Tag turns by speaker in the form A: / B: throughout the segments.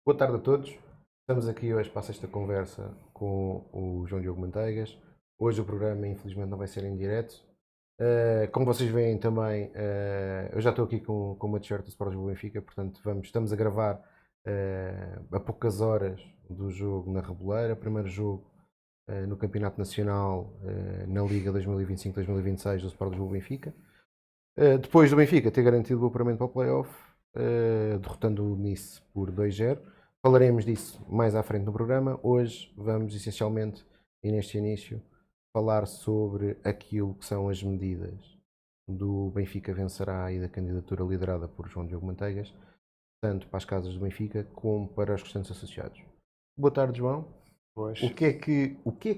A: Boa tarde a todos. Estamos aqui hoje para esta conversa com o João Diogo Manteigas. Hoje o programa, infelizmente, não vai ser em direto. Como vocês veem também, eu já estou aqui com uma t-shirt do Sport Lisboa Benfica, portanto estamos a gravar a poucas horas do jogo na Reboleira, primeiro jogo no Campeonato Nacional na Liga 2025-2026 do Sport Lisboa Benfica. Depois do Benfica ter garantido o apuramento para o Playoff, derrotando o Nice por 2-0. Falaremos disso mais à frente no programa. Hoje vamos essencialmente, e neste início, falar sobre aquilo que são as medidas do Benfica vencerá e da candidatura liderada por João Diogo Manteigas, tanto para as casas do Benfica como para os restantes associados. Boa tarde, João.
B: Pois.
A: O que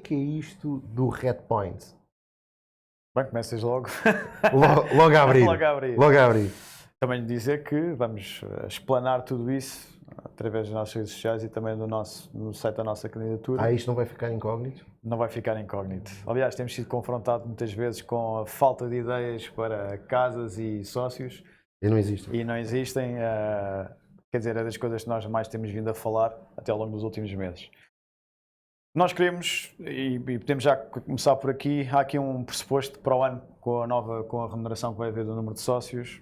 A: é isto do Red Point?
B: Bem, começas logo.
A: Logo a abrir.
B: Logo a abrir. Também lhe dizer que vamos explanar tudo isso através das nossas redes sociais e também no site da nossa candidatura.
A: Isto não vai ficar incógnito?
B: Não vai ficar incógnito. Aliás, temos sido confrontados muitas vezes com a falta de ideias para casas e sócios.
A: E não existem.
B: E não existem. Quer dizer, é das coisas que nós mais temos vindo a falar até ao longo dos últimos meses. Nós queremos, e podemos já começar por aqui, há aqui um pressuposto para o ano, com a remuneração que vai haver do número de sócios.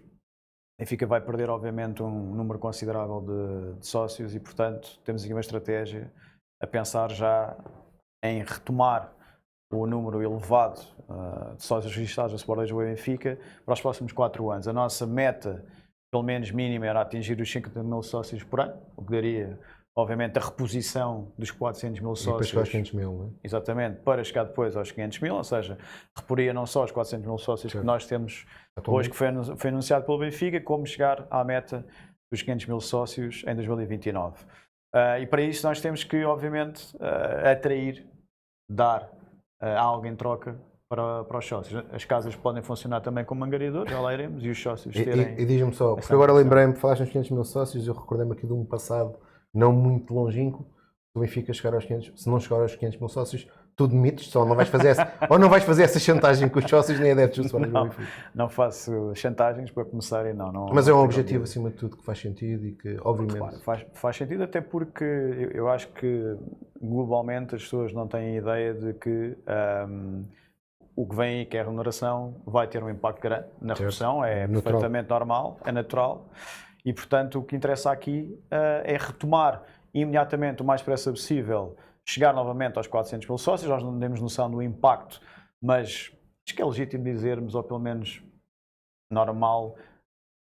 B: A Benfica vai perder, obviamente, um número considerável de sócios e, portanto, temos aqui uma estratégia a pensar já em retomar o número elevado de sócios registrados no Sport Lisboa e Benfica para os próximos 4 anos. A nossa meta, pelo menos mínima, era atingir os 50 mil sócios por ano, o que daria, obviamente, a reposição dos 400 mil sócios.
A: E depois chegar aos 500 mil, não é?
B: Exatamente, para chegar depois aos 500 mil, ou seja, reporia não só os 400 mil sócios que nós temos hoje, que foi anunciado pelo Benfica, como chegar à meta dos 500 mil sócios em 2029. E para isso nós temos que, obviamente, atrair, dar algo em troca para os sócios. As casas podem funcionar também como angariadores, já lá iremos, e os sócios terem...
A: E diz-me só, porque agora lembrei-me, falaste nos 500 mil sócios, eu recordei-me aqui de um passado não muito longínquo, se o Benfica chegar aos 500, se não chegar aos 500 mil sócios, tu demites, só não vais fazer ou não vais fazer essa chantagem com os sócios nem adeptos do Sport Lisboa Benfica.
B: Não faço chantagens para começar e não.
A: Mas é um objetivo acima de tudo que faz sentido e que, obviamente...
B: Claro, faz sentido, até porque eu acho que globalmente as pessoas não têm ideia de que o que vem aí, que é a remuneração, vai ter um impacto grande na redução, é perfeitamente normal, é natural. E, portanto, o que interessa aqui é retomar imediatamente, o mais depressa possível, chegar novamente aos 400 mil sócios. Nós não temos noção do impacto, mas acho que é legítimo dizermos, ou pelo menos normal,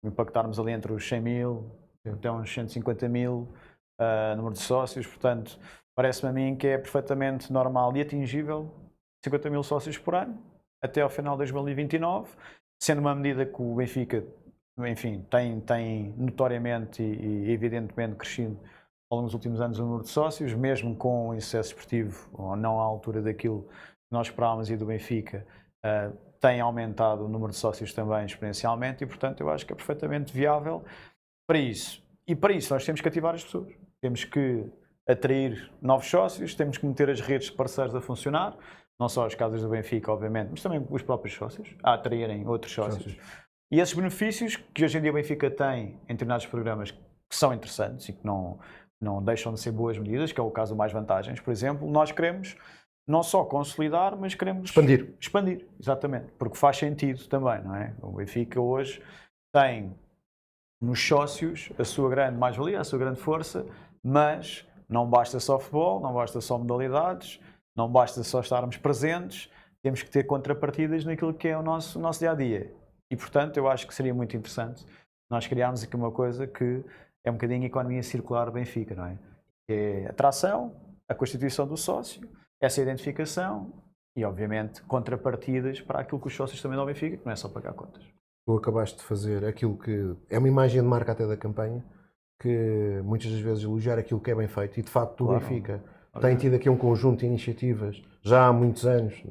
B: impactarmos ali entre os 100 mil até uns 150 mil número de sócios. Portanto, parece-me a mim que é perfeitamente normal e atingível 50 mil sócios por ano, até ao final de 2029, sendo uma medida que o Benfica, enfim, tem notoriamente e evidentemente crescido ao longo dos últimos anos o número de sócios, mesmo com o insucesso esportivo, ou não à altura daquilo que nós esperávamos e do Benfica, tem aumentado o número de sócios também exponencialmente e, portanto, eu acho que é perfeitamente viável para isso. E para isso nós temos que ativar as pessoas, temos que atrair novos sócios, temos que meter as redes de parceiros a funcionar, não só as casas do Benfica, obviamente, mas também os próprios sócios, a atraírem outros sócios. E esses benefícios que hoje em dia o Benfica tem em determinados programas que são interessantes e que não deixam de ser boas medidas, que é o caso do Mais Vantagens, por exemplo, nós queremos não só consolidar, mas queremos expandir, exatamente, porque faz sentido também, não é? O Benfica hoje tem nos sócios a sua grande mais-valia, a sua grande força, mas não basta só futebol, não basta só modalidades, não basta só estarmos presentes, temos que ter contrapartidas naquilo que é o nosso dia-a-dia. E, portanto, eu acho que seria muito interessante nós criarmos aqui uma coisa que é um bocadinho a economia circular do Benfica, não é? É a atração, a constituição do sócio, essa identificação e, obviamente, contrapartidas para aquilo que os sócios também do Benfica, que não é só pagar contas.
A: Tu acabaste de fazer aquilo que é uma imagem de marca até da campanha, que muitas das vezes elogiar aquilo que é bem feito, e de facto o Benfica tem tido aqui um conjunto de iniciativas já há muitos anos,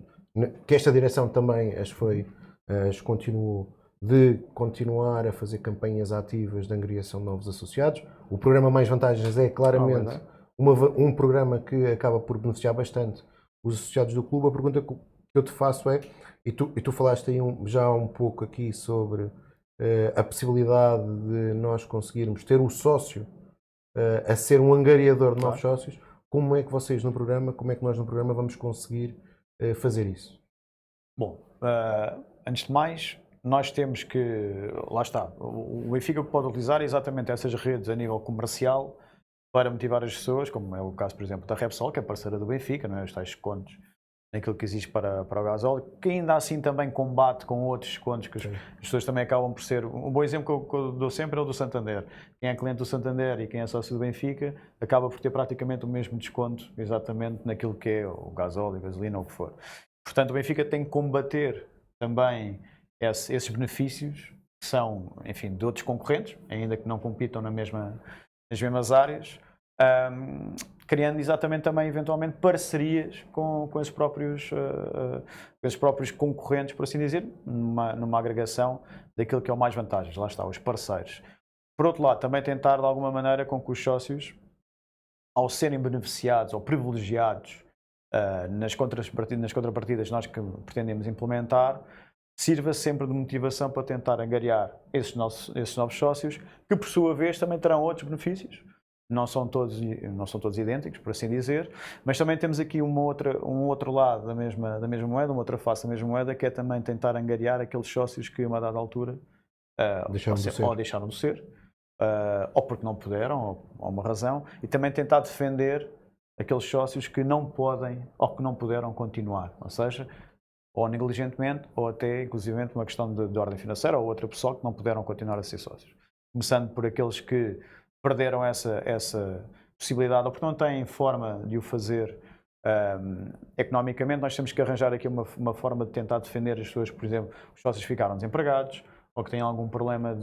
A: que esta direção também as continuou, de continuar a fazer campanhas ativas de angariação de novos associados. O programa Mais Vantagens é claramente um programa que acaba por beneficiar bastante os associados do clube. A pergunta que eu te faço é, e tu falaste aí já um pouco aqui sobre a possibilidade de nós conseguirmos ter o sócio a ser um angariador de novos sócios. Como é que vocês no programa, como é que nós no programa vamos conseguir fazer isso?
B: Bom, antes de mais, nós temos que, lá está, o Benfica pode utilizar exatamente essas redes a nível comercial para motivar as pessoas, como é o caso, por exemplo, da Repsol, que é parceira do Benfica, não é? Os tais descontos naquilo que existe para o gasóleo, que ainda assim também combate com outros descontos, que as pessoas também acabam por ser. Um bom exemplo que eu dou sempre é o do Santander. Quem é cliente do Santander e quem é sócio do Benfica acaba por ter praticamente o mesmo desconto exatamente naquilo que é o gasóleo, gasolina ou o que for. Portanto, o Benfica tem que combater também esses benefícios que são, enfim, de outros concorrentes, ainda que não compitam nas mesmas áreas, criando exatamente também, eventualmente, parcerias com esses próprios concorrentes, por assim dizer, numa agregação daquilo que é o mais vantagens. Lá está, os parceiros. Por outro lado, também tentar, de alguma maneira, com que os sócios, ao serem beneficiados ou privilegiados nas contrapartidas nós que pretendemos implementar, sirva sempre de motivação para tentar angariar esses novos sócios, que por sua vez também terão outros benefícios. Não são todos idênticos, por assim dizer, mas também temos aqui um outro lado da mesma moeda, uma outra face da mesma moeda, que é também tentar angariar aqueles sócios que a uma dada altura deixaram de ser, ou porque não puderam, ou uma razão, e também tentar defender aqueles sócios que não podem ou que não puderam continuar, ou seja, ou negligentemente, ou até, inclusivamente, uma questão de ordem financeira, ou outra pessoa que não puderam continuar a ser sócios. Começando por aqueles que perderam essa possibilidade, ou porque não têm forma de o fazer economicamente, nós temos que arranjar aqui uma forma de tentar defender as pessoas, por exemplo, os sócios ficaram desempregados, ou que têm algum problema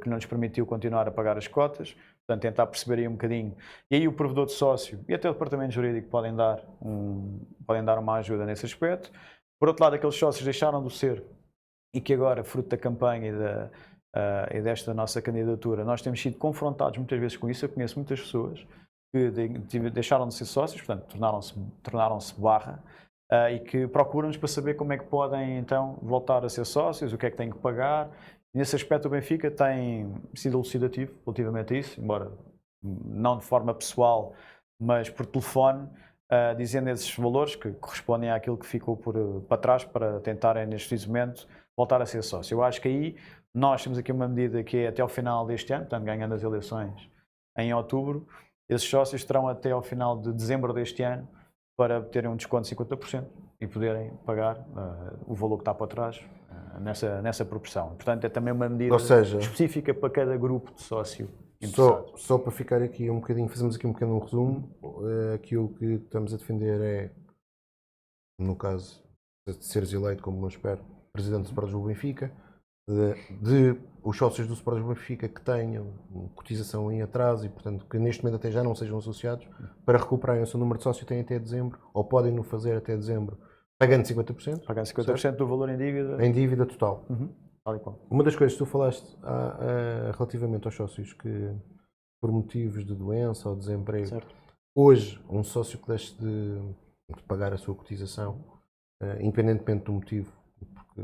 B: que não lhes permitiu continuar a pagar as cotas, portanto tentar perceber aí um bocadinho. E aí o provedor de sócio e até o departamento jurídico podem dar uma ajuda nesse aspecto. Por outro lado, aqueles sócios deixaram de ser e que agora, fruto da campanha e desta nossa candidatura, nós temos sido confrontados muitas vezes com isso. Eu conheço muitas pessoas que deixaram de ser sócios, portanto tornaram-se barra, e que procuram-nos para saber como é que podem então voltar a ser sócios, o que é que têm que pagar. E nesse aspecto o Benfica tem sido elucidativo relativamente a isso, embora não de forma pessoal, mas por telefone, dizendo esses valores que correspondem àquilo que ficou para trás para tentarem neste momento voltar a ser sócio. Eu acho que aí nós temos aqui uma medida que é até ao final deste ano, portanto ganhando as eleições em outubro, esses sócios terão até ao final de dezembro deste ano para terem um desconto de 50% e poderem pagar o valor que está para trás nessa proporção. Portanto, é também uma medida específica para cada grupo de sócio interessado.
A: Só para ficar aqui um bocadinho, fazemos aqui um pequeno resumo, aquilo que estamos a defender é, no caso de seres eleito, como eu espero, presidente do Sport Lisboa Benfica, de os sócios do Sport Lisboa Benfica que tenham cotização em atraso e, portanto, que neste momento até já não sejam associados, para recuperarem o seu número de sócio têm até dezembro, ou podem o fazer até dezembro, pagando 50%.
B: Pagando 50% do valor em dívida.
A: Em dívida total.
B: Tal e qual.
A: Uma das coisas que tu falaste relativamente aos sócios que, por motivos de doença ou desemprego,
B: certo,
A: hoje um sócio que deixe de pagar a sua cotização, independentemente do motivo, porque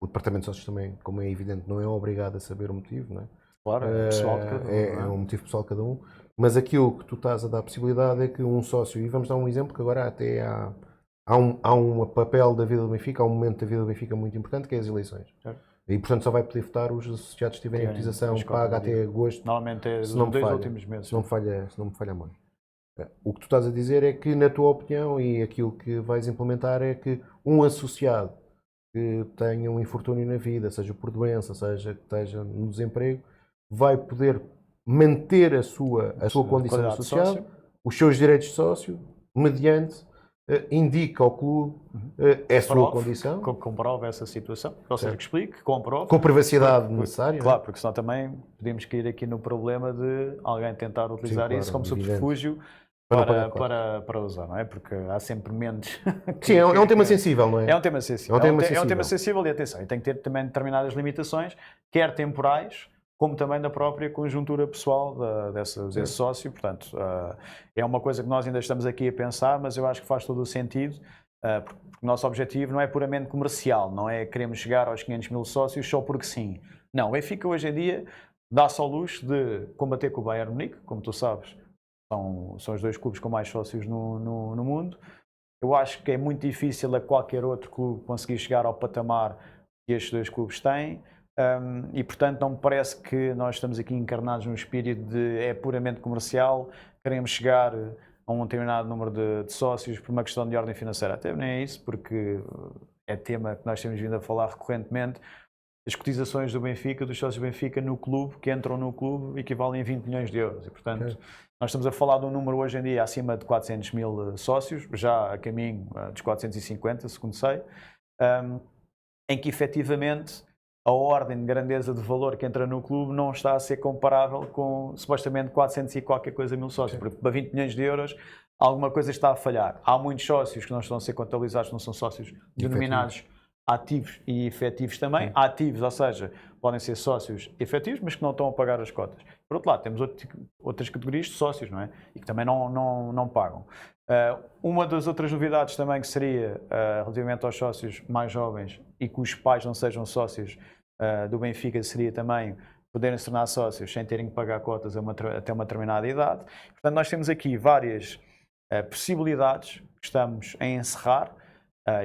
A: o departamento de sócios também, como é evidente, não é obrigado a saber o motivo, não é?
B: Claro, é pessoal de cada um.
A: É um motivo pessoal de cada um, mas aquilo que tu estás a dar a possibilidade é que um sócio, e vamos dar um exemplo que agora até há um papel da vida do Benfica, há um momento da vida do Benfica muito importante, que é as eleições.
B: Certo.
A: E portanto só vai poder votar os associados que tiverem cotização paga até agosto.
B: Normalmente é dos últimos meses.
A: Se não me falha a mão. O que tu estás a dizer é que, na tua opinião, e aquilo que vais implementar, é que um associado que tenha um infortúnio na vida, seja por doença, seja que esteja no desemprego, vai poder manter a sua condição de associado, os seus direitos de sócio, mediante indica ao clube a sua condição.
B: Comprova essa situação, ou seja, que explique, que comprove.
A: Com a privacidade necessária.
B: Claro, porque senão também podemos cair aqui no problema de alguém tentar utilizar isso como subterfúgio para usar, não é? Porque há sempre mentes.
A: Sim, é um tema sensível, não é?
B: É um tema sensível. É um tema sensível e atenção, e tem que ter também determinadas limitações, quer temporais, como também da própria conjuntura pessoal desse sócio. Portanto, é uma coisa que nós ainda estamos aqui a pensar, mas eu acho que faz todo o sentido, porque o nosso objetivo não é puramente comercial, não é queremos chegar aos 500 mil sócios só porque sim. Não, o Benfica hoje em dia dá-se ao luxo de combater com o Bayern Munique, como tu sabes, são os 2 clubes com mais sócios no mundo. Eu acho que é muito difícil a qualquer outro clube conseguir chegar ao patamar que estes 2 clubes têm. E portanto não me parece que nós estamos aqui encarnados num espírito de é puramente comercial, queremos chegar a um determinado número de sócios por uma questão de ordem financeira. Até nem é isso, porque é tema que nós temos vindo a falar recorrentemente. As cotizações do Benfica, dos sócios do Benfica no clube, que entram no clube, equivalem a 20 milhões de euros. E, portanto, nós estamos a falar de um número hoje em dia acima de 400 mil sócios, já a caminho dos 450, segundo sei, em que efetivamente a ordem de grandeza de valor que entra no clube não está a ser comparável com supostamente 400 e qualquer coisa mil sócios, porque para 20 milhões de euros alguma coisa está a falhar. Há muitos sócios que não estão a ser contabilizados, não são sócios denominados ativos e efetivos também. Ativos, ou seja, podem ser sócios efetivos, mas que não estão a pagar as cotas. Por outro lado, temos outras categorias de sócios, não é? E que também não pagam. Uma das outras novidades também que seria relativamente aos sócios mais jovens e cujos pais não sejam sócios do Benfica seria também poderem se tornar sócios sem terem que pagar cotas até uma determinada idade. Portanto, nós temos aqui várias possibilidades que estamos a encerrar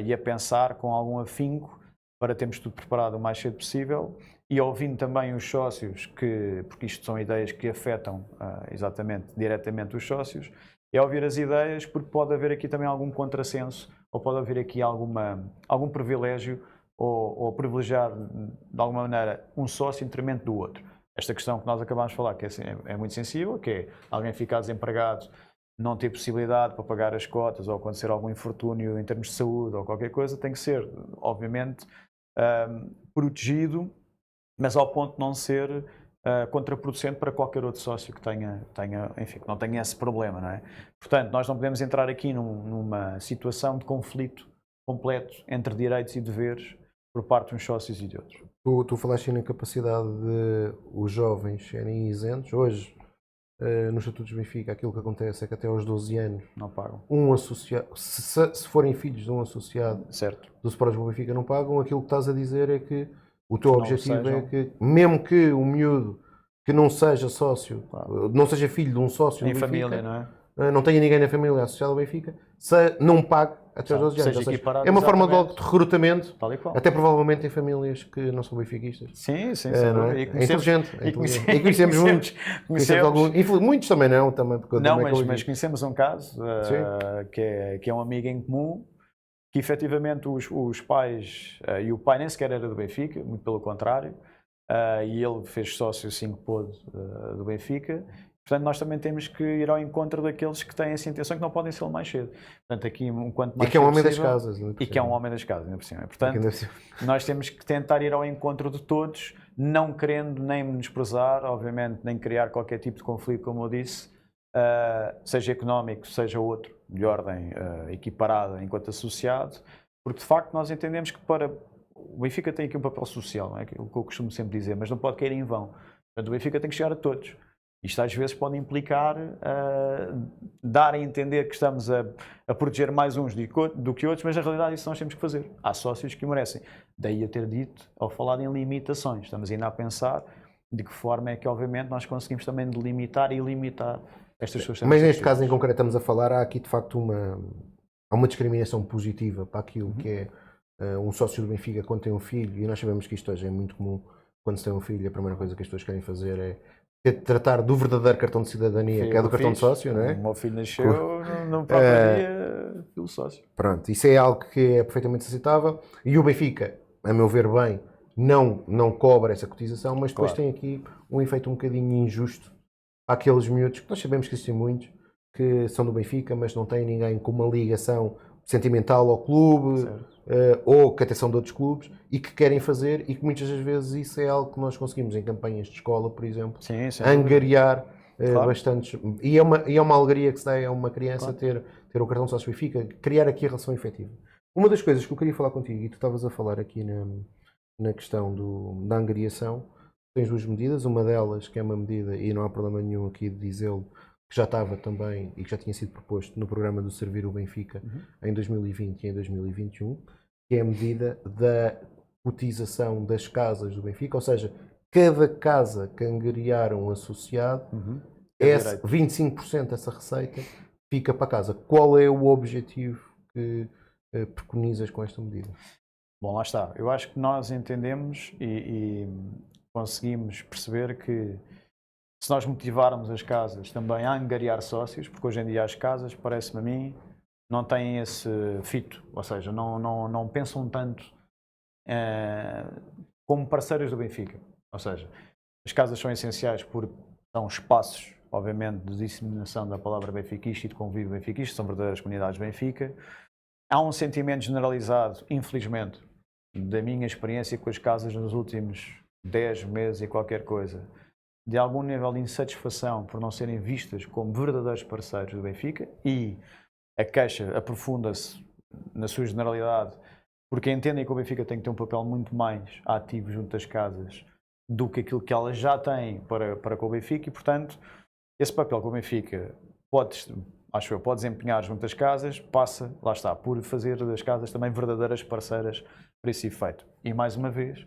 B: e a pensar com algum afinco para termos tudo preparado o mais cedo possível e ouvindo também os sócios, porque isto são ideias que afetam exatamente, diretamente os sócios, é ouvir as ideias porque pode haver aqui também algum contrassenso ou pode haver aqui algum privilégio ou privilegiar de alguma maneira um sócio em detrimento do outro. Esta questão que nós acabámos de falar, que é muito sensível, que é alguém ficar desempregado, não ter possibilidade para pagar as cotas ou acontecer algum infortúnio em termos de saúde ou qualquer coisa, tem que ser, obviamente, protegido, mas ao ponto de não ser contraproducente para qualquer outro sócio que enfim, que não tenha esse problema, não é? Portanto, nós não podemos entrar aqui numa situação de conflito completo entre direitos e deveres por parte de uns sócios e de outros.
A: Tu falaste na capacidade de os jovens serem isentos. Hoje, nos estatutos do Benfica, aquilo que acontece é que até aos 12 anos
B: não pagam.
A: Um associado, se forem filhos de um associado
B: certo.
A: do Sporting do Benfica não pagam. Aquilo que estás a dizer é que o teu objetivo é que, mesmo que o miúdo que não seja sócio, não seja filho de um sócio
B: em
A: do Benfica,
B: família, não é?
A: Não tenha ninguém na família associado ao Benfica, não pague até aos 12 anos. É uma forma de recrutamento, até provavelmente em famílias que não são benfiquistas.
B: Sim,
A: não é? É inteligente. E conhecemos muitos. Muitos também não.
B: Mas conhecemos um caso que é um amigo em comum, que efetivamente os pais, e o pai nem sequer era do Benfica, muito pelo contrário, e ele fez sócio assim que pôde do Benfica. Portanto, nós também temos que ir ao encontro daqueles que têm essa intenção, que não podem ser mais cedo. Portanto, aqui, quanto mais
A: e que é um homem das casas.
B: E que é um homem das casas, ainda por cima. Portanto, nós temos que tentar ir ao encontro de todos, não querendo nem menosprezar, obviamente, nem criar qualquer tipo de conflito, como eu disse, seja económico, seja outro, de ordem equiparada enquanto associado, porque de facto nós entendemos que o Benfica tem aqui um papel social, não é? Aquilo que eu costumo sempre dizer, mas não pode cair em vão. Portanto, o Benfica tem que chegar a todos. Isto às vezes pode implicar dar a entender que estamos a proteger mais uns do que outros, mas na realidade isso nós temos que fazer. Há sócios que o merecem. Daí eu ter dito, ao falar em limitações, estamos ainda a pensar de que forma é que obviamente nós conseguimos também delimitar e limitar estas pessoas.
A: Mas neste caso em concreto estamos a falar, há aqui de facto uma discriminação positiva para aquilo que é um sócio do Benfica quando tem um filho, e nós sabemos que isto hoje é muito comum. Quando se tem um filho, a primeira coisa que as pessoas querem fazer é tratar do verdadeiro cartão de cidadania, que é do cartão de sócio, não é?
B: O meu filho nasceu no próprio dia do sócio.
A: Pronto, isso é algo que é perfeitamente aceitável, e o Benfica, a meu ver bem, não cobra essa cotização, mas depois tem aqui um efeito um bocadinho injusto para aqueles miúdos, que nós sabemos que existem muitos, que são do Benfica, mas não têm ninguém com uma ligação sentimental ao clube, ou que atenção de outros clubes, e que querem fazer, e que muitas das vezes isso é algo que nós conseguimos em campanhas de escola, por exemplo, angariar bastantes. E é uma alegria que se dá a uma criança ter o cartão de sócio Benfica, criar aqui a relação efetiva. Uma das coisas que eu queria falar contigo, e tu estavas a falar aqui na questão da angariação, tens duas medidas, uma delas que é uma medida, e não há problema nenhum aqui de dizê-lo, que já estava também e que já tinha sido proposto no programa do Servir o Benfica em 2020 e em 2021, que é a medida da cotização das casas do Benfica, ou seja, cada casa que angariar um associado,
B: Direito.
A: 25% dessa receita fica para casa. Qual é o objetivo que preconizas com esta medida?
B: Bom, lá está. Eu acho que nós entendemos e conseguimos perceber que se nós motivarmos as casas também a angariar sócios, porque hoje em dia as casas, parece-me a mim, não têm esse fito, ou seja, não pensam tanto como parceiras do Benfica. Ou seja, as casas são essenciais porque são espaços, obviamente, de disseminação da palavra benfiquista e de convívio benfiquista, são verdadeiras comunidades Benfica. Há um sentimento generalizado, infelizmente, da minha experiência com as casas nos últimos 10 meses e qualquer coisa, de algum nível de insatisfação por não serem vistas como verdadeiros parceiros do Benfica, e a queixa aprofunda-se na sua generalidade porque entendem que o Benfica tem que ter um papel muito mais ativo junto das casas do que aquilo que elas já têm para com o Benfica, e portanto esse papel que o Benfica pode desempenhar junto das casas passa, lá está, por fazer das casas também verdadeiras parceiras para esse efeito. E mais uma vez,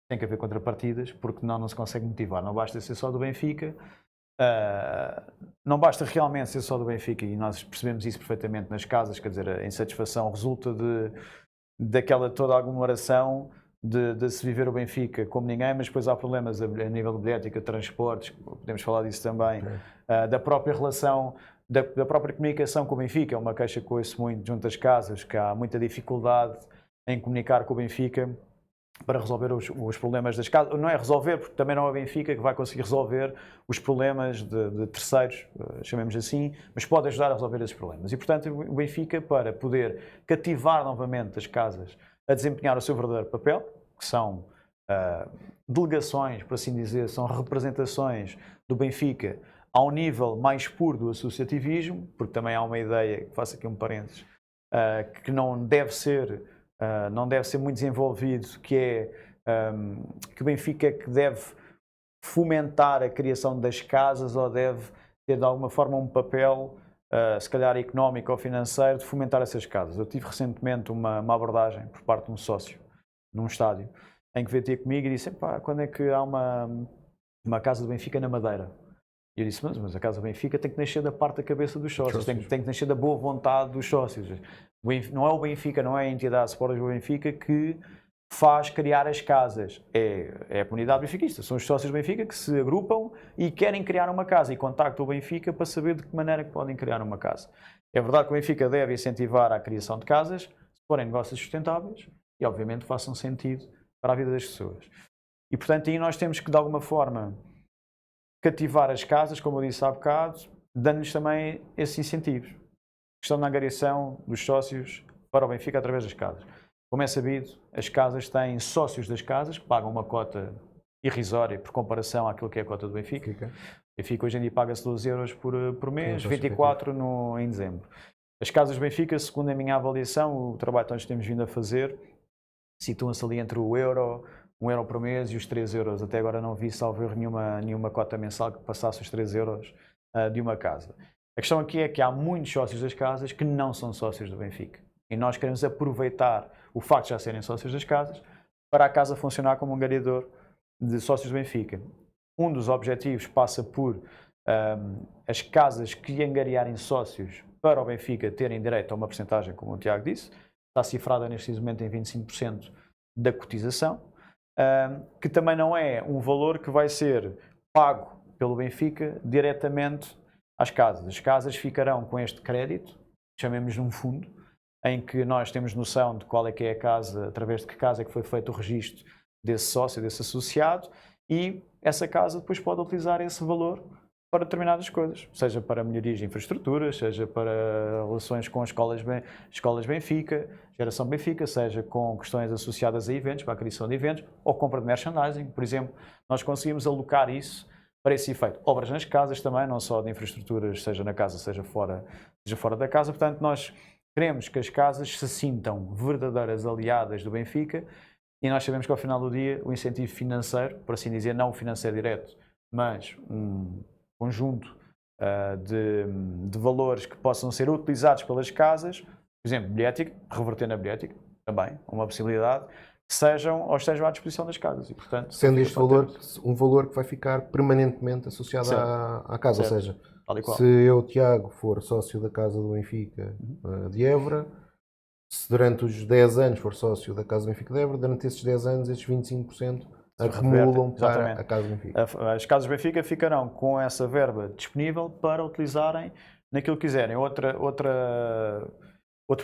B: tem que haver contrapartidas, porque não se consegue motivar. Não basta ser só do Benfica, não basta realmente ser só do Benfica, e nós percebemos isso perfeitamente nas casas, quer dizer, a insatisfação resulta daquela toda a aglomeração de se viver o Benfica como ninguém, mas depois há problemas a nível de bilhética, de transportes, podemos falar disso também, da própria relação, da própria comunicação com o Benfica. É uma queixa que ouço muito junto às casas, que há muita dificuldade em comunicar com o Benfica para resolver os problemas das casas. Não é resolver, porque também não é o Benfica que vai conseguir resolver os problemas de terceiros, chamemos assim, mas pode ajudar a resolver esses problemas. E, portanto, o Benfica, para poder cativar novamente as casas a desempenhar o seu verdadeiro papel, que são delegações, por assim dizer, são representações do Benfica ao nível mais puro do associativismo, porque também há uma ideia, faço aqui um parênteses, que não deve ser muito desenvolvido, que é que o Benfica é que deve fomentar a criação das casas, ou deve ter de alguma forma um papel, se calhar económico ou financeiro, de fomentar essas casas. Eu tive recentemente uma abordagem por parte de um sócio num estádio, em que veio ter comigo e disse: quando é que há uma casa do Benfica na Madeira? E eu disse: mas a casa do Benfica tem que nascer da parte da cabeça dos sócios, tem que nascer da boa vontade dos sócios. Não é o Benfica, não é a entidade Sport Lisboa Benfica que faz criar as casas, é a comunidade benfiquista, são os sócios do Benfica que se agrupam e querem criar uma casa e contactam o Benfica para saber de que maneira que podem criar uma casa. É verdade que o Benfica deve incentivar a criação de casas, se forem negócios sustentáveis e obviamente façam sentido para a vida das pessoas. E portanto aí nós temos que de alguma forma cativar as casas, como eu disse há bocado, dando-lhes também esses incentivos. A questão da angariação dos sócios para o Benfica através das casas. Como é sabido, as casas têm sócios das casas que pagam uma cota irrisória por comparação àquilo que é a cota do Benfica. O Benfica hoje em dia paga-se 12 euros por mês, 24 em dezembro. As casas do Benfica, segundo a minha avaliação, o trabalho que nós temos vindo a fazer, situam-se ali entre o euro, 1 euro por mês e os 3 euros. Até agora não vi, salvo erro, nenhuma cota mensal que passasse os 3 euros de uma casa. A questão aqui é que há muitos sócios das casas que não são sócios do Benfica. E nós queremos aproveitar o facto de já serem sócios das casas para a casa funcionar como um angariador de sócios do Benfica. Um dos objetivos passa por as casas que angariarem sócios para o Benfica terem direito a uma percentagem, como o Tiago disse, está cifrada neste momento em 25% da cotização, que também não é um valor que vai ser pago pelo Benfica diretamente às casas. As casas ficarão com este crédito, chamemos de um fundo, em que nós temos noção de qual é que é a casa, através de que casa é que foi feito o registro desse sócio, desse associado, e essa casa depois pode utilizar esse valor para determinadas coisas, seja para melhorias de infraestruturas, seja para relações com as escolas Benfica, geração Benfica, seja com questões associadas a eventos, para a criação de eventos, ou compra de merchandising, por exemplo. Nós conseguimos alocar isso para esse efeito. Obras nas casas também, não só de infraestruturas, seja na casa, seja fora da casa. Portanto, nós queremos que as casas se sintam verdadeiras aliadas do Benfica, e nós sabemos que ao final do dia o incentivo financeiro, por assim dizer, não o financeiro direto, mas um conjunto de valores que possam ser utilizados pelas casas, por exemplo, bilhética, reverter na bilhética, também uma possibilidade, estejam à disposição das casas. E, portanto,
A: sendo este valor um valor que vai ficar permanentemente associado à casa.
B: Certo.
A: Ou seja, se eu, Tiago, for sócio da casa do Benfica de Évora, se durante os 10 anos for sócio da casa do Benfica de Évora, durante esses 10 anos, esses 25% acumulam para a casa do Benfica.
B: As casas do Benfica ficarão com essa verba disponível para utilizarem naquilo que quiserem. Outro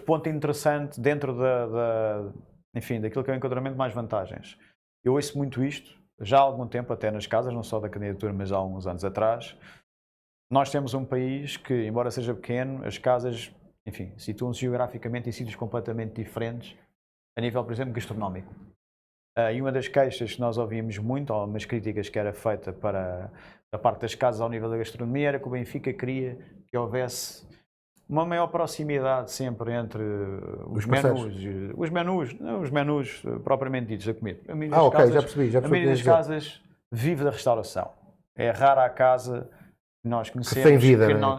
B: ponto interessante dentro daquilo que é o enquadramento de mais vantagens. Eu ouço muito isto, já há algum tempo, até nas casas, não só da candidatura, mas há uns anos atrás. Nós temos um país que, embora seja pequeno, as casas, enfim, situam-se geograficamente em sítios completamente diferentes, a nível, por exemplo, gastronómico. E uma das queixas que nós ouvíamos muito, ou umas críticas que era feita para a parte das casas ao nível da gastronomia, era que o Benfica queria que houvesse uma maior proximidade sempre entre os menus propriamente ditos da comida.
A: Ok, já percebi.
B: A maioria das casas vive da restauração. É rara a casa que nós conhecemos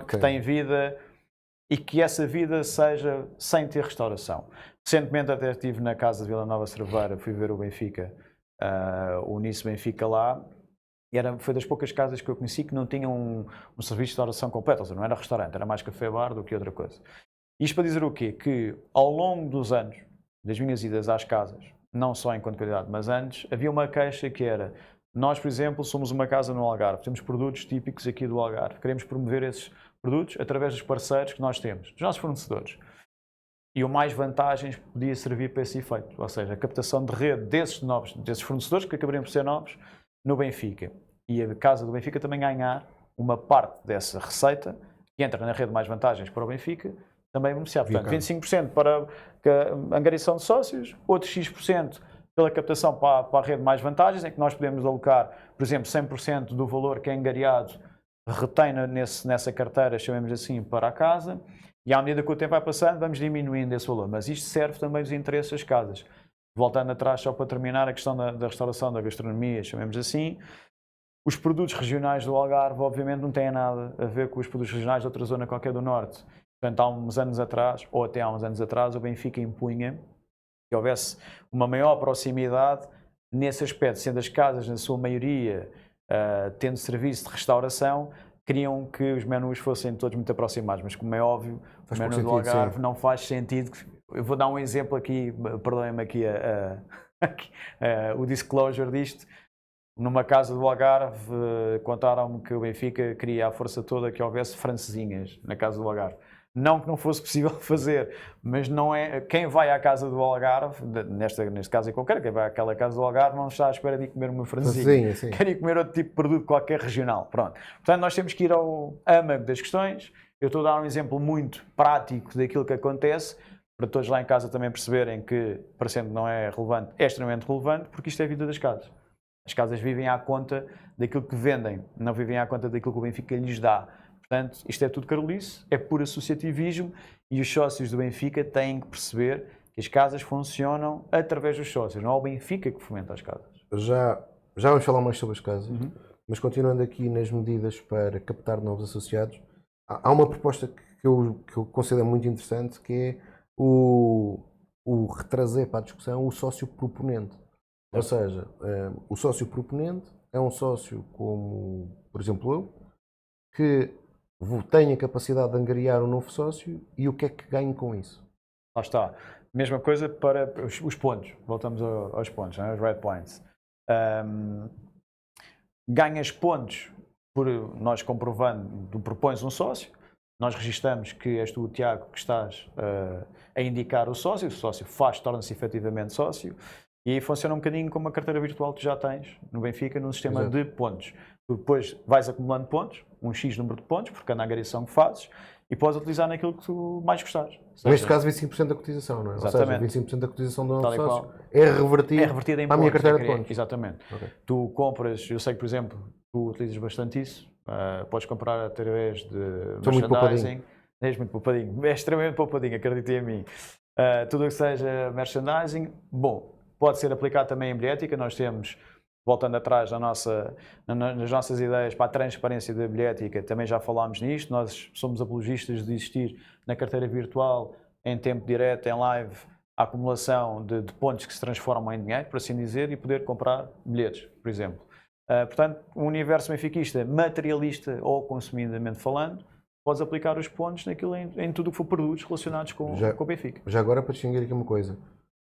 B: que tem vida e que essa vida seja sem ter restauração. Recentemente até estive na casa de Vila Nova Cerveira, fui ver o Benfica, o Unice Benfica lá, e foi das poucas casas que eu conheci que não tinham um serviço de restauração completo, ou seja, não era restaurante, era mais café-bar do que outra coisa. Isto para dizer o quê? Que ao longo dos anos, das minhas idas às casas, não só enquanto qualidade, mas antes, havia uma queixa que era: nós, por exemplo, somos uma casa no Algarve, temos produtos típicos aqui do Algarve, queremos promover esses produtos através dos parceiros que nós temos, dos nossos fornecedores. E o mais vantagens podia servir para esse efeito, ou seja, a captação de rede desses fornecedores, que acabariam por ser novos, no Benfica. E a casa do Benfica também ganhar uma parte dessa receita, que entra na rede mais vantagens para o Benfica, também beneficiar. Portanto, 25% para a angariação de sócios, outros X% pela captação para a rede mais vantagens, em que nós podemos alocar, por exemplo, 100% do valor que é angariado retém nessa carteira, chamemos assim, para a casa, e à medida que o tempo vai passando, vamos diminuindo esse valor. Mas isto serve também dos interesses das casas. Voltando atrás, só para terminar, a questão da restauração, da gastronomia, chamemos assim, os produtos regionais do Algarve, obviamente, não têm nada a ver com os produtos regionais de outra zona qualquer do Norte. Portanto, há uns anos atrás, ou até há uns anos atrás, o Benfica impunha que houvesse uma maior proximidade nesse aspecto, sendo as casas, na sua maioria, tendo serviço de restauração, queriam que os menus fossem todos muito aproximados, mas como é óbvio, o menu do Algarve não faz sentido. Eu vou dar um exemplo aqui, perdoem-me aqui o disclosure disto. Numa casa do Algarve, contaram-me que o Benfica queria à força toda que houvesse francesinhas na casa do Algarve. Não que não fosse possível fazer, mas não é. Quem vai à casa do Algarve, neste caso é qualquer, quem vai àquela casa do Algarve não está à espera de ir comer uma francesinha. Quer ir comer outro tipo de produto qualquer regional. Pronto. Portanto, nós temos que ir ao âmago das questões. Eu estou a dar um exemplo muito prático daquilo que acontece, para todos lá em casa também perceberem que, parecendo que não é relevante, é extremamente relevante, porque isto é a vida das casas. As casas vivem à conta daquilo que vendem, não vivem à conta daquilo que o Benfica lhes dá. Portanto, isto é tudo carolice, é puro associativismo e os sócios do Benfica têm que perceber que as casas funcionam através dos sócios, não é o Benfica que fomenta as casas.
A: Já vamos falar mais sobre as casas, mas continuando aqui nas medidas para captar novos associados, há uma proposta que eu considero muito interessante, que é o retrazer para a discussão o sócio proponente. Ou seja, o sócio proponente é um sócio como, por exemplo, eu, que tem a capacidade de angariar um novo sócio e o que é que ganho com isso?
B: Lá está. Mesma coisa para os pontos. Voltamos aos pontos, né? Os red points. Ganhas pontos por nós comprovando, tu propões um sócio, nós registamos que és tu, o Tiago, que estás a indicar o sócio torna-se efetivamente sócio, e aí funciona um bocadinho como a carteira virtual que tu já tens no Benfica, num sistema de pontos. Tu depois vais acumulando pontos, um X número de pontos, por cada angariação que fazes, e podes utilizar naquilo que tu mais gostares.
A: Neste caso, 25% da cotização, não é?
B: Exatamente.
A: Ou seja, 25% da cotização do novo sócio é revertida
B: em
A: à minha carteira de pontos.
B: Exatamente. Okay. Tu compras, eu sei que, por exemplo, tu utilizas bastante isso, podes comprar através de merchandising. És muito poupadinho. É extremamente poupadinho, acreditem em mim. Tudo o que seja merchandising, bom, pode ser aplicado também em bilhética. Nós temos, voltando atrás nas nossas ideias para a transparência da bilhética, também já falámos nisto. Nós somos apologistas de existir na carteira virtual, em tempo direto, em live, a acumulação de pontos que se transformam em dinheiro, por assim dizer, e poder comprar bilhetes, por exemplo. Portanto, o universo benfiquista, materialista ou consumidamente falando, podes aplicar os pontos naquilo em tudo o que for produtos relacionados com o Benfica.
A: Já agora, para distinguir aqui uma coisa,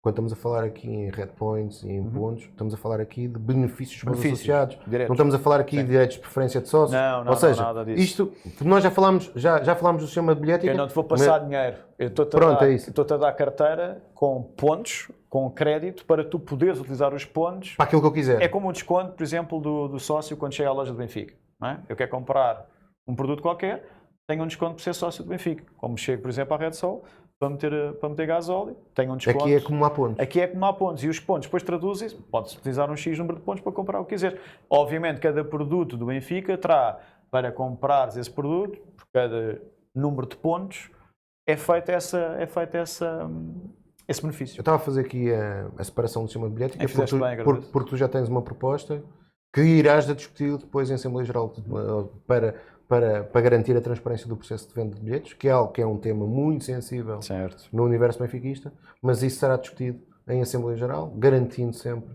A: quando estamos a falar aqui em red points e em pontos, estamos a falar aqui de benefícios para os associados.
B: Diretos.
A: Não estamos a falar aqui de direitos de preferência de sócios.
B: Não,
A: ou seja,
B: nada disso.
A: Isto, nós já falámos do sistema de bilhética.
B: Eu não te vou passar dinheiro. Eu estou-te a dar carteira com pontos, com crédito, para tu poderes utilizar os pontos
A: para aquilo que eu quiser.
B: É como o desconto, por exemplo, do sócio quando chega à loja do Benfica. Não é? Eu quero comprar um produto qualquer, tenho um desconto por ser sócio do Benfica. Como chego, por exemplo, à Red Sol, para meter gasóleo, tenho um desconto.
A: Aqui é como há pontos.
B: Aqui é como há pontos. E os pontos depois traduzem-se, pode-se utilizar um X número de pontos para comprar o que quiser. Obviamente, cada produto do Benfica terá, para comprares esse produto, por cada número de pontos, é feito esse benefício.
A: Eu estava a fazer aqui a separação do sistema de bilhética porque tu já tens uma proposta que irás a discutir depois em Assembleia Geral para garantir a transparência do processo de venda de bilhetes, que é algo que é um tema muito sensível no universo benfiquista, mas isso será discutido em Assembleia Geral, garantindo sempre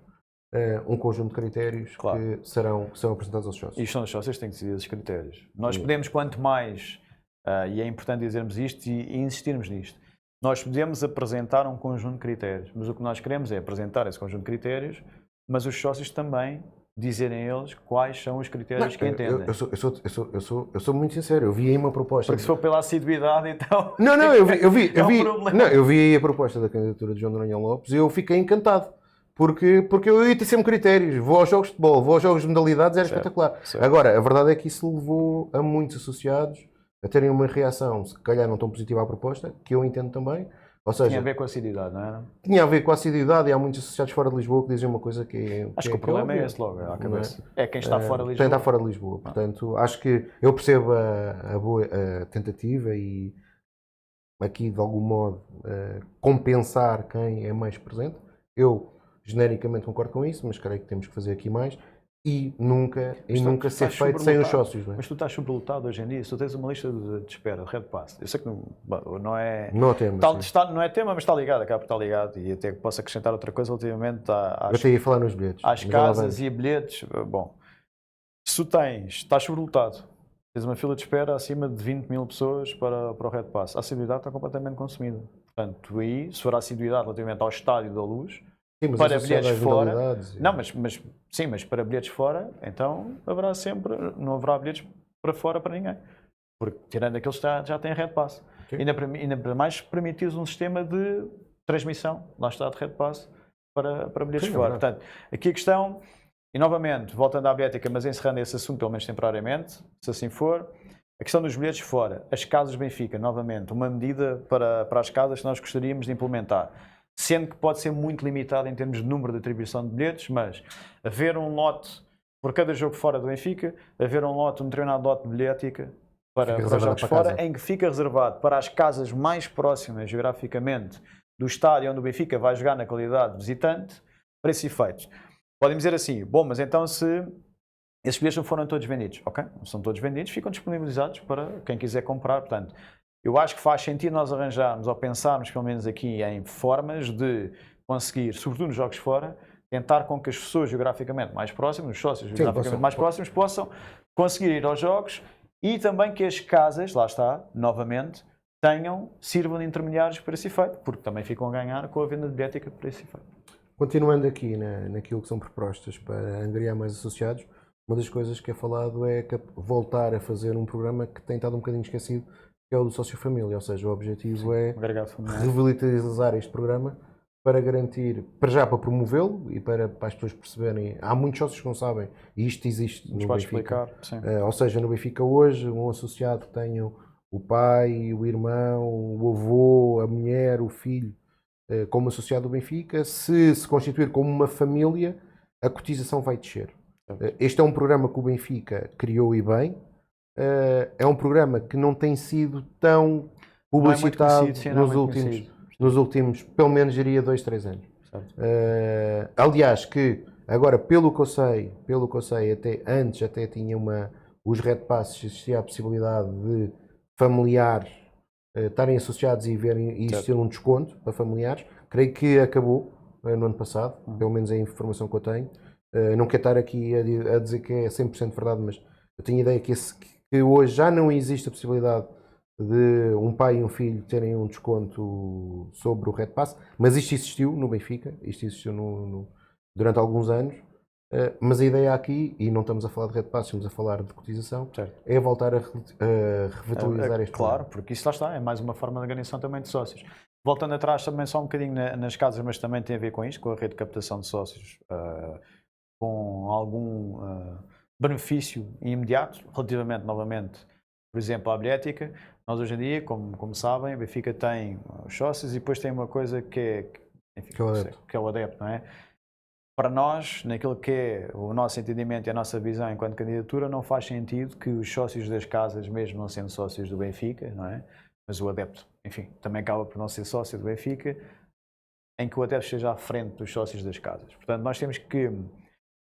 A: um conjunto de critérios que são apresentados aos sócios.
B: E são os sócios que têm que decidir esses critérios. Nós podemos, quanto mais, e é importante dizermos isto e insistirmos nisto, nós podemos apresentar um conjunto de critérios, mas o que nós queremos é apresentar esse conjunto de critérios, mas os sócios também dizerem eles quais são os critérios que entendem.
A: Eu sou muito sincero, eu vi aí uma proposta.
B: Porque se for pela assiduidade, então...
A: Eu vi aí a proposta da candidatura de João Noronha Lopes e eu fiquei encantado. Porque eu ia ter sempre critérios. Vou aos jogos de futebol, vou aos jogos de modalidades, era espetacular.
B: Certo.
A: Agora, a verdade é que isso levou a muitos associados a terem uma reação, se calhar não tão positiva à proposta, que eu entendo também. Ou seja,
B: tinha a ver com a assiduidade, não era?
A: Tinha a ver com a assiduidade e há muitos associados fora de Lisboa que dizem uma coisa que é...
B: Acho que o problema é esse logo, à cabeça. É quem está fora de Lisboa.
A: Quem está fora de Lisboa. Portanto, acho que eu percebo a tentativa e aqui, de algum modo, compensar quem é mais presente. Eu, genericamente, concordo com isso, mas creio que temos que fazer aqui mais. E nunca ser feito sem os sócios. Não é?
B: Mas tu estás sobrelotado hoje em dia, se tu tens uma lista de espera, Red Pass, eu sei que não é...
A: Não é tema,
B: não é tema, mas está ligado, acaba por estar ligado, e até posso acrescentar outra coisa relativamente
A: eu até ia falar nos bilhetes.
B: Às casas e bilhetes. Bom, se tu estás sobrelotado, tens uma fila de espera acima de 20 mil pessoas para o Red Pass, a assiduidade está completamente consumida. Portanto, aí, se for a assiduidade relativamente ao estádio da Luz,
A: sim, mas
B: para bilhetes fora, não, mas para bilhetes fora, então haverá sempre, não haverá bilhetes para fora para ninguém, porque tirando aqueles que já têm Red Pass, ainda mais permitir um sistema de transmissão, lá está, de Red Pass para bilhetes fora. Portanto, aqui a questão, e novamente, voltando à bilhética, mas encerrando esse assunto, pelo menos temporariamente, se assim for, a questão dos bilhetes fora, as casas Benfica, novamente, uma medida para as casas que nós gostaríamos de implementar. Sendo que pode ser muito limitado em termos de número de atribuição de bilhetes, mas haver um lote por cada jogo fora do Benfica, haver um determinado lote de bilhética para os jogos fora, em que fica reservado para as casas mais próximas geograficamente do estádio onde o Benfica vai jogar na qualidade de visitante, para esse efeito. Podem dizer assim, bom, mas então se esses bilhetes não foram todos vendidos, ok? Não são todos vendidos, ficam disponibilizados para quem quiser comprar, portanto, eu acho que faz sentido nós arranjarmos ou pensarmos, pelo menos aqui, em formas de conseguir, sobretudo nos jogos fora, tentar com que as pessoas geograficamente mais próximas, os sócios geograficamente mais próximos, possam conseguir ir aos jogos e também que as casas, lá está, novamente, sirvam de intermediários para esse efeito, porque também ficam a ganhar com a venda de bilhética para esse efeito.
A: Continuando aqui naquilo que são propostas para angariar mais associados, uma das coisas que é falado é voltar a fazer um programa que tem estado um bocadinho esquecido, que é o do Sócio Família, ou seja, o objetivo é revitalizar este programa para garantir, para promovê-lo e para as pessoas perceberem, há muitos sócios que não sabem, e isto existe no Benfica. Ou seja, no Benfica hoje, um associado que tenha o pai, o irmão, o avô, a mulher, o filho, como associado do Benfica, se constituir como uma família, a cotização vai descer. Este é um programa que o Benfica criou e bem, é um programa que não tem sido tão publicitado nos últimos, pelo menos diria 2, 3 anos. Aliás, que agora, pelo que eu sei, até antes tinha os Red Passes, existia a possibilidade de familiares estarem associados e existir um desconto para familiares, creio que acabou no ano passado, pelo menos é a informação que eu tenho. Não quero estar aqui a dizer que é 100% verdade, mas eu tenho a ideia que hoje já não existe a possibilidade de um pai e um filho terem um desconto sobre o Red Pass, mas isto existiu no Benfica, isto existiu durante alguns anos. Mas a ideia aqui, e não estamos a falar de Red Pass, estamos a falar de cotização,
B: Certo.
A: é voltar a revitalizar este
B: Claro,
A: programa.
B: porque isso lá está, é mais uma forma de organização também de sócios. Voltando atrás também só um bocadinho nas casas, mas também tem a ver com isto, com a rede de captação de sócios, com algum benefício imediato, relativamente novamente, por exemplo, à bilhética. Nós hoje em dia, como sabem, a Benfica tem os sócios e depois tem uma coisa enfim, que é o adepto, não é? Para nós, naquilo que é o nosso entendimento e a nossa visão enquanto candidatura, não faz sentido que os sócios das casas, mesmo não sendo sócios do Benfica, não é? Mas o adepto, enfim, também acaba por não ser sócio do Benfica, em que o adepto esteja à frente dos sócios das casas. Portanto, nós temos que,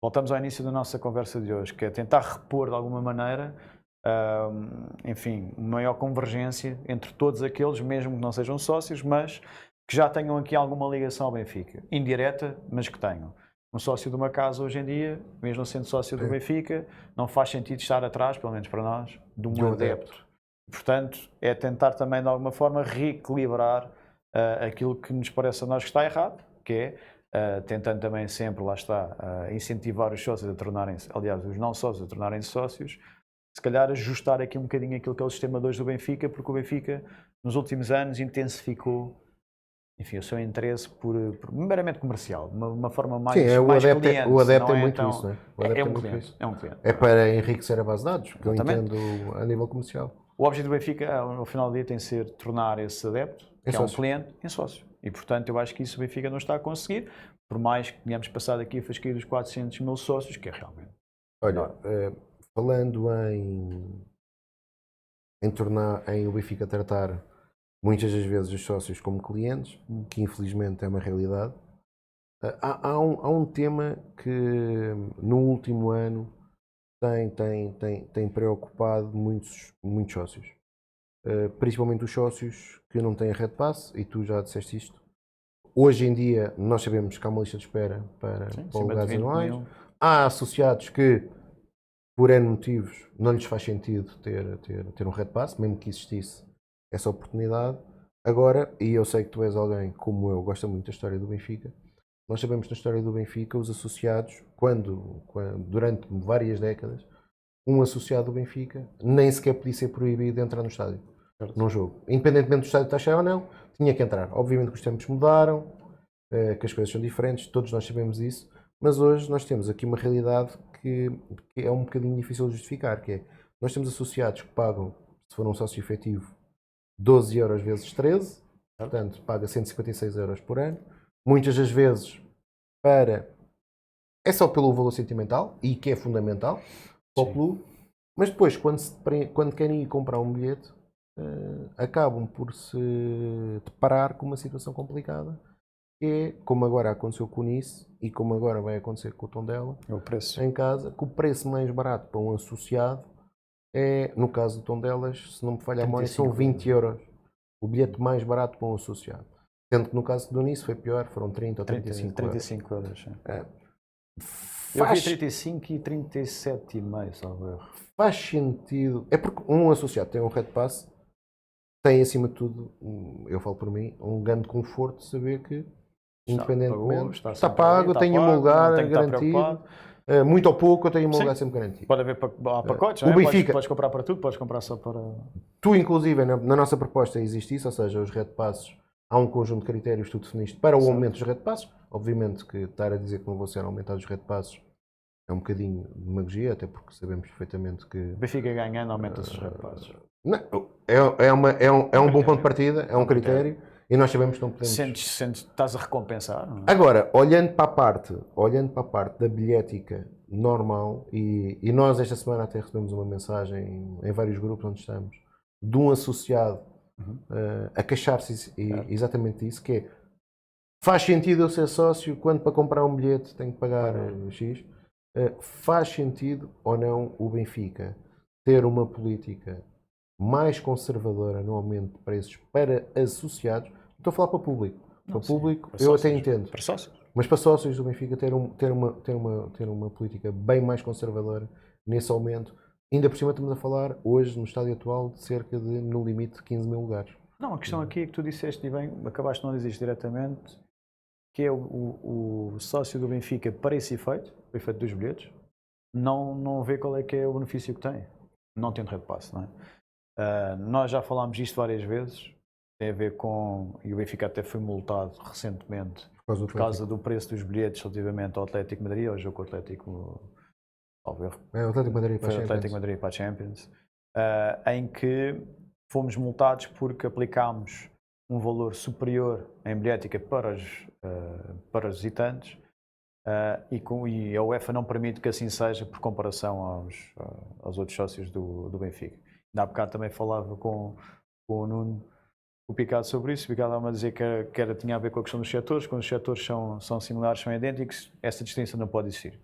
B: voltamos ao início da nossa conversa de hoje, que é tentar repor de alguma maneira, enfim, uma maior convergência entre todos aqueles, mesmo que não sejam sócios, mas que já tenham aqui alguma ligação ao Benfica. Indireta, mas que tenham. Um sócio de uma casa hoje em dia, mesmo sendo sócio do Benfica, não faz sentido estar atrás, pelo menos para nós, de um adepto. Portanto, é tentar também de alguma forma reequilibrar aquilo que nos parece a nós que está errado, que é tentando também sempre, lá está, incentivar os sócios a tornarem-se, aliás, os não sócios a tornarem-se sócios, se calhar ajustar aqui um bocadinho aquilo que é o sistema 2 do Benfica, porque o Benfica nos últimos anos intensificou, enfim, o seu interesse por meramente comercial, uma forma mais,
A: sim,
B: mais
A: adepto,
B: cliente.
A: O adepto é muito
B: então,
A: isso, não é? O adepto
B: é um
A: muito
B: cliente,
A: isso.
B: é um cliente.
A: É para enriquecer a base de dados, que eu
B: Exatamente.
A: entendo a nível comercial.
B: O objetivo do Benfica, ao final do dia, tem de ser tornar esse adepto, que é um cliente, em sócio. E, portanto, eu acho que isso o Benfica não está a conseguir, por mais que tenhamos passado aqui a fasquia dos 400 mil sócios, que é realmente...
A: Olha, falando em o Benfica tratar muitas das vezes os sócios como clientes, que infelizmente é uma realidade, há um tema que no último ano tem preocupado muitos sócios. Principalmente os sócios que não têm Red Pass, e tu já disseste isto. Hoje em dia nós sabemos que há uma lista de espera para lugares anuais. Há associados que, por N motivos, não lhes faz sentido ter um Red Pass, mesmo que existisse essa oportunidade. Agora, e eu sei que tu és alguém como eu, gosta muito da história do Benfica, nós sabemos na história do Benfica, os associados, durante várias décadas, um associado do Benfica nem sequer podia ser proibido de entrar no estádio, num jogo. Independentemente do estádio estar cheio ou não, tinha que entrar. Obviamente que os tempos mudaram, que as coisas são diferentes, todos nós sabemos isso, mas hoje nós temos aqui uma realidade que é um bocadinho difícil de justificar, que é, nós temos associados que pagam, se for um sócio efetivo, 12 euros vezes 13, portanto paga 156 euros por ano, muitas das vezes é só pelo valor sentimental, e que é fundamental, para o clube, mas depois quando querem ir comprar um bilhete, acabam por se deparar com uma situação complicada, que é, como agora aconteceu com o Nice, e como agora vai acontecer com o Tondela, em casa, que o preço mais barato para um associado é, no caso do Tondelas, se não me falha a memória, são 20 euros. O bilhete mais barato para um associado. Sendo que no caso do Nice foi pior, foram 30 ou 35
B: euros.
A: Eu
B: vi 35 e 37,5, salvo erro.
A: Faz sentido. É porque um associado tem um Red Pass, tem acima de tudo, eu falo por mim, um grande conforto de saber que, independentemente, está pago, tenho o meu lugar garantido. Muito ou pouco, eu tenho o meu lugar sempre garantido.
B: Pode haver pacotes,
A: o Benfica,
B: podes comprar para tudo, podes comprar só para...
A: Tu, inclusive, na nossa proposta existe isso, ou seja, os Red Passes, há um conjunto de critérios que tu definiste para o aumento dos Red Passes. Obviamente que estar a dizer que não vão ser aumentados os Red Passes é um bocadinho de demagogia, até porque sabemos perfeitamente que...
B: O Benfica ganhando aumenta-se os Red Passes.
A: É um bom ponto de partida, é um critério, e nós sabemos que não podemos...
B: Estás a recompensar, não é?
A: Agora, olhando para a parte da bilhética normal, e nós esta semana até recebemos uma mensagem em vários grupos onde estamos, de um associado a queixar-se exatamente disso, que é, faz sentido eu ser sócio quando para comprar um bilhete tenho que pagar X? Faz sentido ou não o Benfica ter uma política mais conservadora no aumento de preços para associados? Estou a falar para o público. Para o público,
B: para
A: eu
B: sócios,
A: até entendo.
B: Para sócios.
A: Mas para sócios do Benfica ter uma política bem mais conservadora nesse aumento, ainda por cima estamos a falar, hoje, no estádio atual, de cerca de, no limite, 15 mil lugares.
B: Não, a questão aqui é que tu disseste, e bem, acabaste de não dizer isto diretamente, que é o sócio do Benfica, para esse efeito, o efeito dos bilhetes, não vê qual é que é o benefício que tem, não tendo rede passe, não é? Nós já falámos disto várias vezes, tem a ver com, e o Benfica até foi multado recentemente por causa do preço dos bilhetes relativamente ao Atlético Madrid, ao jogo com o Atlético, ao erro,
A: É o Atlético Madrid para a Champions.
B: Atlético Madrid para a Champions, em que fomos multados porque aplicámos um valor superior em bilhética para os visitantes e a UEFA não permite que assim seja por comparação aos outros sócios do Benfica. Há bocado também falava com o Nuno, o Picado, sobre isso. O Picado estava a dizer que tinha a ver com a questão dos setores. Quando os setores são similares, são idênticos, essa distinção não pode existir.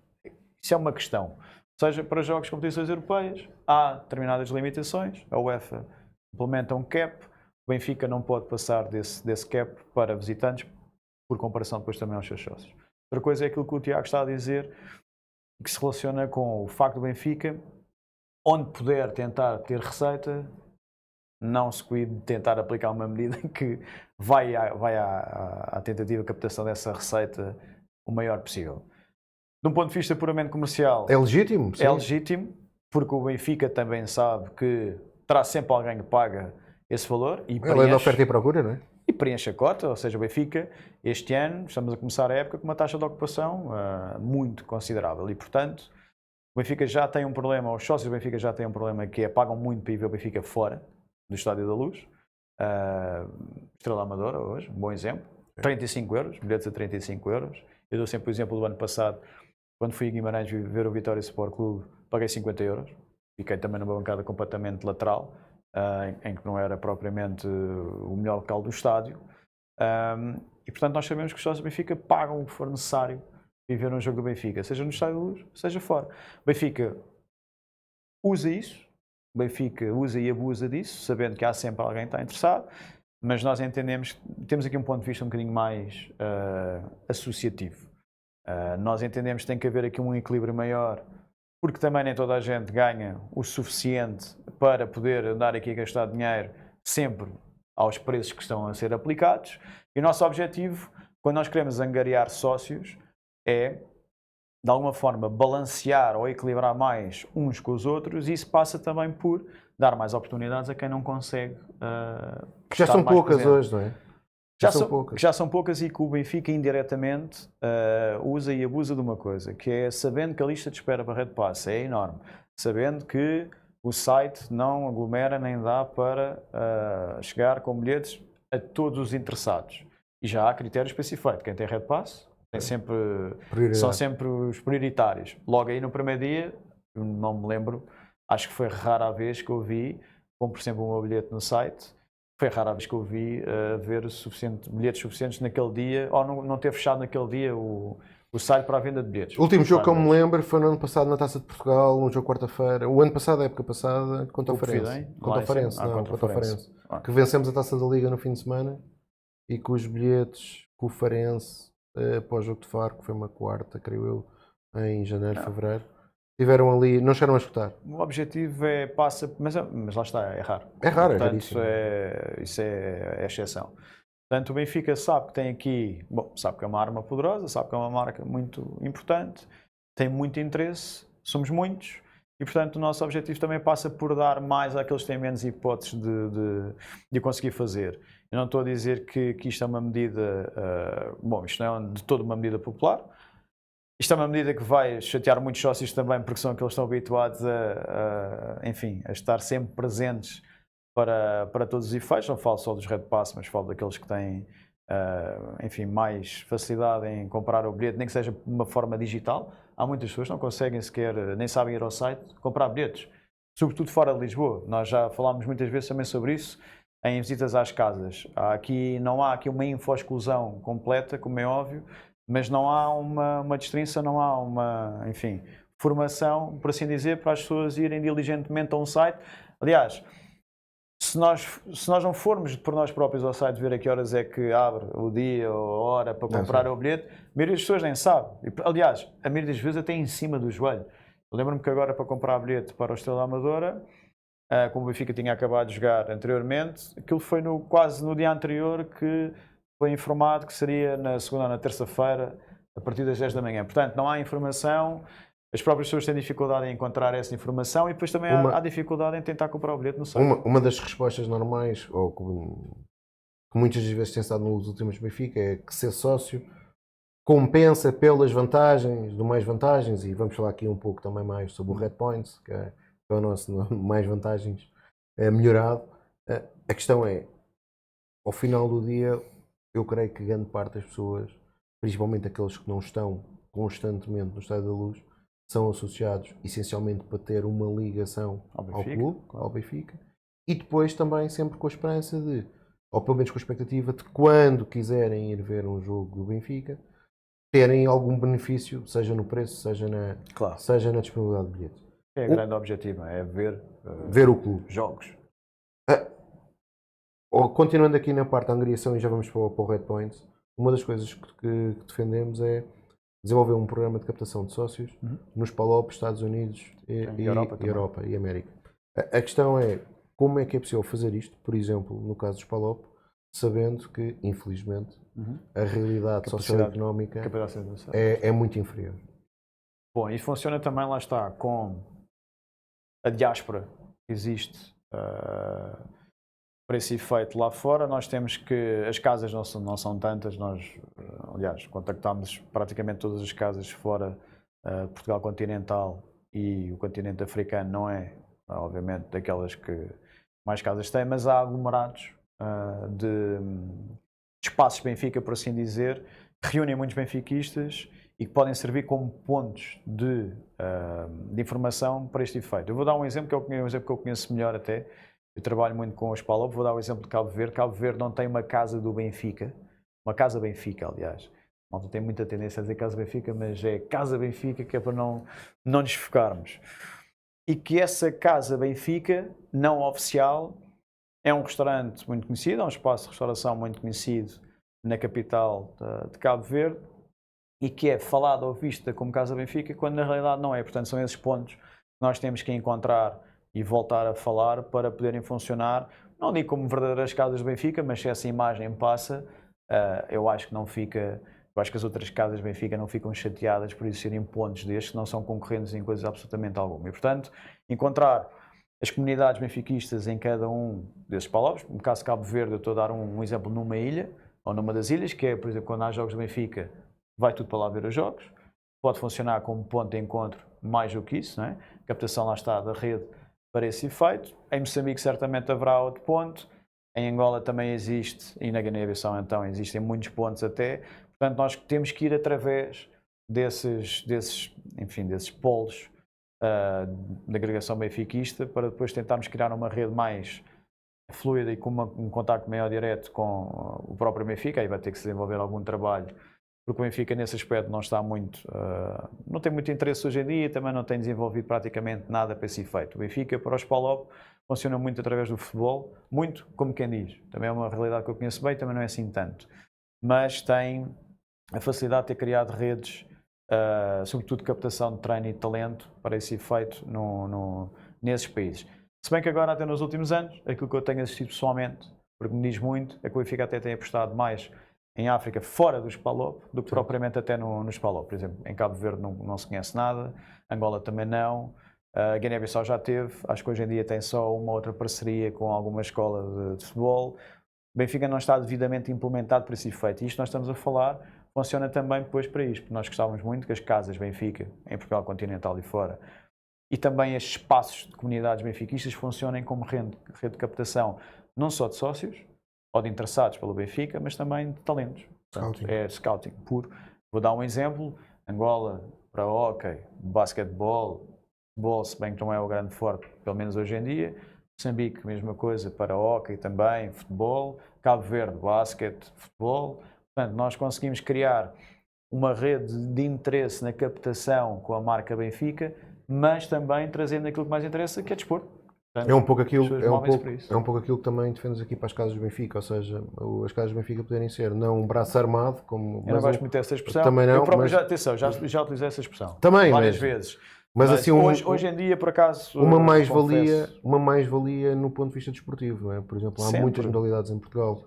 B: Isso é uma questão. Ou seja, para jogos de competições europeias, há determinadas limitações, a UEFA implementa um cap, o Benfica não pode passar desse cap para visitantes, por comparação depois também aos seus sócios. Outra coisa é aquilo que o Tiago está a dizer, que se relaciona com o facto do Benfica, onde puder tentar ter receita, não se cuide de tentar aplicar uma medida que vai à tentativa de captação dessa receita o maior possível. De um ponto de vista puramente comercial,
A: é legítimo? Sim.
B: É legítimo, porque o Benfica também sabe que terá sempre alguém que paga esse valor e
A: é lei da oferta e procura, não é?
B: E preenche a cota, ou seja, o Benfica, este ano, estamos a começar a época com uma taxa de ocupação muito considerável e, portanto, o Benfica já tem um problema, os sócios do Benfica já têm um problema que é pagam muito para ir ver o Benfica fora do Estádio da Luz. Estrela Amadora, hoje, um bom exemplo. 35 euros, bilhetes a 35 euros. Eu dou sempre o exemplo do ano passado, quando fui a Guimarães ver o Vitória Sport Clube, paguei 50 euros. Fiquei também numa bancada completamente lateral, em que não era propriamente o melhor local do estádio. E, portanto, nós sabemos que os sócios do Benfica pagam o que for necessário para ver um jogo do Benfica, seja no Estádio da Luz, seja fora. O Benfica usa isso, o Benfica usa e abusa disso, sabendo que há sempre alguém que está interessado, mas nós entendemos, temos aqui um ponto de vista um bocadinho mais associativo. Nós entendemos que tem que haver aqui um equilíbrio maior, porque também nem toda a gente ganha o suficiente para poder andar aqui a gastar dinheiro sempre aos preços que estão a ser aplicados. E o nosso objetivo, quando nós queremos angariar sócios, é, de alguma forma, balancear ou equilibrar mais uns com os outros, e isso passa também por dar mais oportunidades a quem não consegue.
A: Que já são poucas hoje, não é?
B: Já são poucas e que o Benfica indiretamente usa e abusa de uma coisa, que é sabendo que a lista de espera para a Rede Passe é enorme, sabendo que o site não aglomera nem dá para chegar com bilhetes a todos os interessados. E já há critérios para esse efeito. Quem tem Rede Passe são sempre os prioritários. Logo aí no primeiro dia, eu não me lembro, acho que foi rara a vez que eu vi, compro sempre um meu bilhete no site. Foi rara a vez que eu vi ver bilhetes suficientes naquele dia, ou não ter fechado naquele dia o site para a venda de bilhetes.
A: O último jogo que eu me lembro foi no ano passado na Taça de Portugal, um jogo quarta-feira. O ano passado, a época passada, contra o Farense. Contra o Farense. Que vencemos a Taça da Liga no fim de semana e com os bilhetes com o Farense para o jogo de Faro, que foi uma quarta, creio eu, em janeiro, fevereiro. Tiveram ali, não chegaram a escutar.
B: O objetivo mas lá está, é raro.
A: É raro,
B: portanto,
A: é raríssimo.
B: Isso é exceção. Portanto, o Benfica sabe que tem aqui, sabe que é uma arma poderosa, sabe que é uma marca muito importante, tem muito interesse, somos muitos, e portanto o nosso objetivo também passa por dar mais àqueles que têm menos hipóteses de conseguir fazer. Eu não estou a dizer que isto é uma medida, isto não é de toda uma medida popular. Isto é uma medida que vai chatear muitos sócios também, porque são aqueles que estão habituados a estar sempre presentes para todos os efeitos. Não falo só dos Red Pass, mas falo daqueles que têm mais facilidade em comprar o bilhete, nem que seja de uma forma digital. Há muitas pessoas que não conseguem sequer, nem sabem ir ao site comprar bilhetes, sobretudo fora de Lisboa. Nós já falámos muitas vezes também sobre isso em visitas às casas. Não há aqui uma info-exclusão completa, como é óbvio, mas não há uma distinção, não há formação, por assim dizer, para as pessoas irem diligentemente a um site. Aliás, se nós não formos por nós próprios ao site ver a que horas é que abre o dia ou a hora para comprar o bilhete, a maioria das pessoas nem sabe. Aliás, a maioria das vezes até em cima do joelho. Eu lembro-me que agora para comprar bilhete para o Estrela Amadora, como o Benfica tinha acabado de jogar anteriormente, aquilo foi quase no dia anterior que foi informado que seria na segunda ou na terça-feira, a partir das 10 da manhã. Portanto, não há informação, as próprias pessoas têm dificuldade em encontrar essa informação e depois também há dificuldade em tentar comprar o bilhete no site.
A: Uma das respostas normais, ou que muitas vezes tem estado nos últimos Benfica, é que ser sócio compensa pelas vantagens, do mais vantagens, e vamos falar aqui um pouco também mais sobre o Red Points, que é o nosso mais vantagens melhorado. A questão é, ao final do dia, eu creio que grande parte das pessoas, principalmente aqueles que não estão constantemente no Estádio da Luz, são associados essencialmente para ter uma ligação ao clube, ao Benfica, e depois também sempre com a esperança de, ou pelo menos com a expectativa de quando quiserem ir ver um jogo do Benfica, terem algum benefício, seja no preço, seja na disponibilidade de bilhetes.
B: É o grande objetivo, é
A: ver o clube.
B: Jogos.
A: Continuando aqui na parte da angariação, e já vamos para o Red Points, uma das coisas que defendemos é desenvolver um programa de captação de sócios nos PALOP, Estados Unidos e Europa e América. A questão é, como é que é possível fazer isto, por exemplo, no caso dos PALOP, sabendo que, infelizmente, a realidade socioeconómica é muito inferior.
B: Bom, e funciona também, lá está, com a diáspora que existe para esse efeito lá fora. Nós temos que, as casas não são tantas, nós, aliás, contactámos praticamente todas as casas fora Portugal continental, e o continente africano não é, obviamente, daquelas que mais casas têm, mas há aglomerados de espaços Benfica, por assim dizer, que reúnem muitos benfiquistas e que podem servir como pontos de informação para este efeito. Eu vou dar um exemplo, que é um exemplo que eu conheço melhor até. Eu trabalho muito com os PALOP, vou dar o exemplo de Cabo Verde. Cabo Verde não tem uma casa do Benfica, uma casa Benfica, aliás. Não tem muita tendência a dizer casa Benfica, mas é casa Benfica, que é para não nos focarmos. E que essa casa Benfica, não oficial, é um restaurante muito conhecido, é um espaço de restauração muito conhecido na capital de Cabo Verde, e que é falado ou vista como Casa Benfica, quando na realidade não é. Portanto, são esses pontos que nós temos que encontrar e voltar a falar para poderem funcionar, não digo como verdadeiras casas do Benfica, mas se essa imagem passa, eu acho que não fica, eu acho que as outras casas do Benfica não ficam chateadas por existirem pontos destes, que não são concorrentes em coisas absolutamente alguma. E, portanto, encontrar as comunidades benfiquistas em cada um desses PALOPs, no caso de Cabo Verde, eu estou a dar um exemplo numa ilha, ou numa das ilhas, que é, por exemplo, quando há jogos do Benfica, vai tudo para lá ver os jogos. Pode funcionar como ponto de encontro, mais do que isso, não é? Captação, lá está, da rede para esse efeito. Em Moçambique certamente haverá outro ponto. Em Angola também existe, e na Guiné-Bissau então existem muitos pontos até. Portanto, nós temos que ir através desses polos de agregação benfiquista para depois tentarmos criar uma rede mais fluida e com um contacto maior direto com o próprio Benfica. Aí vai ter que se desenvolver algum trabalho, porque o Benfica nesse aspecto não está muito, não tem muito interesse hoje em dia, também não tem desenvolvido praticamente nada para esse efeito. O Benfica, para os PALOP, funciona muito através do futebol, muito como quem diz. Também é uma realidade que eu conheço bem, também não é assim tanto. Mas tem a facilidade de ter criado redes, sobretudo de captação de treino e de talento para esse efeito nesses países. Se bem que agora, até nos últimos anos, aquilo que eu tenho assistido pessoalmente, porque me diz muito, é que o Benfica até tem apostado mais em África, fora dos PALOP, do que propriamente até nos PALOP. Por exemplo, em Cabo Verde não se conhece nada, Angola também não, a Guiné-Bissau já teve, acho que hoje em dia tem só uma outra parceria com alguma escola de futebol. O Benfica não está devidamente implementado para esse efeito. E isto nós estamos a falar funciona também depois para isto, porque nós gostávamos muito que as casas Benfica, em Portugal continental e fora, e também estes espaços de comunidades benfiquistas funcionem como rede de captação, não só de sócios, ou de interessados pelo Benfica, mas também de talentos. Portanto, é scouting puro. Vou dar um exemplo. Angola para hóquei, basquetebol, futebol, se bem que não é o grande forte, pelo menos hoje em dia. Moçambique, mesma coisa, para hóquei também, futebol. Cabo Verde, basquete, futebol. Portanto, nós conseguimos criar uma rede de interesse na captação com a marca Benfica, mas também trazendo aquilo que mais interessa, que é desporto. Portanto,
A: É um pouco aquilo,
B: as pessoas movem-se por isso.
A: é um pouco aquilo que também defendes aqui para as casas do Benfica, ou seja, as casas do Benfica poderem ser não um braço armado, como,
B: Eu não gosto muito dessa expressão.
A: também não,
B: eu próprio
A: mas,
B: já utilizei essa expressão
A: também,
B: várias vezes.
A: Mas assim,
B: hoje em dia, por acaso,
A: uma mais-valia no ponto de vista desportivo, não é? Por exemplo, há muitas modalidades em Portugal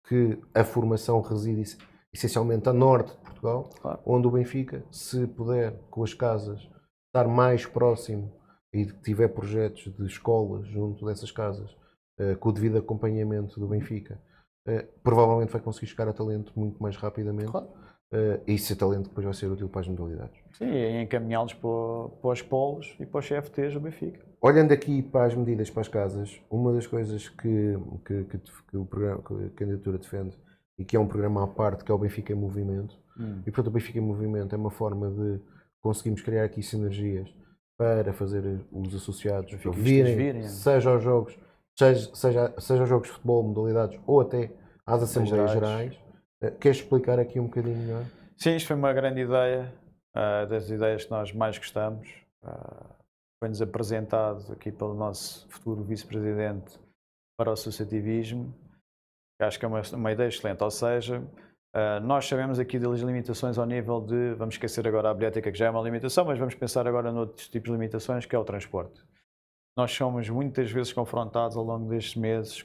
A: que a formação reside essencialmente a norte de Portugal,
B: claro,
A: onde o Benfica, se puder, com as casas, estar mais próximo e tiver projetos de escolas junto dessas casas, com o devido acompanhamento do Benfica, provavelmente vai conseguir chegar a talento muito mais rapidamente.
B: claro.
A: E esse talento depois vai ser útil para as modalidades.
B: Sim, e encaminhá-los para os polos e para os CFTs do Benfica.
A: Olhando aqui para as medidas para as casas, uma das coisas que o programa, que a candidatura defende, e que é um programa à parte, que é o Benfica em Movimento, e portanto o Benfica em Movimento é uma forma de conseguirmos criar aqui sinergias para fazer os associados virem, seja aos jogos, seja aos jogos de futebol, modalidades, ou até às Assembleias Gerais. Queres explicar aqui um bocadinho melhor?
B: Sim, isto foi uma grande ideia, das ideias que nós mais gostamos. Foi-nos apresentado aqui pelo nosso futuro vice-presidente para o associativismo, que acho que é uma ideia excelente. Ou seja, nós sabemos aqui das limitações ao nível de, vamos esquecer agora a bilhética, que já é uma limitação, mas vamos pensar agora noutros tipos de limitações, que é o transporte. Nós somos muitas vezes confrontados ao longo destes meses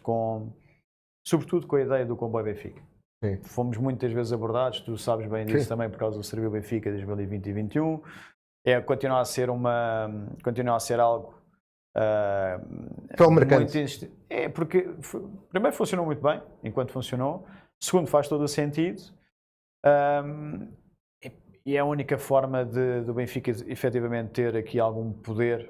B: sobretudo com a ideia do comboio Benfica.
A: Sim.
B: Fomos muitas vezes abordados, tu sabes bem disso também por causa do Serviu Benfica 2020 e 2021. Continua a ser algo
A: marcante.
B: porque primeiro funcionou muito bem, enquanto funcionou. Segundo, faz todo o sentido. E é a única forma do Benfica efetivamente ter aqui algum poder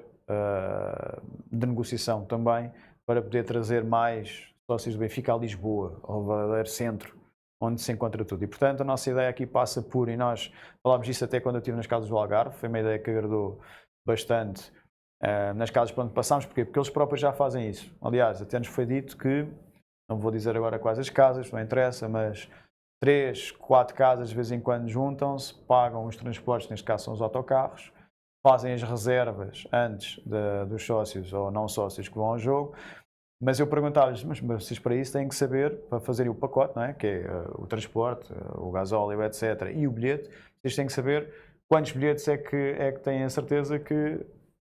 B: de negociação também, para poder trazer mais sócios do Benfica a Lisboa, ao verdadeiro centro, onde se encontra tudo. E, portanto, a nossa ideia aqui passa por, e nós falámos disso até quando eu estive nas casas do Algarve, foi uma ideia que agradou bastante nas casas por onde passámos. Porquê? Porque eles próprios já fazem isso. Aliás, até nos foi dito que, não vou dizer agora quais as casas, não interessa, mas 3, 4 casas de vez em quando juntam-se, pagam os transportes, neste caso são os autocarros, fazem as reservas antes dos sócios ou não sócios que vão ao jogo. Mas eu perguntava-lhes, mas vocês para isso têm que saber, para fazerem o pacote, não é? Que é o transporte, o gasóleo, etc. e o bilhete, vocês têm que saber quantos bilhetes é que têm a certeza que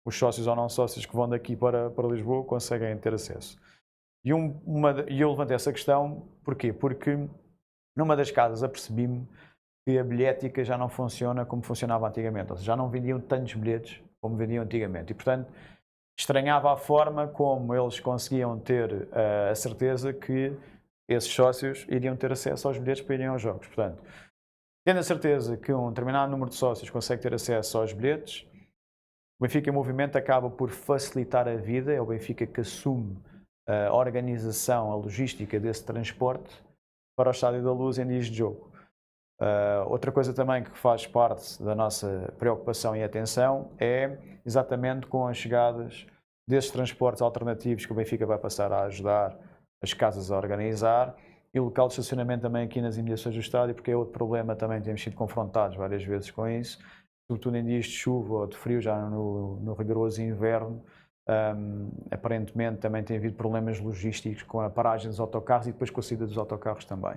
B: os sócios ou não sócios que vão daqui para Lisboa conseguem ter acesso. E eu levantei essa questão, porquê? Porque numa das casas apercebi-me que a bilhética já não funciona como funcionava antigamente, ou seja, já não vendiam tantos bilhetes como vendiam antigamente. E, portanto, estranhava a forma como eles conseguiam ter a certeza que esses sócios iriam ter acesso aos bilhetes para irem aos jogos. Portanto, tendo a certeza que um determinado número de sócios consegue ter acesso aos bilhetes, o Benfica em Movimento acaba por facilitar a vida. É o Benfica que assume a organização, a logística desse transporte para o Estádio da Luz em dias de jogo. Outra coisa também que faz parte da nossa preocupação e atenção é exatamente com as chegadas desses transportes alternativos que o Benfica vai passar a ajudar as casas a organizar, e o local de estacionamento também aqui nas imediações do estádio, porque é outro problema também, temos sido confrontados várias vezes com isso, sobretudo em dias de chuva ou de frio, já no rigoroso inverno. Aparentemente também tem havido problemas logísticos com a paragem dos autocarros e depois com a saída dos autocarros também.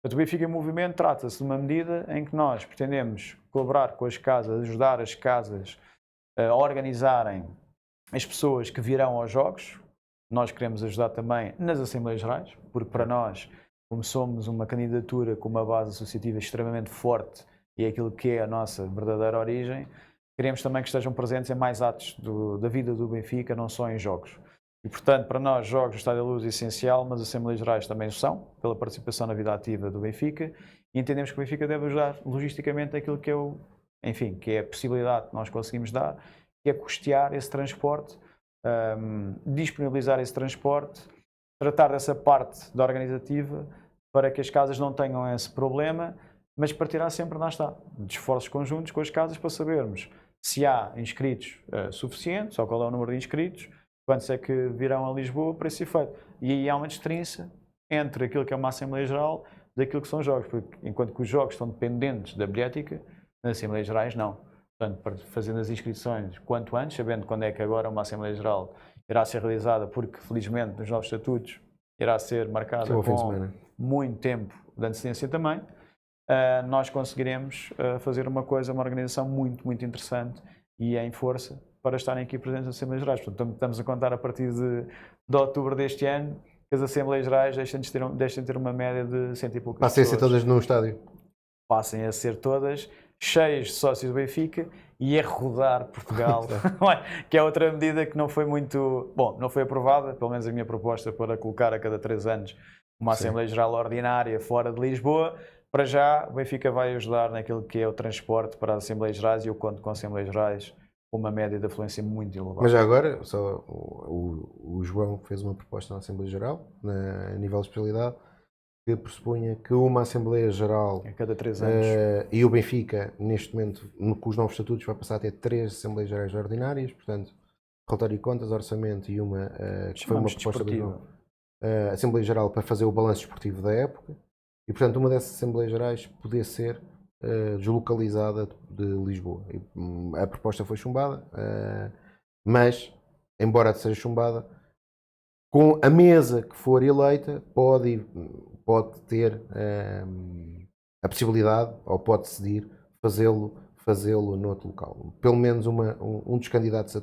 B: O Benfica em Movimento trata-se de uma medida em que nós pretendemos colaborar com as casas, ajudar as casas a organizarem as pessoas que virão aos jogos. Nós queremos ajudar também nas Assembleias Gerais, porque para nós, como somos uma candidatura com uma base associativa extremamente forte e é aquilo que é a nossa verdadeira origem, queremos também que estejam presentes em mais atos da vida do Benfica, não só em jogos. E, portanto, para nós, jogos do Estádio da Luz é essencial, mas as Assembleias Gerais também são, pela participação na vida ativa do Benfica, e entendemos que o Benfica deve ajudar logisticamente aquilo que que é a possibilidade que nós conseguimos dar, que é custear esse transporte, disponibilizar esse transporte, tratar dessa parte da organizativa para que as casas não tenham esse problema, mas partirá sempre, lá está, de esforços conjuntos com as casas para sabermos se há inscritos suficientes, ou qual é o número de inscritos, quantos é que virão a Lisboa para esse efeito. E aí há uma destrinça entre aquilo que é uma Assembleia Geral daquilo que são jogos, porque enquanto que os jogos estão dependentes da bilhética, nas Assembleias Gerais não. Portanto, fazendo as inscrições quanto antes, sabendo quando é que agora uma Assembleia Geral irá ser realizada porque, felizmente, nos novos estatutos irá ser marcada com muito tempo de antecedência também. Nós conseguiremos fazer uma organização muito, muito interessante e em força para estarem aqui presentes nas Assembleias Gerais. Portanto, estamos a contar a partir de outubro deste ano que as Assembleias Gerais deixem de ter uma média de 100 e poucas pessoas.
A: Passem a ser todas no estádio.
B: Passem a ser todas cheias de sócios do Benfica e a rodar Portugal, que é outra medida que não foi muito... Bom, não foi aprovada, pelo menos a minha proposta para colocar a cada 3 anos uma Assembleia Geral ordinária fora de Lisboa. Para já, o Benfica vai ajudar naquilo que é o transporte para as Assembleias Gerais e eu conto com Assembleias Gerais com uma média de afluência muito elevada.
A: Mas já agora, só o João fez uma proposta na Assembleia Geral, a nível de especialidade, que pressupunha que uma Assembleia Geral
B: a cada 3 anos
A: e o Benfica, neste momento, com os novos estatutos, vai passar a ter 3 Assembleias Gerais ordinárias, portanto, relatório de contas, orçamento e uma que foi uma proposta do João, Assembleia Geral para fazer o balanço desportivo da época, e portanto uma dessas Assembleias Gerais poder ser deslocalizada de Lisboa. E, a proposta foi chumbada, mas, embora seja chumbada, com a mesa que for eleita, pode ter a possibilidade, ou pode decidir, fazê-lo noutro local. Pelo menos um dos candidatos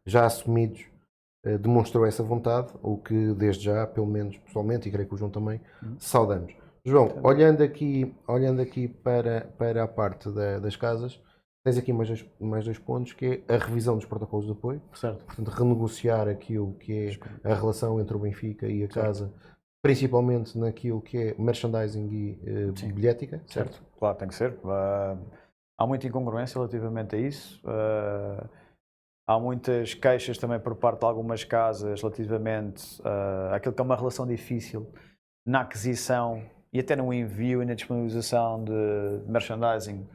A: já assumidos demonstrou essa vontade, o que desde já, pelo menos pessoalmente, e creio que o João também, saudamos. João, olhando aqui para a parte das casas, tens aqui mais dois pontos, que é a revisão dos protocolos de apoio.
B: Certo.
A: Portanto, renegociar aquilo que é a relação entre o Benfica e a casa, principalmente naquilo que é merchandising e bilhética.
B: Certo, claro, tem que ser. Há muita incongruência relativamente a isso. Há muitas queixas também por parte de algumas casas relativamente àquilo que é uma relação difícil na aquisição e até no envio e na disponibilização de merchandising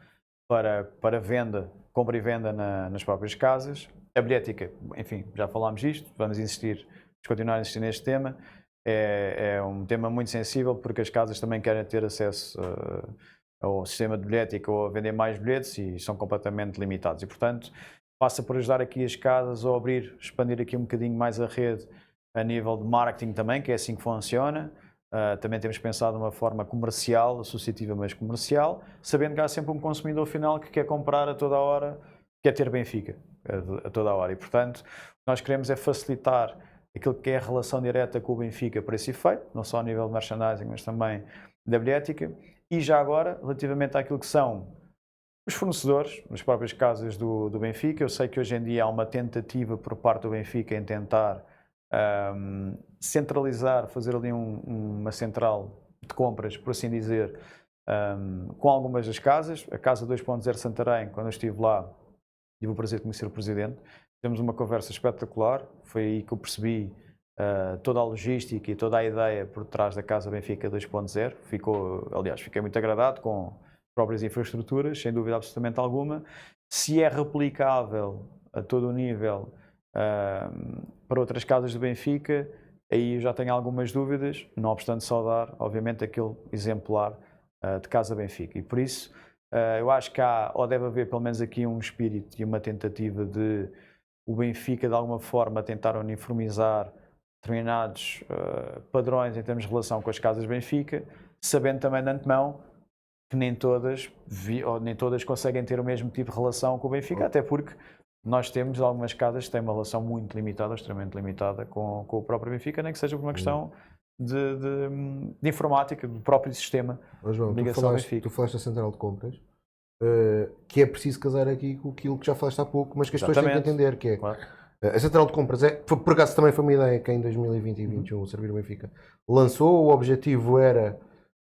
B: para venda, compra e venda nas próprias casas. A bilhética, enfim, já falámos disto, vamos continuar a insistir neste tema. É um tema muito sensível porque as casas também querem ter acesso ao sistema de bilhética ou a vender mais bilhetes e são completamente limitados. E, portanto, passa por ajudar aqui as casas a expandir aqui um bocadinho mais a rede a nível de marketing também, que é assim que funciona. Também temos pensado numa forma comercial, associativa, mas comercial, sabendo que há sempre um consumidor final que quer comprar a toda a hora, quer ter Benfica a toda a hora. E, portanto, o que nós queremos é facilitar aquilo que é a relação direta com o Benfica para esse efeito, não só a nível de merchandising, mas também da bilhética. E já agora, relativamente àquilo que são os fornecedores, nas próprias casas do Benfica, eu sei que hoje em dia há uma tentativa por parte do Benfica em tentar centralizar, fazer ali uma central de compras, por assim dizer, com algumas das casas. A Casa 2.0 Santarém, quando eu estive lá, tive o prazer de conhecer o Presidente, tivemos uma conversa espetacular, foi aí que eu percebi toda a logística e toda a ideia por trás da Casa Benfica 2.0. Aliás, fiquei muito agradado com as próprias infraestruturas, sem dúvida absolutamente alguma. Se é replicável a todo o nível para outras casas do Benfica, aí eu já tenho algumas dúvidas, não obstante saudar, obviamente, aquele exemplar de Casa Benfica. E por isso, eu acho que ou deve haver pelo menos aqui um espírito e uma tentativa de o Benfica, de alguma forma, tentar uniformizar determinados padrões em termos de relação com as casas Benfica, sabendo também de antemão que nem todas conseguem ter o mesmo tipo de relação com o Benfica, até porque nós temos algumas casas que têm uma relação muito limitada, extremamente limitada com o próprio Benfica, nem que seja por uma questão de informática, do próprio sistema
A: João,
B: de ligação ao Benfica.
A: Tu falaste da central de compras, que é preciso casar aqui com aquilo que já falaste há pouco, mas que as pessoas têm que entender, que é... Claro. A central de compras, por acaso também foi uma ideia que em 2020 e 2021 o Servir o Benfica lançou. O objetivo era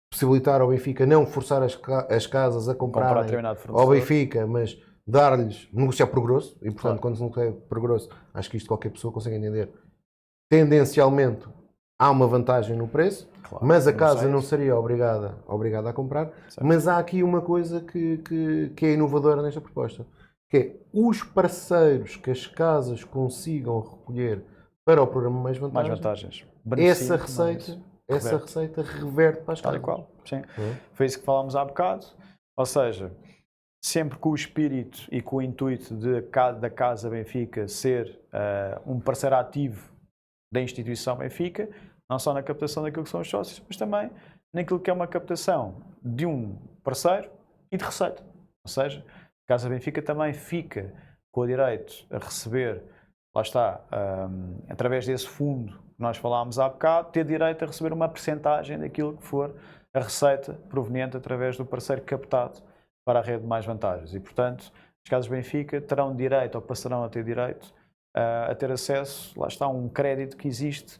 A: possibilitar ao Benfica não forçar as casas a comprarem ao Benfica, mas dar-lhes, negociar por grosso, e portanto claro, quando se negocia por grosso, acho que isto qualquer pessoa consegue entender. Tendencialmente há uma vantagem no preço, claro, mas a casa não seria obrigada a comprar, certo. Mas há aqui uma coisa que é inovadora nesta proposta, que é os parceiros que as casas consigam recolher para o programa Mais Vantagens. Essa receita reverte para as casas.
B: Tal e qual, sim. Foi isso que falámos há bocado. Ou seja, sempre com o espírito e com o intuito da Casa Benfica ser um parceiro ativo da instituição Benfica, não só na captação daquilo que são os sócios, mas também naquilo que é uma captação de um parceiro e de receita. Ou seja, a Casa Benfica também fica com o direito a receber, lá está, através desse fundo que nós falámos há bocado, ter direito a receber uma percentagem daquilo que for a receita proveniente através do parceiro captado para a rede de mais vantagens. E, portanto, as Casas Benfica terão direito, ou passarão a ter direito, a ter acesso, lá está, um crédito que existe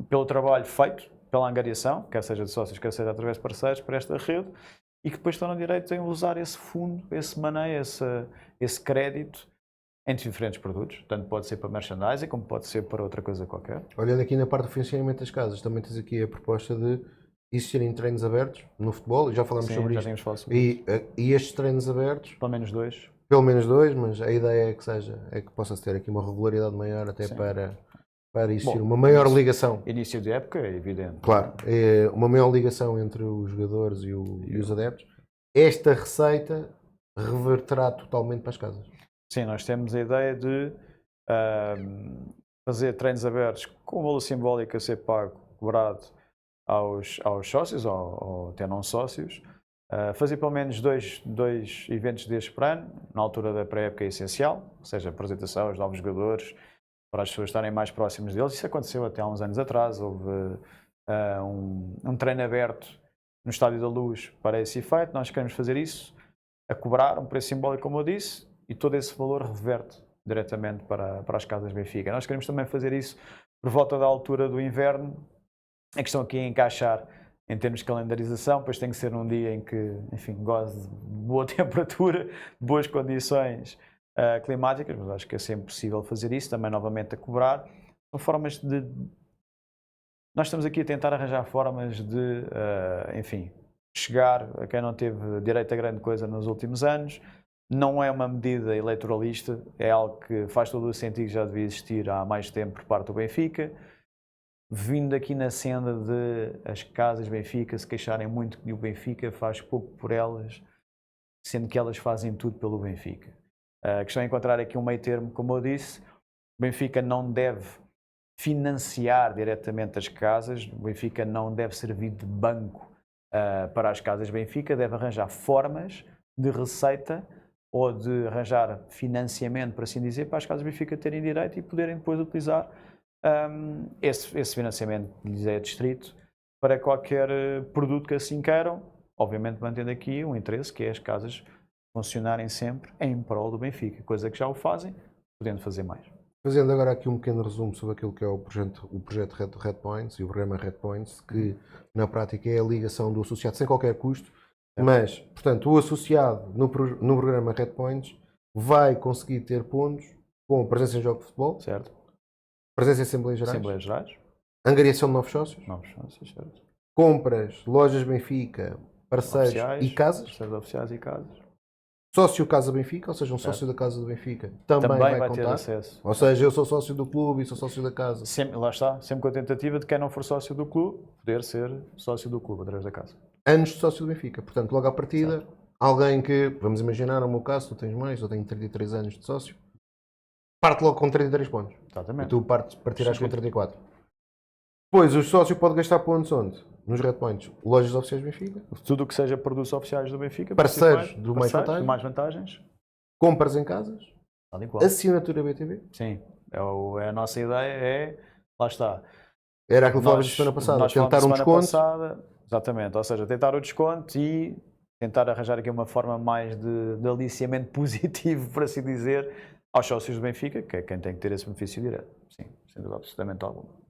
B: pelo trabalho feito, pela angariação, quer seja de sócios, quer seja através de parceiros, para esta rede, e que depois terão direito a usar esse fundo, esse money, esse crédito, em diferentes produtos. Tanto pode ser para merchandising, como pode ser para outra coisa qualquer.
A: Olhando aqui na parte do funcionamento das casas, também tens aqui a proposta de existirem treinos abertos no futebol, já falamos sobre
B: já
A: isto.
B: tínhamos falado sobre isso.
A: E estes treinos abertos,
B: Pelo menos 2.
A: pelo menos 2, mas a ideia é que possa ter aqui uma regularidade maior até para existir uma maior ligação.
B: Início de época, é evidente.
A: Claro, uma maior ligação entre os jogadores e os adeptos. Esta receita reverterá totalmente para as casas.
B: Sim, nós temos a ideia de fazer treinos abertos com valor simbólico a ser pago, cobrado aos sócios ou até não sócios. Fazer pelo menos dois eventos destes por ano, na altura da pré-época é essencial, ou seja, apresentação aos novos jogadores, para as pessoas estarem mais próximos deles. Isso aconteceu até há uns anos atrás, houve um treino aberto no Estádio da Luz para esse efeito. Nós queremos fazer isso, a cobrar um preço simbólico, como eu disse, e todo esse valor reverte diretamente para as Casas Benfica. Nós queremos também fazer isso por volta da altura do inverno. A questão aqui é encaixar em termos de calendarização, pois tem que ser num dia em que, enfim, goze de boa temperatura, boas condições climáticas, mas acho que é sempre possível fazer isso, também novamente a cobrar. São formas de... Nós estamos aqui a tentar arranjar formas de, enfim, chegar a quem não teve direito a grande coisa nos últimos anos. Não é uma medida eleitoralista, é algo que faz todo o sentido, já devia existir há mais tempo por parte do Benfica. Vindo aqui na senda de as Casas Benfica se queixarem muito que o Benfica faz pouco por elas, sendo que elas fazem tudo pelo Benfica. A questão é encontrar aqui um meio termo, como eu disse. O Benfica não deve financiar diretamente as casas, o Benfica não deve servir de banco para as Casas Benfica, deve arranjar formas de receita ou de arranjar financiamento, por assim dizer, para as Casas Benfica terem direito e poderem depois utilizar esse financiamento que lhes é distrito para qualquer produto que assim queiram, obviamente mantendo aqui um interesse que é as casas funcionarem sempre em prol do Benfica, coisa que já o fazem, podendo fazer mais.
A: Fazendo agora aqui um pequeno resumo sobre aquilo que é o projeto Red Points e o programa Red Points, que na prática é a ligação do associado sem qualquer custo, mas, portanto, o associado no programa Red Points vai conseguir ter pontos com presença em jogos de futebol,
B: certo?
A: Presença em Assembleias Gerais, angariação de novos sócios,
B: certo.
A: compras, lojas Benfica, parceiros e casas,
B: parceiros oficiais e casas.
A: Sócio Casa Benfica, ou seja, um sócio da Casa do Benfica também vai contar.
B: Ter acesso.
A: Ou seja, eu sou sócio do clube e sou sócio da casa.
B: Sempre, lá está, sempre com a tentativa de quem não for sócio do clube, poder ser sócio do clube através da casa.
A: Anos de sócio do Benfica, portanto, logo à partida, certo. Alguém que, vamos imaginar, no meu caso, tu tens mais, eu tenho 33 anos de sócio, parte logo com 33 pontos.
B: Exatamente.
A: E tu partirás com 34. Depois, o sócio pode gastar pontos onde? Nos Red Points, lojas oficiais do Benfica.
B: Tudo o que seja produtos oficiais do Benfica.
A: Parceiros do Mais
B: Vantagens.
A: Compras em casas. Assinatura BTV.
B: Sim. A nossa ideia lá está.
A: Era aquilo que falávamos na semana passada. Tentar um desconto.
B: Exatamente. Ou seja, tentar o desconto e tentar arranjar aqui uma forma mais de aliciamento positivo, por assim dizer, aos sócios do Benfica, que é quem tem que ter esse benefício direto. Sim, sem dúvida absolutamente alguma.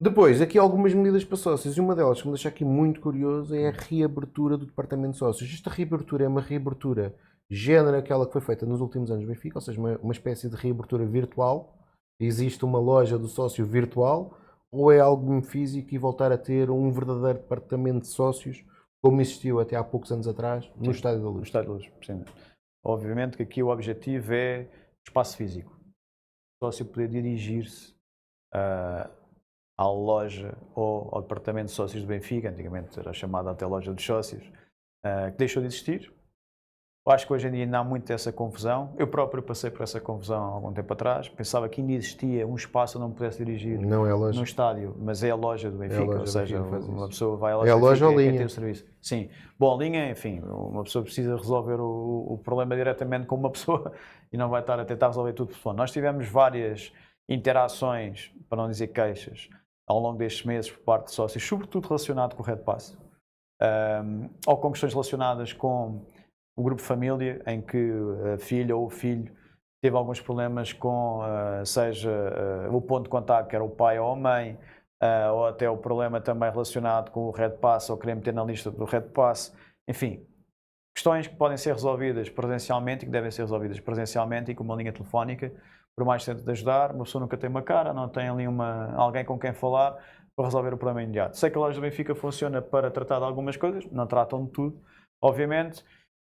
A: Depois, aqui algumas medidas para sócios, e uma delas que me deixa aqui muito curioso é a reabertura do departamento de sócios. Esta reabertura é uma reabertura género aquela que foi feita nos últimos anos no Benfica, ou seja, uma espécie de reabertura virtual. Existe uma loja do sócio virtual, ou é algo físico e voltar a ter um verdadeiro departamento de sócios, como existiu até há poucos anos atrás, no Estádio da Luz?
B: No Estádio da Luz, sim. Obviamente que aqui o objetivo é espaço físico. O sócio poder dirigir-se à loja ou ao departamento de sócios do Benfica, antigamente era chamada até loja dos sócios, que deixou de existir. Eu acho que hoje em dia ainda há muito essa confusão. Eu próprio passei por essa confusão há algum tempo atrás. Pensava que ainda existia um espaço onde não pudesse dirigir
A: Não é a loja.
B: no estádio, mas é a loja do Benfica,
A: loja
B: ou
A: do
B: seja,
A: Benfica faz
B: uma
A: isso.
B: pessoa vai à
A: É a
B: loja do
A: loja
B: Benfica
A: ou
B: e quer
A: linha?
B: ter o serviço. Sim. Bom, a linha, enfim, uma pessoa precisa resolver o problema diretamente com uma pessoa e não vai estar a tentar resolver tudo por telefone. Nós tivemos várias interações, para não dizer queixas, ao longo destes meses por parte de sócios, sobretudo relacionado com o Red Pass, ou com questões relacionadas com o grupo família, em que a filha ou o filho teve alguns problemas com, seja o ponto de contacto, que era o pai ou a mãe, ou até o problema também relacionado com o Red Pass, ou querer meter na lista do Red Pass. Enfim, questões que podem ser resolvidas presencialmente e que devem ser resolvidas presencialmente e com uma linha telefónica, por mais que tente de ajudar, uma pessoa nunca tem uma cara, não tem ali alguém com quem falar para resolver o problema imediato. Sei que a loja do Benfica funciona para tratar de algumas coisas, não tratam de tudo, obviamente,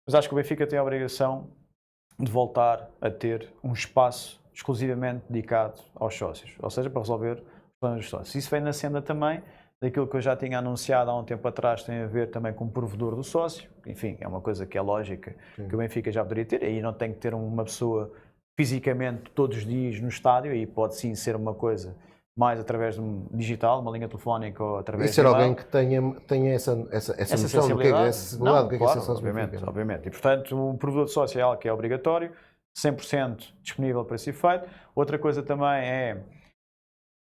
B: mas acho que o Benfica tem a obrigação de voltar a ter um espaço exclusivamente dedicado aos sócios, ou seja, para resolver os problemas dos sócios. Isso vem na senda também daquilo que eu já tinha anunciado há um tempo atrás, tem a ver também com o provedor do sócio. Enfim, é uma coisa que é lógica. Sim. Que o Benfica já poderia ter, aí não tem que ter uma pessoa fisicamente todos os dias no estádio, aí pode sim ser uma coisa mais através de um digital, uma linha telefónica ou através
A: de ser alguém que tenha essa noção do que é acessibilidade, do que é acessão
B: obviamente. E portanto, o provedor de sócio é algo que é obrigatório, 100% disponível para esse efeito. Outra coisa também é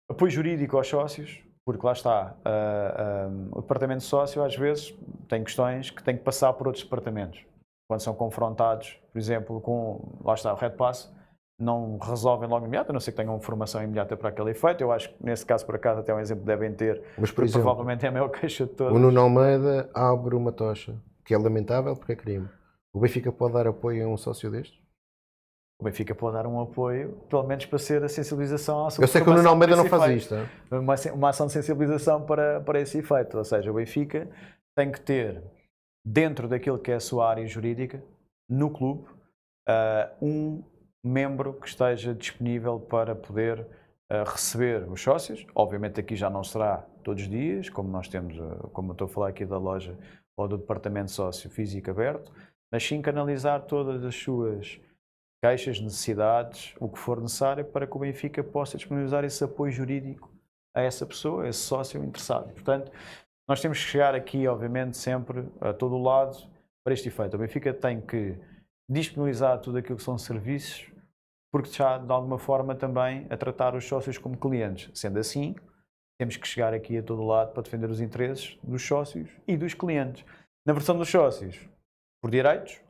B: apoio jurídico aos sócios, porque lá está, o departamento de sócio às vezes tem questões que tem que passar por outros departamentos. Quando são confrontados, por exemplo, com, lá está, o Red Pass, não resolvem logo imediato, a não ser que tenham formação imediata para aquele efeito. Eu acho que nesse caso, por acaso, até um exemplo devem ter,
A: mas por exemplo,
B: provavelmente é a maior queixa de todas.
A: O Nuno Almeida abre uma tocha, que é lamentável porque é crime. O Benfica pode dar apoio a um sócio destes?
B: O Benfica pode dar um apoio, pelo menos para ser a sensibilização à sua.
A: Eu sei que o Nuno Almeida não faz isto.
B: Uma ação de sensibilização para esse efeito. Ou seja, o Benfica tem que ter, dentro daquilo que é a sua área jurídica, no clube, um membro que esteja disponível para poder receber os sócios. Obviamente aqui já não será todos os dias, como nós temos, como eu estou a falar aqui da loja ou do departamento de sócio físico aberto, mas sim canalizar todas as suas queixas, necessidades, o que for necessário para que o Benfica possa disponibilizar esse apoio jurídico a essa pessoa, a esse sócio interessado. Portanto, nós temos que chegar aqui, obviamente, sempre a todo o lado para este efeito. O Benfica tem que disponibilizar tudo aquilo que são serviços, porque já de alguma forma também a tratar os sócios como clientes. Sendo assim, temos que chegar aqui a todo o lado para defender os interesses dos sócios e dos clientes. Na versão dos sócios, por direitos,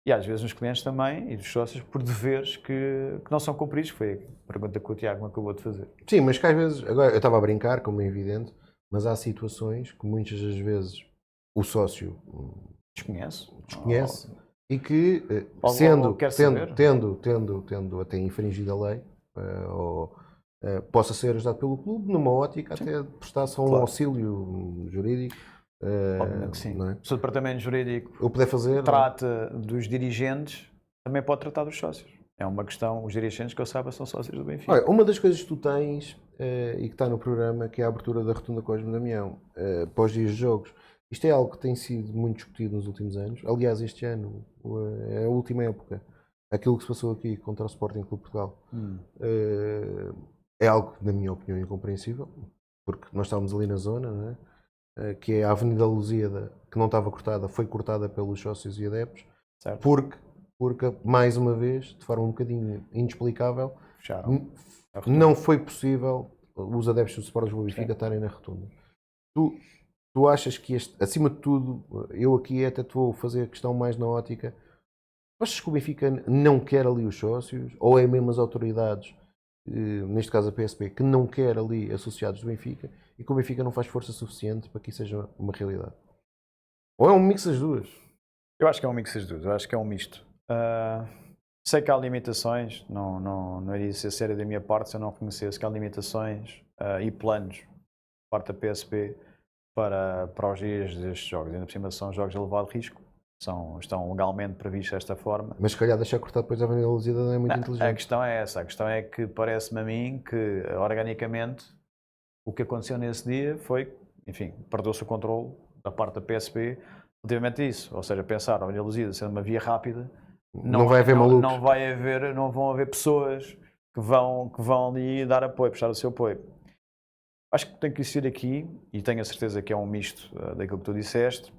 B: e às vezes os clientes também, e dos sócios, por deveres que não são cumpridos, que foi a pergunta que o Tiago me acabou de fazer.
A: Sim, mas que às vezes, agora eu estava a brincar, como é evidente, mas há situações que muitas das vezes o sócio
B: desconhece
A: e que, tendo até infringido a lei, possa ser ajudado pelo clube, numa ótica até de prestar só um auxílio jurídico.
B: Obviamente que sim. Não é? Se o departamento jurídico trata dos dirigentes, também pode tratar dos sócios. É uma questão, os dirigentes que eu saiba são sócios do Benfica.
A: Olha, uma das coisas que tu tens e que está no programa, que é a abertura da Rotunda Cosme Damião, pós dias de jogos. Isto é algo que tem sido muito discutido nos últimos anos. Aliás, este ano é a última época. Aquilo que se passou aqui contra o Sporting Clube Portugal é algo, na minha opinião, incompreensível, porque nós estávamos ali na zona, não é? Que é a Avenida Lusíada, que não estava cortada, foi cortada pelos sócios e adeptos, porque, mais uma vez, de forma um bocadinho inexplicável, não foi possível os adeptos do Sporting do Benfica estarem na rotunda. Tu achas que acima de tudo, eu aqui até te vou fazer a questão mais na ótica, achas que o Benfica não quer ali os sócios, ou é mesmo as autoridades, neste caso a PSP, que não quer ali associados do Benfica, e que o Benfica não faz força suficiente para que isso seja uma realidade? Ou é um mix das duas?
B: Eu acho que é um mix das duas, eu acho que é um misto. Sei que há limitações, não iria ser sério da minha parte se eu não reconhecesse que há limitações e planos por parte da PSP para os dias destes jogos. Ainda por cima são jogos de elevado risco, estão legalmente previstos desta forma.
A: Mas se calhar deixar cortar depois a Avenida Lusíada não é muito inteligente.
B: A questão é essa, a questão é que parece-me a mim que organicamente o que aconteceu nesse dia foi, enfim, perdeu-se o controle da parte da PSP relativamente a isso. Ou seja, pensar a Avenida Luzida sendo uma via rápida,
A: Não vai haver malucos.
B: não vão haver pessoas que vão ali dar apoio, prestar o seu apoio. Acho que tem que existir aqui, e tenho a certeza que é um misto daquilo que tu disseste,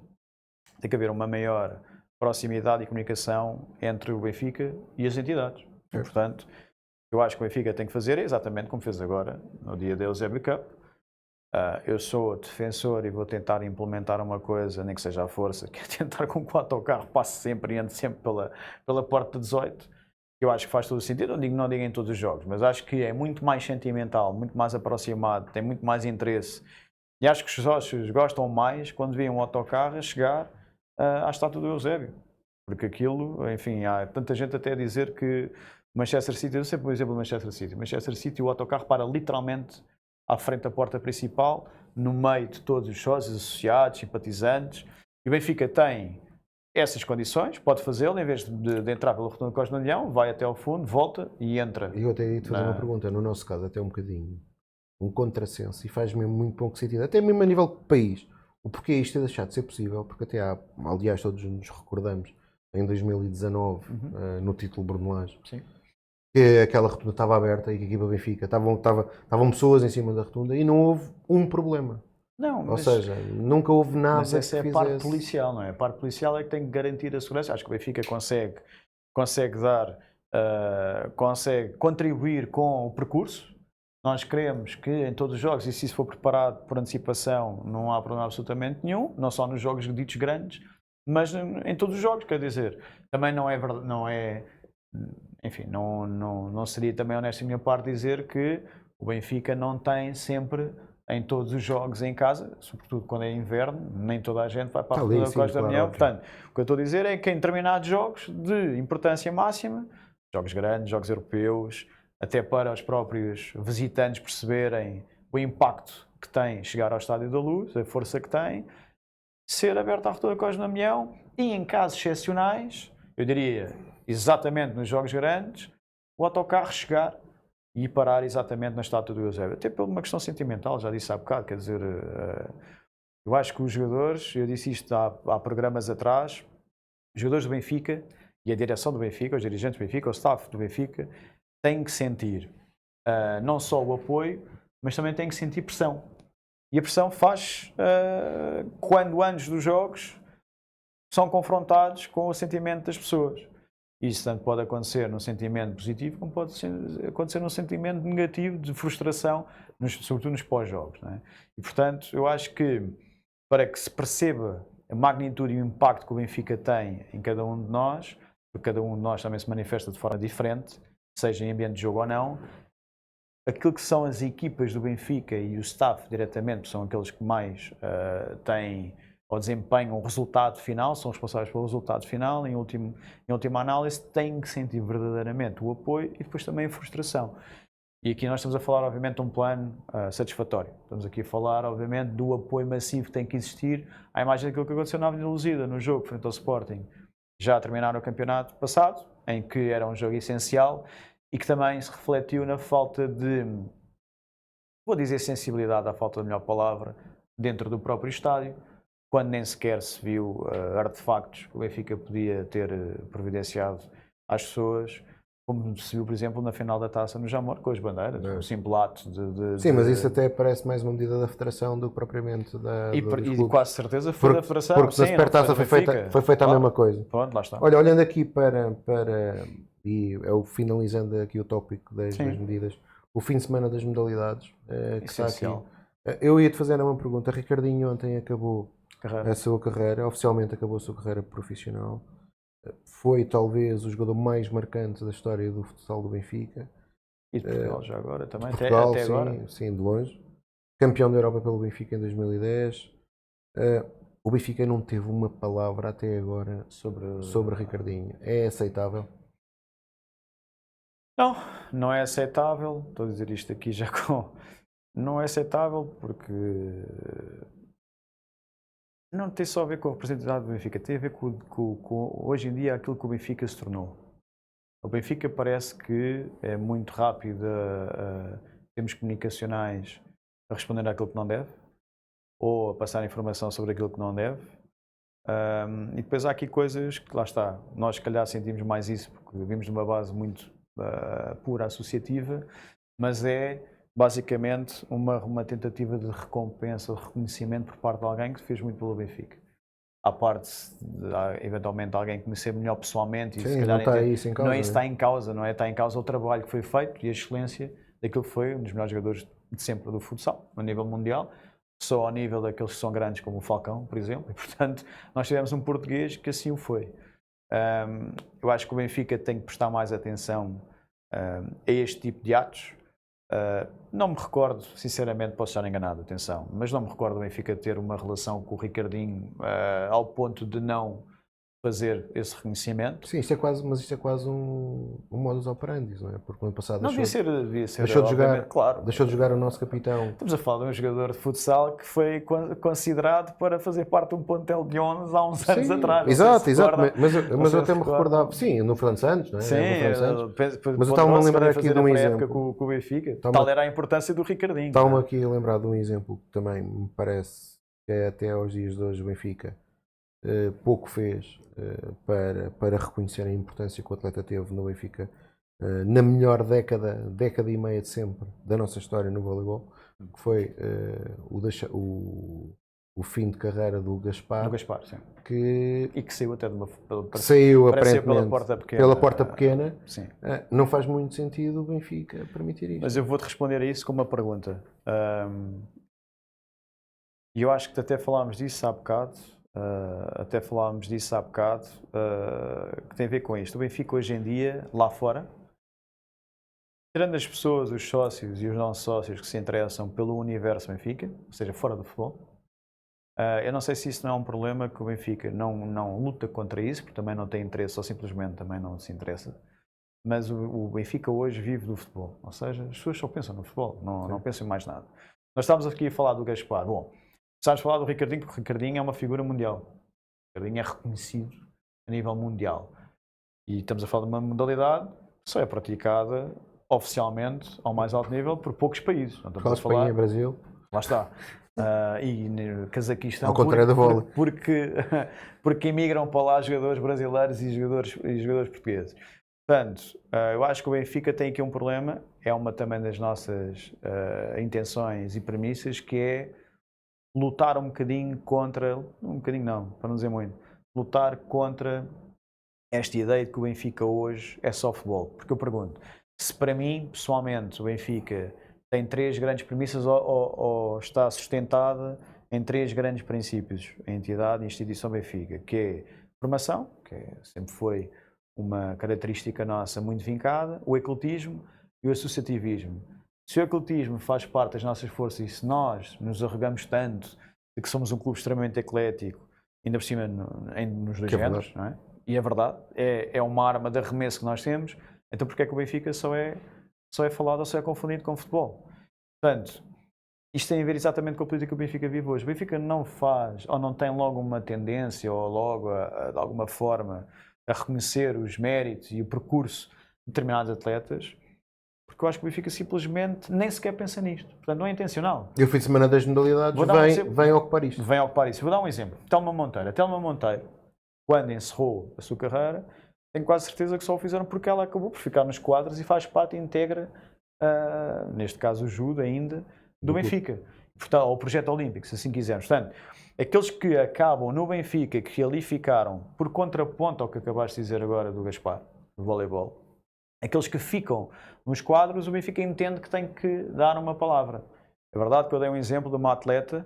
B: tem que haver uma maior proximidade e comunicação entre o Benfica e as entidades. E, portanto, eu acho que o Benfica tem que fazer exatamente como fez agora, no dia da Eusébio Cup. Eu sou defensor e vou tentar implementar uma coisa, nem que seja à força, que é tentar com que o autocarro passe sempre e ande sempre pela porta 18. Eu acho que faz todo o sentido, não digo em todos os jogos, mas acho que é muito mais sentimental, muito mais aproximado, tem muito mais interesse. E acho que os sócios gostam mais quando veem um autocarro a chegar à estátua do Eusébio. Porque aquilo, enfim, há tanta gente até a dizer que Manchester City, eu sei por exemplo Manchester City, o autocarro para literalmente à frente da porta principal, no meio de todos os sócios, associados, simpatizantes. E o Benfica tem essas condições, pode fazê-lo, em vez de entrar pelo Retorno Costa do Leão, vai até ao fundo, volta e entra.
A: E eu até ia te fazer uma pergunta, no nosso caso, até um bocadinho, um contrassenso, e faz mesmo muito pouco sentido, até mesmo a nível de país, o porquê isto é deixado de ser possível, porque até há, aliás, todos nos recordamos, em 2019, no título Brunelage, que aquela rotunda estava aberta e que a equipa Benfica, estavam pessoas em cima da rotunda e não houve um problema.
B: Não,
A: Ou seja, nunca houve nada
B: mas essa
A: que
B: é a parte
A: fizesse...
B: policial, não é? A parte policial é que tem que garantir a segurança. Acho que o Benfica consegue dar, consegue contribuir com o percurso. Nós queremos que em todos os jogos, e se isso for preparado por antecipação, não há problema absolutamente nenhum, não só nos jogos ditos grandes, mas em todos os jogos, quer dizer, também não é verdade, enfim, não seria também honesto da minha parte dizer que o Benfica não tem sempre em todos os jogos em casa, sobretudo quando é inverno, nem toda a gente vai para a Rotunda da Costa da União. Portanto, o que eu estou a dizer é que em determinados jogos de importância máxima, jogos grandes, jogos europeus, até para os próprios visitantes perceberem o impacto que tem chegar ao Estádio da Luz, a força que tem, ser aberto à Rotunda da Costa da União e em casos excepcionais, eu diria exatamente nos jogos grandes, o autocarro chegar e parar exatamente na estátua do Eusébio. Até por uma questão sentimental, já disse há bocado, quer dizer, eu acho que os jogadores, eu disse isto há programas atrás, os jogadores do Benfica e a direção do Benfica, os dirigentes do Benfica, o staff do Benfica, têm que sentir não só o apoio, mas também têm que sentir pressão. E a pressão faz quando antes dos jogos são confrontados com o sentimento das pessoas. Isso tanto pode acontecer num sentimento positivo, como pode acontecer num sentimento negativo, de frustração, sobretudo nos pós-jogos. Não é? E, portanto, eu acho que para que se perceba a magnitude e o impacto que o Benfica tem em cada um de nós, porque cada um de nós também se manifesta de forma diferente, seja em ambiente de jogo ou não, aquilo que são as equipas do Benfica e o staff diretamente são aqueles que mais têm ou desempenham o resultado final, são responsáveis pelo resultado final, em última análise, têm que sentir verdadeiramente o apoio e depois também a frustração. E aqui nós estamos a falar, obviamente, de um plano satisfatório. Estamos aqui a falar, obviamente, do apoio massivo que tem que existir à imagem daquilo que aconteceu na Avenida Luzida, no jogo frente ao Sporting, já a terminar o campeonato passado, em que era um jogo essencial e que também se refletiu na falta de, vou dizer sensibilidade, à falta de melhor palavra, dentro do próprio estádio, quando nem sequer se viu artefactos que o Benfica podia ter providenciado às pessoas, como se viu, por exemplo, na final da Taça no Jamor, com as bandeiras, um simples ato de...
A: Sim, mas isso até parece mais uma medida da Federação do que propriamente da
B: E quase certeza foi da Federação.
A: Porque da Supertaça foi feita a mesma coisa.
B: Pronto, lá está.
A: Olha, olhando aqui para e eu finalizando aqui o tópico das medidas, o fim de semana das modalidades, que está aqui. Eu ia-te fazer uma pergunta. Ricardinho ontem acabou a sua carreira, oficialmente acabou a sua carreira profissional. Foi talvez o jogador mais marcante da história do futsal do Benfica.
B: E de Portugal já agora também,
A: Portugal,
B: até
A: sim,
B: agora.
A: Sim, de longe. Campeão da Europa pelo Benfica em 2010. O Benfica não teve uma palavra até agora sobre Ricardinho. É aceitável?
B: Não, não é aceitável. Estou a dizer isto aqui já com... Não é aceitável porque não tem só a ver com a representatividade do Benfica, tem a ver com hoje em dia aquilo que o Benfica se tornou. O Benfica parece que é muito rápido a termos comunicacionais a responder àquilo que não deve, ou a passar informação sobre aquilo que não deve, E depois há aqui coisas que, lá está, nós se calhar sentimos mais isso porque vimos numa base muito pura associativa, mas é basicamente uma tentativa de recompensa, de reconhecimento por parte de alguém que fez muito pelo Benfica. À parte de eventualmente alguém conhecer melhor pessoalmente e
A: Sim,
B: se calhar
A: não está isso em causa,
B: não é isso que está em causa, não é? Está em causa o trabalho que foi feito e a excelência daquilo que foi um dos melhores jogadores de sempre do futsal, a nível mundial, só ao nível daqueles que são grandes como o Falcão, por exemplo, e portanto nós tivemos um português que assim o foi. Eu acho que o Benfica tem que prestar mais atenção a este tipo de atos. Não me recordo, sinceramente, posso estar enganado, atenção, mas não me recordo o Benfica ter uma relação com o Ricardinho ao ponto de não fazer esse reconhecimento.
A: Sim, mas isto é quase um modus operandi, não é? Porque no ano passado
B: Não devia ser
A: deixou de jogar,
B: claro.
A: deixou de jogar o nosso capitão.
B: Estamos a falar de um jogador de futsal que foi considerado para fazer parte de um plantel de 11 há uns anos atrás.
A: Exato, mas eu até me recordava, sim, no Fernando Santos, não é?
B: Sim,
A: mas eu estava a lembrar aqui de um exemplo.
B: Com o Benfica. Tal era a importância do Ricardinho.
A: Estava-me aqui a lembrar de um exemplo que também me parece que é até aos dias de hoje o Benfica pouco fez para reconhecer a importância que o atleta teve no Benfica na melhor década e meia de sempre da nossa história no voleibol, que foi o fim de carreira do Gaspar.
B: Do Gaspar, sim. E que saiu até de
A: saiu aparentemente
B: pela porta pequena.
A: Sim. Não faz muito sentido o Benfica permitir isso.
B: Mas eu vou-te responder a isso com uma pergunta. E eu acho que até falámos disso há bocado. Que tem a ver com isto. O Benfica hoje em dia, lá fora, tirando as pessoas, os sócios e os não sócios que se interessam pelo universo Benfica, ou seja, fora do futebol, eu não sei se isso não é um problema que o Benfica não luta contra isso, porque também não tem interesse, ou simplesmente também não se interessa. Mas o Benfica hoje vive do futebol, ou seja, as pessoas só pensam no futebol, não pensam em mais nada. Nós estamos aqui a falar do Gaspar. Bom, estamos a falar do Ricardinho, porque o Ricardinho é uma figura mundial. O Ricardinho é reconhecido a nível mundial. E estamos a falar de uma modalidade que só é praticada oficialmente ao mais alto nível por poucos países. Não estamos a falar...
A: Espanha, Brasil.
B: Lá está. E no Cazaquistão,
A: ao contrário da bola.
B: porque imigram para lá jogadores brasileiros e jogadores portugueses. Portanto, eu acho que o Benfica tem aqui um problema, é uma também das nossas intenções e premissas, que é lutar um bocadinho contra, para não dizer muito, lutar contra esta ideia de que o Benfica hoje é só futebol. Porque eu pergunto, se para mim, pessoalmente, o Benfica tem 3 grandes premissas ou está sustentada em 3 grandes princípios, a entidade e a instituição Benfica, que é formação, que sempre foi uma característica nossa muito vincada, o ecletismo e o associativismo. Se o ecletismo faz parte das nossas forças e se nós nos arrogamos tanto de que somos um clube extremamente eclético, ainda por cima nos dois géneros, não é? E é verdade, é uma arma de arremesso que nós temos, então porque é que o Benfica só é falado ou só é confundido com futebol? Portanto, isto tem a ver exatamente com a política que o Benfica vive hoje. O Benfica não faz, ou não tem logo uma tendência, ou logo, de alguma forma, a reconhecer os méritos e o percurso de determinados atletas, porque eu acho que o Benfica simplesmente nem sequer pensa nisto. Portanto, não é intencional.
A: E o fim de semana das modalidades vem ocupar isto.
B: Vem ocupar isso. Vou dar um exemplo. Telma Monteiro. A Telma Monteiro, quando encerrou a sua carreira, tenho quase certeza que só o fizeram porque ela acabou por ficar nos quadros e faz parte íntegra, neste caso o judo ainda, do Benfica. Portanto, ao projeto olímpico, se assim quisermos. Portanto, aqueles que acabam no Benfica, que ali ficaram por contraponto ao que acabaste de dizer agora do Gaspar, do voleibol, aqueles que ficam nos quadros, o Benfica entende que tem que dar uma palavra. É verdade que eu dei um exemplo de uma atleta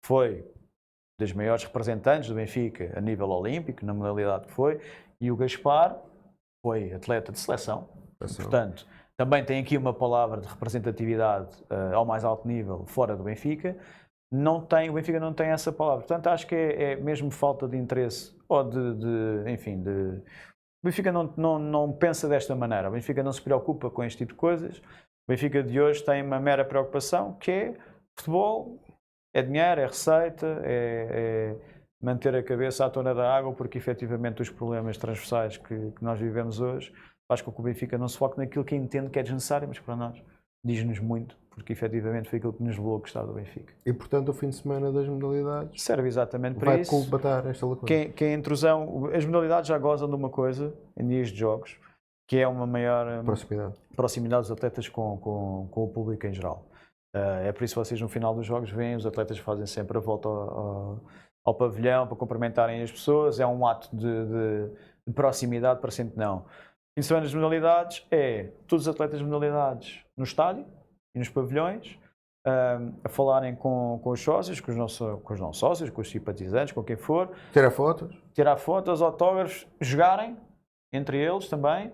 B: que foi das maiores representantes do Benfica a nível olímpico, na modalidade que foi, e o Gaspar foi atleta de seleção. Portanto, também tem aqui uma palavra de representatividade ao mais alto nível fora do Benfica. O Benfica não tem essa palavra. Portanto, acho que é mesmo falta de interesse ou enfim, o Benfica não pensa desta maneira. O Benfica não se preocupa com este tipo de coisas. O Benfica de hoje tem uma mera preocupação, que é futebol, é dinheiro, é receita, é manter a cabeça à tona da água, porque efetivamente os problemas transversais que nós vivemos hoje faz com que o Benfica não se foque naquilo que entende que é desnecessário, mas para nós diz-nos muito, porque efetivamente foi aquilo que nos levou a gostar do Benfica.
A: E portanto o fim de semana das modalidades
B: Serve exatamente para
A: vai
B: isso.
A: colmatar esta lacuna.
B: Que é a intrusão, as modalidades já gozam de uma coisa em dias de jogos, que é uma maior proximidade dos atletas com o público em geral. É por isso que vocês no final dos jogos veem, os atletas fazem sempre a volta ao pavilhão para cumprimentarem as pessoas, é um ato de proximidade para sempre não. Fim de semana das modalidades é todos os atletas de modalidades no estádio e nos pavilhões, a falarem com os sócios, com os não sócios, com os simpatizantes, com quem for. Tirar fotos, autógrafos, jogarem entre eles também.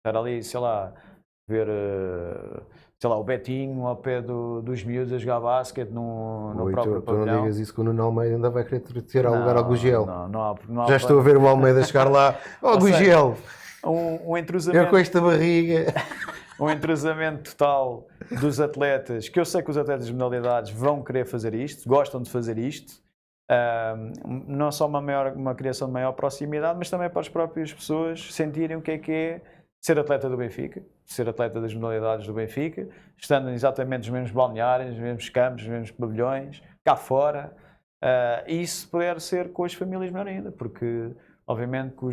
B: Estar ali, sei lá, ver o Betinho ao pé dos miúdos a jogar basquete no próprio pavilhão.
A: Tu não digas isso que o Nuno Almeida ainda vai querer ter lugar ao Gugel.
B: Não há
A: já estou a ver o Almeida chegar lá. Gugel!
B: Um entrosamento.
A: Eu com esta barriga.
B: Um entrosamento total dos atletas, que eu sei que os atletas de modalidades vão querer fazer isto, gostam de fazer isto. Não só uma criação de maior proximidade, mas também para as próprias pessoas sentirem o que é ser atleta do Benfica, ser atleta das modalidades do Benfica, estando exatamente nos mesmos balneários, nos mesmos campos, nos mesmos pavilhões, cá fora. E isso puder ser com as famílias melhor ainda, porque obviamente que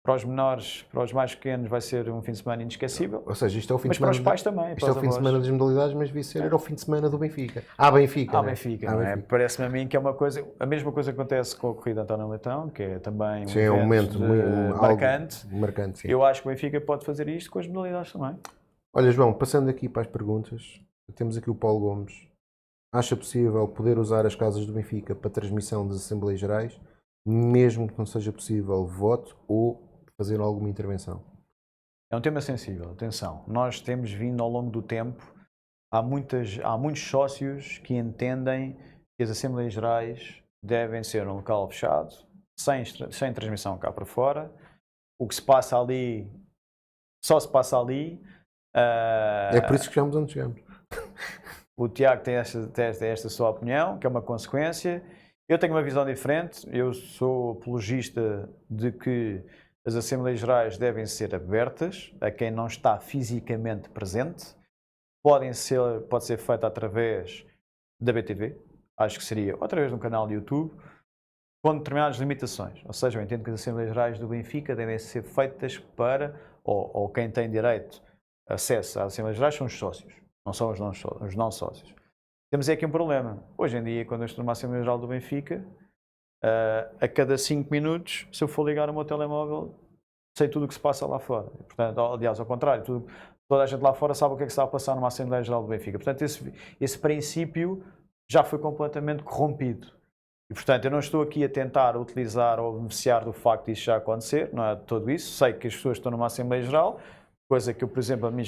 B: para os menores, para os mais pequenos, vai ser um fim de semana inesquecível.
A: Ou seja, isto é o fim de
B: semana.
A: Mas
B: para os pais também.
A: Isto é o fim de semana das modalidades, mas devia ser era o fim de semana do Benfica. Benfica.
B: Benfica, não é? Parece-me a mim que é uma coisa. A mesma coisa que acontece com a corrida António Leitão, que é também
A: um momento
B: marcante.
A: Sim.
B: Eu acho que o Benfica pode fazer isto com as modalidades também.
A: Olha, João, passando aqui para as perguntas, temos aqui o Paulo Gomes. Acha possível poder usar as casas do Benfica para transmissão das Assembleias Gerais, mesmo que não seja possível voto ou fazer alguma intervenção?
B: É um tema sensível, atenção. Nós temos vindo ao longo do tempo, há muitos sócios que entendem que as Assembleias Gerais devem ser um local fechado, sem transmissão cá para fora. O que se passa ali, só se passa ali.
A: É por isso que chegamos onde chegamos.
B: O Tiago tem esta sua opinião, que é uma consequência. Eu tenho uma visão diferente. Eu sou apologista de que as Assembleias Gerais devem ser abertas a quem não está fisicamente presente. Pode ser feita através da BTV, acho que seria, ou através de um canal de YouTube, com determinadas limitações. Ou seja, eu entendo que as Assembleias Gerais do Benfica devem ser feitas para, ou quem tem direito acesso às Assembleias Gerais são os sócios, não são os não sócios. Temos aqui um problema. Hoje em dia, quando eu estou numa Assembleia Geral do Benfica, a cada 5 minutos, se eu for ligar o meu telemóvel, sei tudo o que se passa lá fora. Portanto, aliás, ao contrário, toda a gente lá fora sabe o que é que está a passar numa Assembleia Geral do Benfica. Portanto, esse princípio já foi completamente corrompido. E, portanto, eu não estou aqui a tentar utilizar ou beneficiar do facto de isso já acontecer, não é de todo isso. Sei que as pessoas estão numa Assembleia Geral, coisa que eu, por exemplo, a mim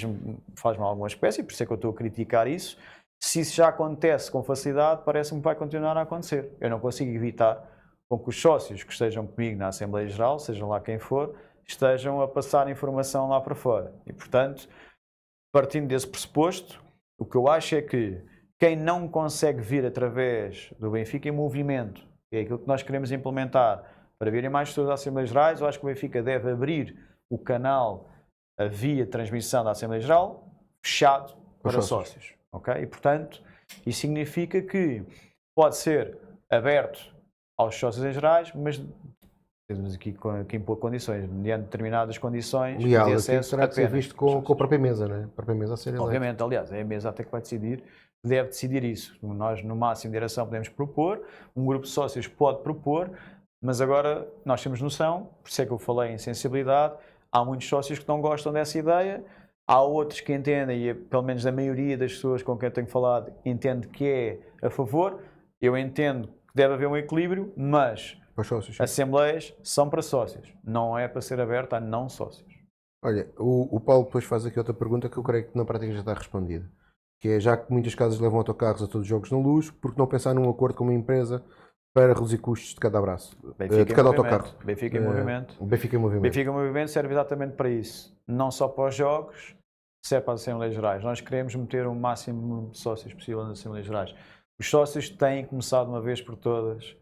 B: faz-me alguma espécie, por isso é que eu estou a criticar isso. Se isso já acontece com facilidade, parece-me que vai continuar a acontecer. Eu não consigo evitar com que os sócios que estejam comigo na Assembleia Geral, sejam lá quem for, estejam a passar informação lá para fora. E, portanto, partindo desse pressuposto, o que eu acho é que quem não consegue vir através do Benfica em movimento, que é aquilo que nós queremos implementar para virem mais pessoas às Assembleias Gerais, eu acho que o Benfica deve abrir o canal, a via de transmissão da Assembleia Geral, fechado para sócios. Okay? E, portanto, isso significa que pode ser aberto aos sócios em gerais, mas temos aqui que impor condições, mediante determinadas condições
A: de acesso terá que ser visto com a própria mesa, não é? A própria mesa a ser eleita.
B: Obviamente, aliás, é a mesa até que vai decidir, deve decidir isso. Nós, no máximo de direção, podemos propor, um grupo de sócios pode propor, mas agora nós temos noção, por isso é que eu falei em sensibilidade, há muitos sócios que não gostam dessa ideia, há outros que entendem, e pelo menos a maioria das pessoas com quem eu tenho falado entende que é a favor. Eu entendo que deve haver um equilíbrio, mas assembleias são para sócios, não é para ser aberta a não sócios.
A: Olha, o Paulo depois faz aqui outra pergunta que eu creio que na prática já está respondida, que é, já que muitas casas levam autocarros a todos os jogos na Luz, por que não pensar num acordo com uma empresa para reduzir custos de cada abraço, de cada autocarro?
B: Benfica em movimento.
A: Benfica em movimento.
B: Benfica em movimento serve exatamente para isso, não só para os jogos, serve para as Assembleias Gerais. Nós queremos meter o máximo de sócios possível nas Assembleias Gerais. Os sócios têm começado uma vez por todas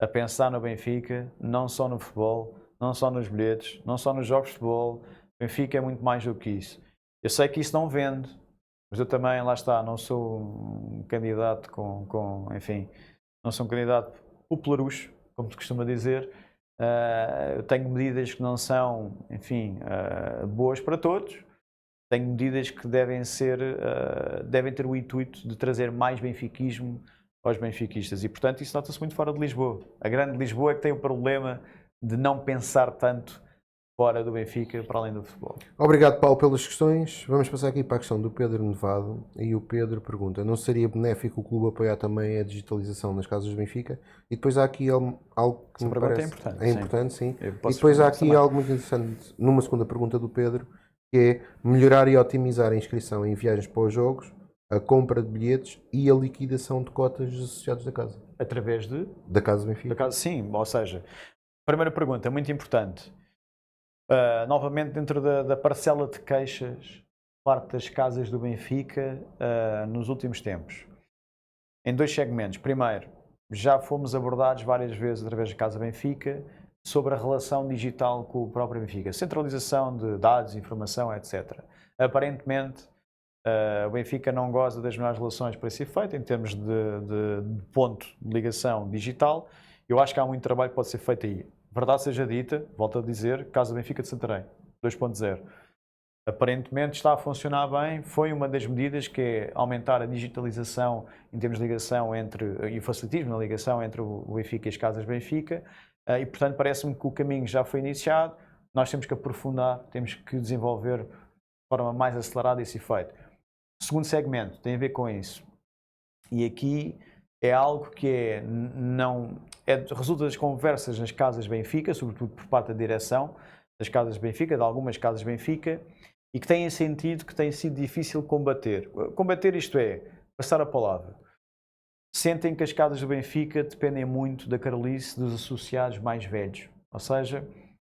B: a pensar no Benfica, não só no futebol, não só nos bilhetes, não só nos jogos de futebol. Benfica é muito mais do que isso. Eu sei que isso não vende, Mas eu também, lá está, não sou um candidato enfim, não sou um candidato popularucho, como se costuma dizer. Eu tenho medidas que não são, enfim, boas para todos. Tenho medidas que devem ter o intuito de trazer mais benfiquismo aos benfiquistas e, portanto, isso nota-se muito fora de Lisboa. A grande Lisboa é que tem o problema de não pensar tanto fora do Benfica, para além do futebol.
A: Obrigado, Paulo, pelas questões. Vamos passar aqui para a questão do Pedro Nevado. E o Pedro pergunta: não seria benéfico o clube apoiar também a digitalização nas casas do Benfica? E depois há aqui algo que me parece...
B: é importante.
A: É importante, sim.
B: E
A: depois há aqui algo muito interessante, numa segunda pergunta do Pedro, que é melhorar e otimizar a inscrição em viagens para os jogos, a compra de bilhetes e a liquidação de cotas dos associados da casa.
B: Através
A: da Casa do Benfica?
B: Sim, ou seja, primeira pergunta, muito importante. Novamente dentro da parcela de queixas, parte das casas do Benfica nos últimos tempos. Em dois segmentos. Primeiro, já fomos abordados várias vezes através da Casa Benfica sobre a relação digital com o próprio Benfica. Centralização de dados, informação, etc. Aparentemente, o Benfica não goza das melhores relações para esse efeito, em termos de ponto de ligação digital. Eu acho que há muito trabalho que pode ser feito aí. Verdade seja dita, volto a dizer, Casa Benfica de Santarém, 2.0. Aparentemente está a funcionar bem, foi uma das medidas que é aumentar a digitalização em termos de ligação e o facilitismo na ligação entre o Benfica e as Casas Benfica, e portanto parece-me que o caminho já foi iniciado, nós temos que aprofundar, temos que desenvolver de forma mais acelerada esse efeito. O segundo segmento tem a ver com isso, e aqui é algo que resulta das conversas nas Casas Benfica, sobretudo por parte da direção das Casas Benfica, de algumas Casas Benfica, e que têm sentido que tem sido difícil combater. Combater, isto é, passar a palavra. Sentem que as Casas do Benfica dependem muito da carolice dos associados mais velhos. Ou seja,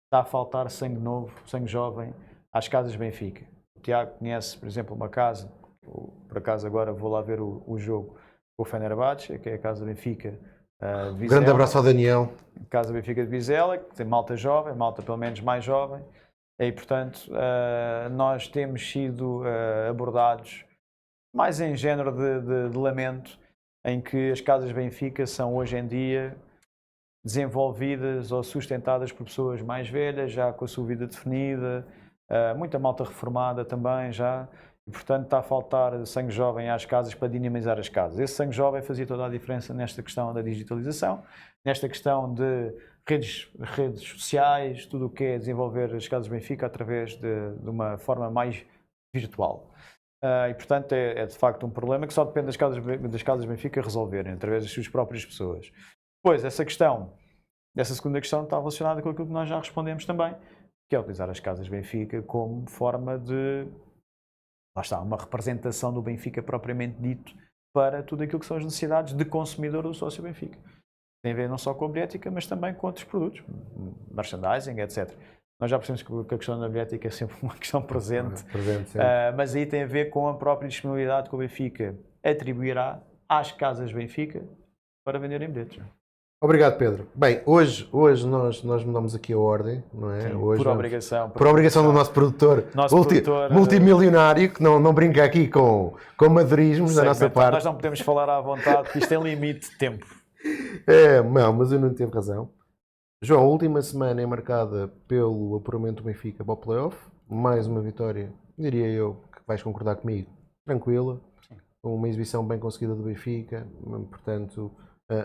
B: está a faltar sangue novo, sangue jovem às Casas Benfica. O Tiago conhece, por exemplo, uma casa, por acaso agora vou lá ver o jogo com o Fenerbahçe, que é a Casa Benfica
A: Vizela. Grande abraço ao Daniel.
B: Casa Benfica de Vizela, que tem malta jovem, malta pelo menos mais jovem, e portanto nós temos sido abordados mais em género de lamento, em que as Casas Benfica são hoje em dia desenvolvidas ou sustentadas por pessoas mais velhas, já com a sua vida definida, muita malta reformada também já. E, portanto, está a faltar sangue jovem às casas para dinamizar as casas. Esse sangue jovem fazia toda a diferença nesta questão da digitalização, nesta questão de redes sociais, tudo o que é desenvolver as Casas Benfica através de uma forma mais virtual. E, portanto, é de facto um problema que só depende das Casas Benfica resolverem, através das suas próprias pessoas. Depois, essa segunda questão está relacionada com aquilo que nós já respondemos também, que é utilizar as Casas Benfica como forma de... Lá está, uma representação do Benfica propriamente dito para tudo aquilo que são as necessidades de consumidor do sócio Benfica. Tem a ver não só com a bilhética, mas também com outros produtos, merchandising, etc. Nós já percebemos que a questão da bilhética é sempre uma questão presente, mas aí tem a ver com a própria disponibilidade que o Benfica atribuirá às Casas Benfica para venderem bilhetes.
A: Obrigado, Pedro. Bem, hoje nós mudamos aqui a ordem, não é?
B: Sim,
A: hoje
B: por obrigação.
A: Por obrigação do nosso produtor, multimilionário, que não brinca aqui com madurismos da nossa parte.
B: Nós não podemos falar à vontade, porque isto tem limite de tempo.
A: Não, mas eu não teve razão. João, a última semana é marcada pelo apuramento do Benfica para o playoff. Mais uma vitória, diria eu, que vais concordar comigo, tranquila. Uma exibição bem conseguida do Benfica, portanto...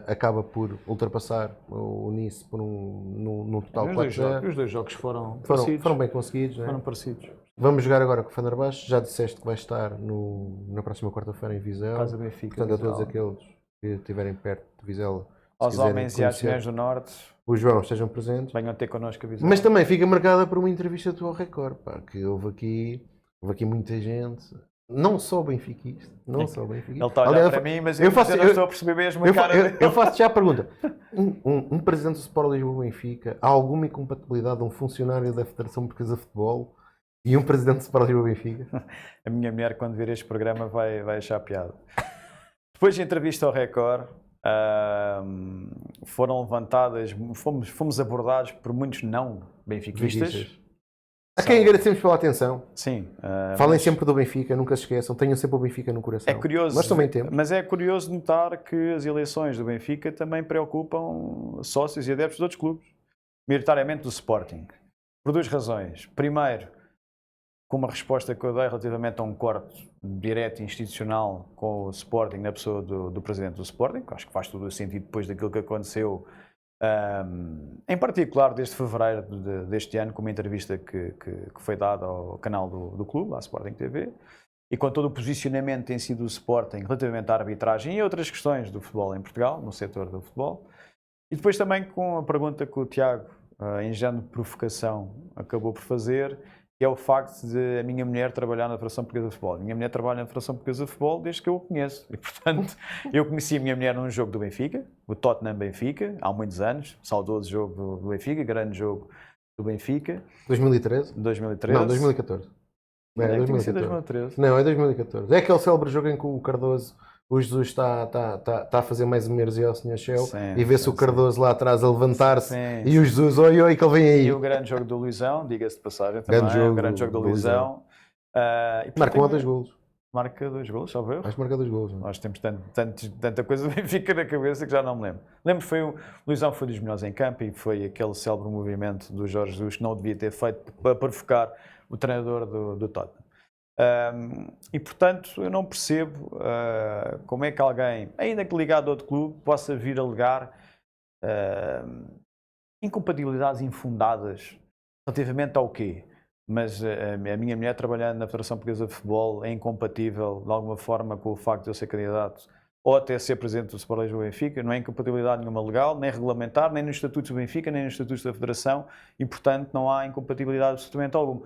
A: acaba por ultrapassar o Nice por num total 4-0.
B: Os dois jogos foram
A: bem conseguidos.
B: Foram parecidos.
A: Vamos jogar agora com o Fenerbahçe. Já disseste que vai estar na próxima quarta-feira em Vizela.
B: Casa Benfica.
A: Portanto, a todos aqueles que estiverem perto de Vizela,
B: aos homens e às mulheres do Norte,
A: o João, estejam presentes.
B: Venham ter connosco a Vizela.
A: Mas também fica marcada por uma entrevista tua ao Record, que houve aqui muita gente. Não só benfiquista,
B: Ele está a olhar para mim, mas eu não estou a perceber mesmo a cara.
A: Eu faço já a pergunta. Um presidente do Sport Lisboa Benfica, há alguma incompatibilidade de um funcionário da Federação Portuguesa de Futebol e um presidente do Sport Lisboa Benfica?
B: A minha mulher, quando vir este programa, vai achar piada. Depois da entrevista ao Record, foram levantadas, fomos abordados por muitos não benfiquistas.
A: A quem agradecemos pela atenção.
B: Sim.
A: Falem sempre do Benfica, nunca se esqueçam. Tenham sempre o Benfica no coração.
B: É curioso,
A: Nós também temos.
B: mas é curioso notar que as eleições do Benfica também preocupam sócios e adeptos de outros clubes, maioritariamente do Sporting, por duas razões. Primeiro, com uma resposta que eu dei relativamente a um corte direto e institucional com o Sporting na pessoa do presidente do Sporting, que acho que faz todo o sentido depois daquilo que aconteceu, em particular desde fevereiro deste ano, com uma entrevista que foi dada ao canal do clube, à Sporting TV, e com todo o posicionamento que tem sido o Sporting relativamente à arbitragem e outras questões do futebol em Portugal, no setor do futebol. E depois também com a pergunta que o Tiago, em género de provocação, acabou por fazer, que é o facto de a minha mulher trabalhar na Federação Portuguesa de Futebol. A minha mulher trabalha na Federação Portuguesa de Futebol desde que eu a conheço. E, portanto, eu conheci a minha mulher num jogo do Benfica, o Tottenham-Benfica, há muitos anos, saudoso jogo do Benfica, grande jogo do Benfica.
A: 2013?
B: 2013.
A: Não, 2014.
B: É 2013.
A: Não, é 2014. É aquele célebre jogo em que o Cardoso, o Jesus está a fazer mais meros ao Senhor Céu e vê-se o Cardoso lá atrás a levantar-se e o Jesus, oi, que ele vem aí.
B: E o grande jogo do Luizão, diga-se de passagem também, o grande jogo do Luizão.
A: Marcou 2 golos.
B: Marca 2 golos, só ver.
A: Acho que marca 2 golos.
B: Nós temos tanta coisa que fica na cabeça que já não me lembro. Lembro que o Luizão foi dos melhores em campo e foi aquele célebre movimento do Jorge Jesus que não devia ter feito para provocar o treinador do Tottenham. E portanto eu não percebo como é que alguém, ainda que ligado a outro clube, possa vir alegar incompatibilidades infundadas relativamente ao quê? Mas a minha mulher trabalhando na Federação Portuguesa de Futebol é incompatível de alguma forma com o facto de eu ser candidato ou até ser presidente do Sport Lisboa Benfica. Não é incompatibilidade nenhuma legal, nem regulamentar, nem nos estatutos do Benfica, nem nos estatutos da Federação, e portanto não há incompatibilidade absolutamente alguma.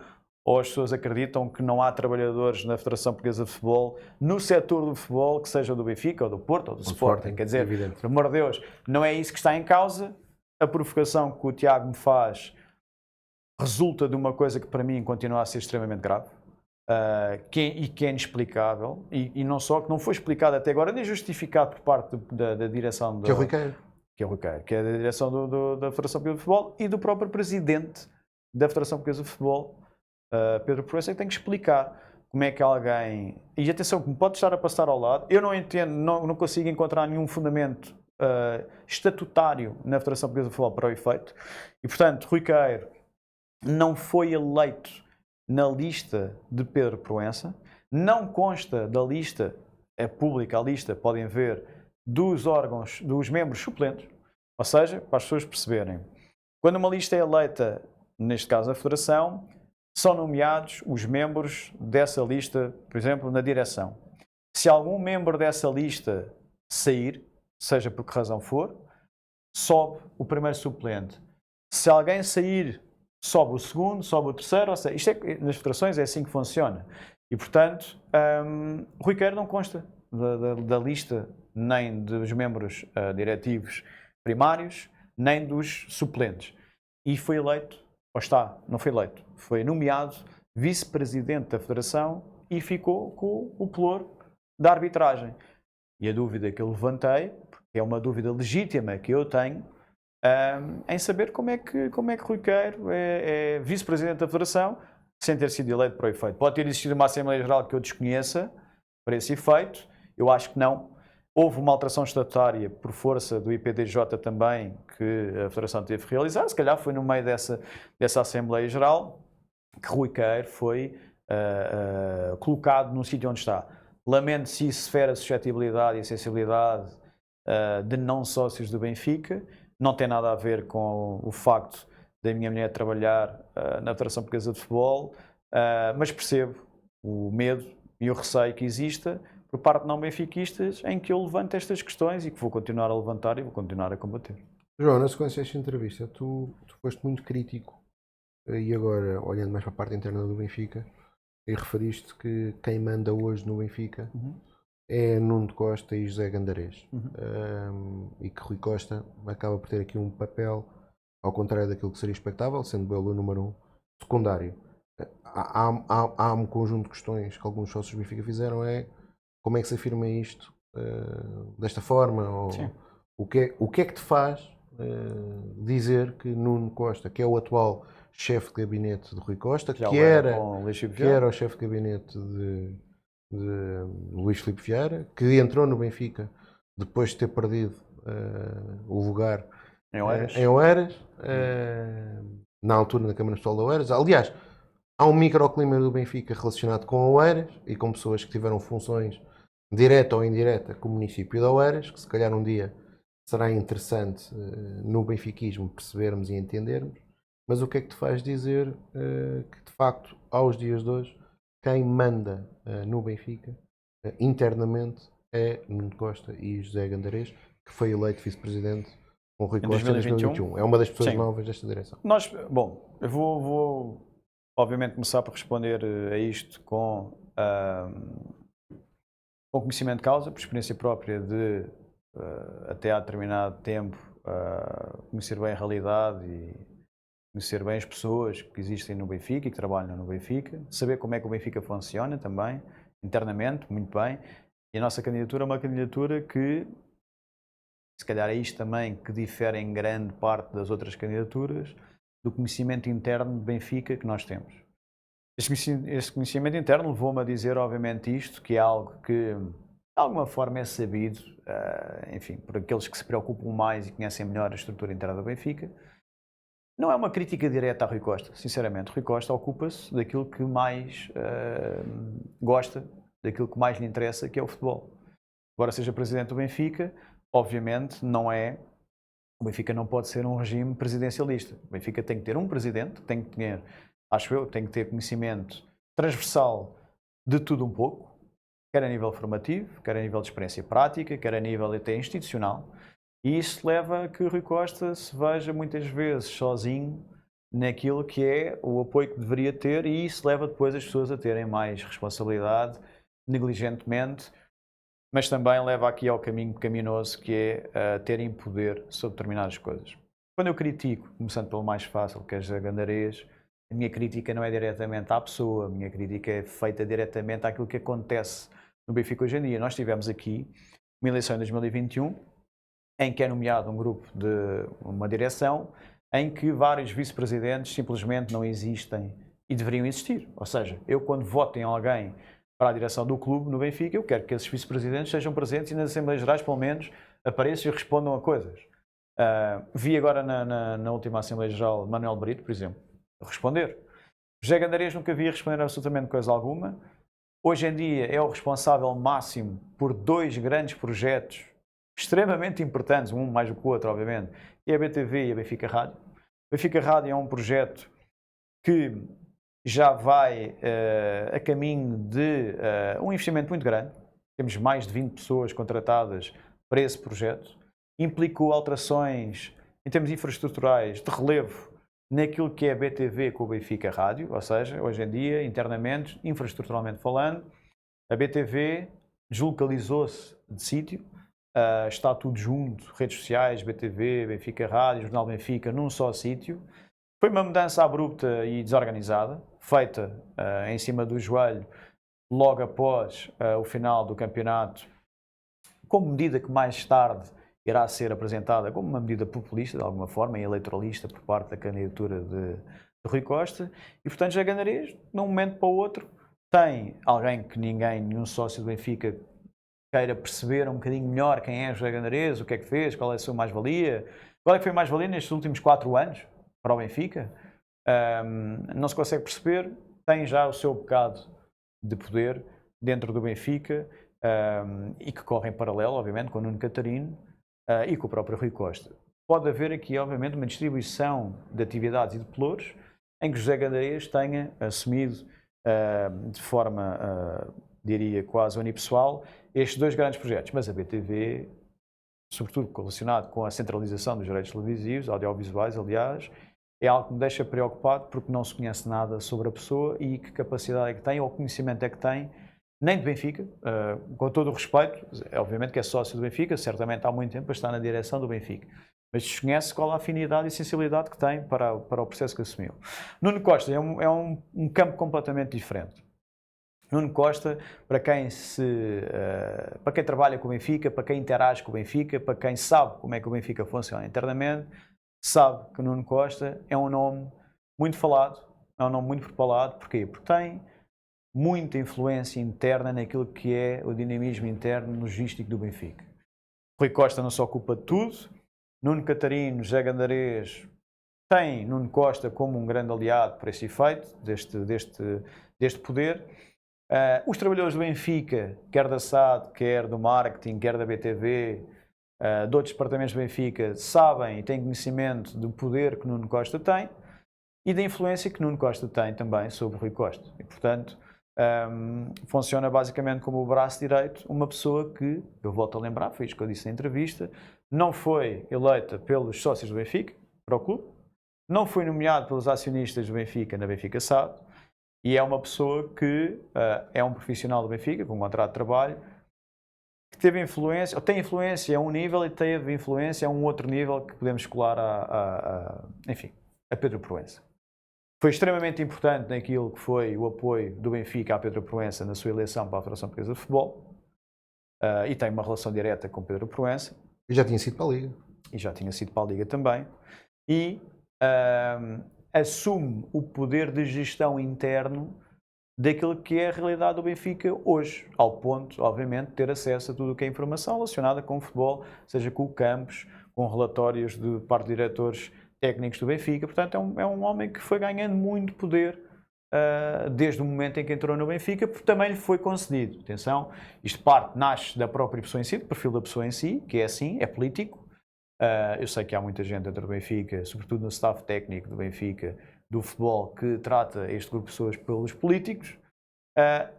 B: Ou as pessoas acreditam que não há trabalhadores na Federação Portuguesa de Futebol, no setor do futebol, que seja do Benfica, ou do Porto, ou do Sporting. Quer dizer, por amor de Deus, não é isso que está em causa. A provocação que o Tiago me faz resulta de uma coisa que para mim continua a ser extremamente grave que é inexplicável e não só que não foi explicado até agora nem justificado por parte da direção
A: que é o Rui Queiro.
B: Que é da direção da Federação Portuguesa de Futebol e do próprio presidente da Federação Portuguesa de Futebol, Pedro Proença, que tem que explicar como é que alguém... E atenção, que me pode estar a passar ao lado, eu não entendo, não consigo encontrar nenhum fundamento estatutário na Federação Portuguesa de Futebol para o efeito e portanto Rui Queiro não foi eleito na lista de Pedro Proença, não consta da lista, é pública a lista, podem ver, dos órgãos, dos membros suplentes, ou seja, para as pessoas perceberem, quando uma lista é eleita, neste caso a Federação, são nomeados os membros dessa lista, por exemplo, na direção. Se algum membro dessa lista sair, seja por que razão for, sobe o primeiro suplente. Se alguém sair, sobe o segundo, sobe o terceiro, ou seja, isto nas federações é assim que funciona. E, portanto, Rui Queiro não consta da lista nem dos membros diretivos primários, nem dos suplentes. E foi eleito, ou está, não foi eleito, foi nomeado vice-presidente da Federação e ficou com o pelouro da arbitragem. E a dúvida que eu levantei, porque é uma dúvida legítima que eu tenho, em saber como é que Rui Queiro é vice-presidente da Federação sem ter sido eleito para o efeito. Pode ter existido uma Assembleia Geral que eu desconheça para esse efeito, eu acho que não. Houve uma alteração estatutária por força do IPDJ também que a Federação teve que realizar, se calhar foi no meio dessa Assembleia Geral que Rui Queiro foi colocado no sítio onde está. Lamento se isso fere a suscetibilidade e a sensibilidade de não sócios do Benfica. Não tem nada a ver com o facto da minha mulher trabalhar na Federação Portuguesa de Futebol, mas percebo o medo e o receio que exista por parte de não benfiquistas em que eu levanto estas questões e que vou continuar a levantar e vou continuar a combater.
A: João, na sequência desta entrevista, tu foste muito crítico e agora, olhando mais para a parte interna do Benfica, e referiste que quem manda hoje no Benfica é Nuno Costa e José Gandarés. E que Rui Costa acaba por ter aqui um papel, ao contrário daquilo que seria expectável, sendo ele o número 1, secundário. Há um conjunto de questões que alguns sócios do Benfica fizeram, como é que se afirma isto desta forma? Ou, o que é que te faz dizer que Nuno Costa, que é o atual chefe de gabinete de Rui Costa,
B: Já
A: que
B: o era
A: era,
B: com Luís Filipe
A: que
B: Vieira.
A: era o chefe de gabinete de Luís Filipe Vieira, que entrou no Benfica depois de ter perdido o lugar
B: Em Oeiras.
A: em Oeiras, na altura na Câmara Municipal de Oeiras. Aliás, há um microclima do Benfica relacionado com Oeiras e com pessoas que tiveram funções direta ou indireta com o município de Oeiras, que se calhar um dia será interessante no benfiquismo percebermos e entendermos. Mas o que é que te faz dizer que, de facto, aos dias de hoje, quem manda no Benfica, internamente, é Nuno Costa e José Gandarês, que foi eleito vice-presidente com Rui Costa em 2021. É uma das pessoas novas desta direção.
B: Bom, eu vou obviamente começar por responder a isto com conhecimento de causa, por experiência própria de até há determinado tempo conhecer bem a realidade e conhecer bem as pessoas que existem no Benfica e que trabalham no Benfica, saber como é que o Benfica funciona também, internamente, muito bem. E a nossa candidatura é uma candidatura que, se calhar é isto também que difere em grande parte das outras candidaturas, do conhecimento interno de Benfica que nós temos. Este conhecimento interno levou-me a dizer, obviamente, isto, que é algo que, de alguma forma, é sabido, enfim, por aqueles que se preocupam mais e conhecem melhor a estrutura interna do Benfica. Não é uma crítica direta a Rui Costa, sinceramente. Rui Costa ocupa-se daquilo que mais gosta, daquilo que mais lhe interessa, que é o futebol. Embora seja presidente do Benfica, obviamente não é. O Benfica não pode ser um regime presidencialista. O Benfica tem que ter um presidente, tem que ter, acho eu, tem que ter conhecimento transversal de tudo um pouco, quer a nível formativo, quer a nível de experiência prática, quer a nível até institucional. E isso leva a que Rui Costa se veja muitas vezes sozinho naquilo que é o apoio que deveria ter, e isso leva depois as pessoas a terem mais responsabilidade, negligentemente, mas também leva aqui ao caminho pecaminoso, que é terem poder sobre determinadas coisas. Quando eu critico, começando pelo mais fácil, que é José Gandarês, a minha crítica não é diretamente à pessoa, a minha crítica é feita diretamente àquilo que acontece no Benfica hoje em dia. Nós tivemos aqui uma eleição em 2021, em que é nomeado um grupo de uma direção, em que vários vice-presidentes simplesmente não existem e deveriam existir. Ou seja, eu quando voto em alguém para a direção do clube no Benfica, eu quero que esses vice-presidentes sejam presentes e nas Assembleias Gerais, pelo menos, apareçam e respondam a coisas. Vi agora na última Assembleia Geral Manuel Brito, por exemplo, responder. José Gandarês nunca vi responder absolutamente coisa alguma. Hoje em dia é o responsável máximo por dois grandes projetos extremamente importantes, um mais do que o outro, obviamente, que é a BTV e a Benfica Rádio. A Benfica Rádio é um projeto que já vai a caminho de um investimento muito grande. Temos mais de 20 pessoas contratadas para esse projeto. Implicou alterações em termos infraestruturais de relevo naquilo que é a BTV com o Benfica Rádio, ou seja, hoje em dia, internamente, infraestruturalmente falando, a BTV deslocalizou-se de sítio, está tudo junto, redes sociais, BTV, Benfica Rádio, Jornal Benfica, num só sítio. Foi uma mudança abrupta e desorganizada, feita em cima do joelho, logo após o final do campeonato, como medida que mais tarde irá ser apresentada como uma medida populista, de alguma forma, e eleitoralista por parte da candidatura de Rui Costa. E, portanto, José Gandarês, de um momento para o outro, tem alguém que nenhum sócio do Benfica queira perceber um bocadinho melhor quem é José Gandarês, o que é que fez, qual é a sua mais-valia, qual é que foi a mais-valia nestes últimos 4 anos para o Benfica. Não se consegue perceber, tem já o seu bocado de poder dentro do Benfica e que corre em paralelo, obviamente, com o Nuno Catarino e com o próprio Rui Costa. Pode haver aqui, obviamente, uma distribuição de atividades e de pelouros em que José Gandarês tenha assumido de forma, diria, quase unipessoal, estes dois grandes projetos. Mas a BTV, sobretudo relacionado com a centralização dos direitos televisivos, audiovisuais, aliás, é algo que me deixa preocupado, porque não se conhece nada sobre a pessoa e que capacidade é que tem, ou conhecimento é que tem, nem de Benfica, com todo o respeito, obviamente que é sócio do Benfica, certamente há muito tempo está na direção do Benfica, mas desconhece qual a afinidade e sensibilidade que tem para o processo que assumiu. Nuno Costa é um campo completamente diferente. Nuno Costa, para quem trabalha com o Benfica, para quem interage com o Benfica, para quem sabe como é que o Benfica funciona internamente, sabe que Nuno Costa é um nome muito falado, é um nome muito propalado. Porquê? Porque tem muita influência interna naquilo que é o dinamismo interno logístico do Benfica. Rui Costa não se ocupa de tudo. Nuno Catarino, José Gandarês, tem Nuno Costa como um grande aliado para esse efeito, deste poder. Os trabalhadores do Benfica, quer da SAD, quer do marketing, quer da BTV, de outros departamentos do Benfica, sabem e têm conhecimento do poder que Nuno Costa tem e da influência que Nuno Costa tem também sobre Rui Costa. E, portanto, funciona basicamente como o braço direito, uma pessoa que, eu volto a lembrar, foi isso que eu disse na entrevista, não foi eleita pelos sócios do Benfica, para o clube, não foi nomeado pelos acionistas do Benfica na Benfica SAD, e é uma pessoa que é um profissional do Benfica, com um contrato de trabalho, que teve influência, ou tem influência a um nível e teve influência a um outro nível que podemos colar a Pedro Proença. Foi extremamente importante naquilo que foi o apoio do Benfica a Pedro Proença na sua eleição para a Federação Portuguesa de Futebol, e tem uma relação direta com Pedro Proença.
A: E já tinha sido para a Liga.
B: E já tinha sido para a Liga também. E assume o poder de gestão interno daquilo que é a realidade do Benfica hoje, ao ponto, obviamente, de ter acesso a tudo o que é informação relacionada com o futebol, seja com o campus, com relatórios de parte de diretores técnicos do Benfica. Portanto, é um homem que foi ganhando muito poder desde o momento em que entrou no Benfica, porque também lhe foi concedido. Atenção, isto nasce da própria pessoa em si, do perfil da pessoa em si, que é assim, é político. Eu sei que há muita gente dentro do Benfica, sobretudo no staff técnico do Benfica, do futebol, que trata este grupo de pessoas pelos políticos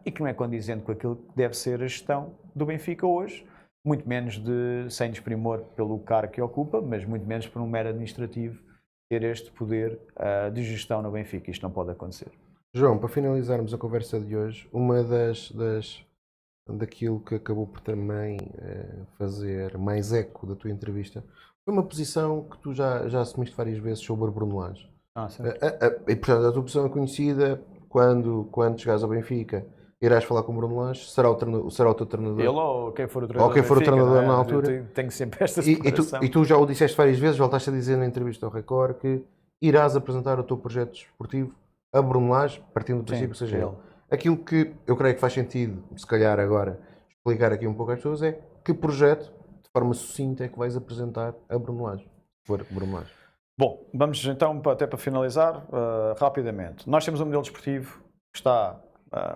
B: e que não é condizente com aquilo que deve ser a gestão do Benfica hoje, muito menos sem desprimor pelo cargo que ocupa, mas muito menos por um mero administrativo ter este poder de gestão no Benfica. Isto não pode acontecer.
A: João, para finalizarmos a conversa de hoje, uma daquilo que acabou por também fazer mais eco da tua entrevista foi uma posição que tu já assumiste várias vezes sobre Bruno Lage. E portanto a tua posição é conhecida. Quando chegares ao Benfica, irás falar com o Bruno Lage, será o teu treinador.
B: Ele ou quem for o treinador,
A: ou quem for o treinador na
B: altura. Eu tenho sempre esta separação.
A: E tu já o disseste várias vezes, voltaste a dizer na entrevista ao Record que irás apresentar o teu projeto esportivo a Bruno Lage, partindo do princípio que seja ele. Aquilo que eu creio que faz sentido, se calhar agora, explicar aqui um pouco às pessoas é que projeto, de forma sucinta, é que vais apresentar a Bruno Lage. Bruno Lage.
B: Bom, vamos então, até para finalizar, rapidamente. Nós temos um modelo desportivo que está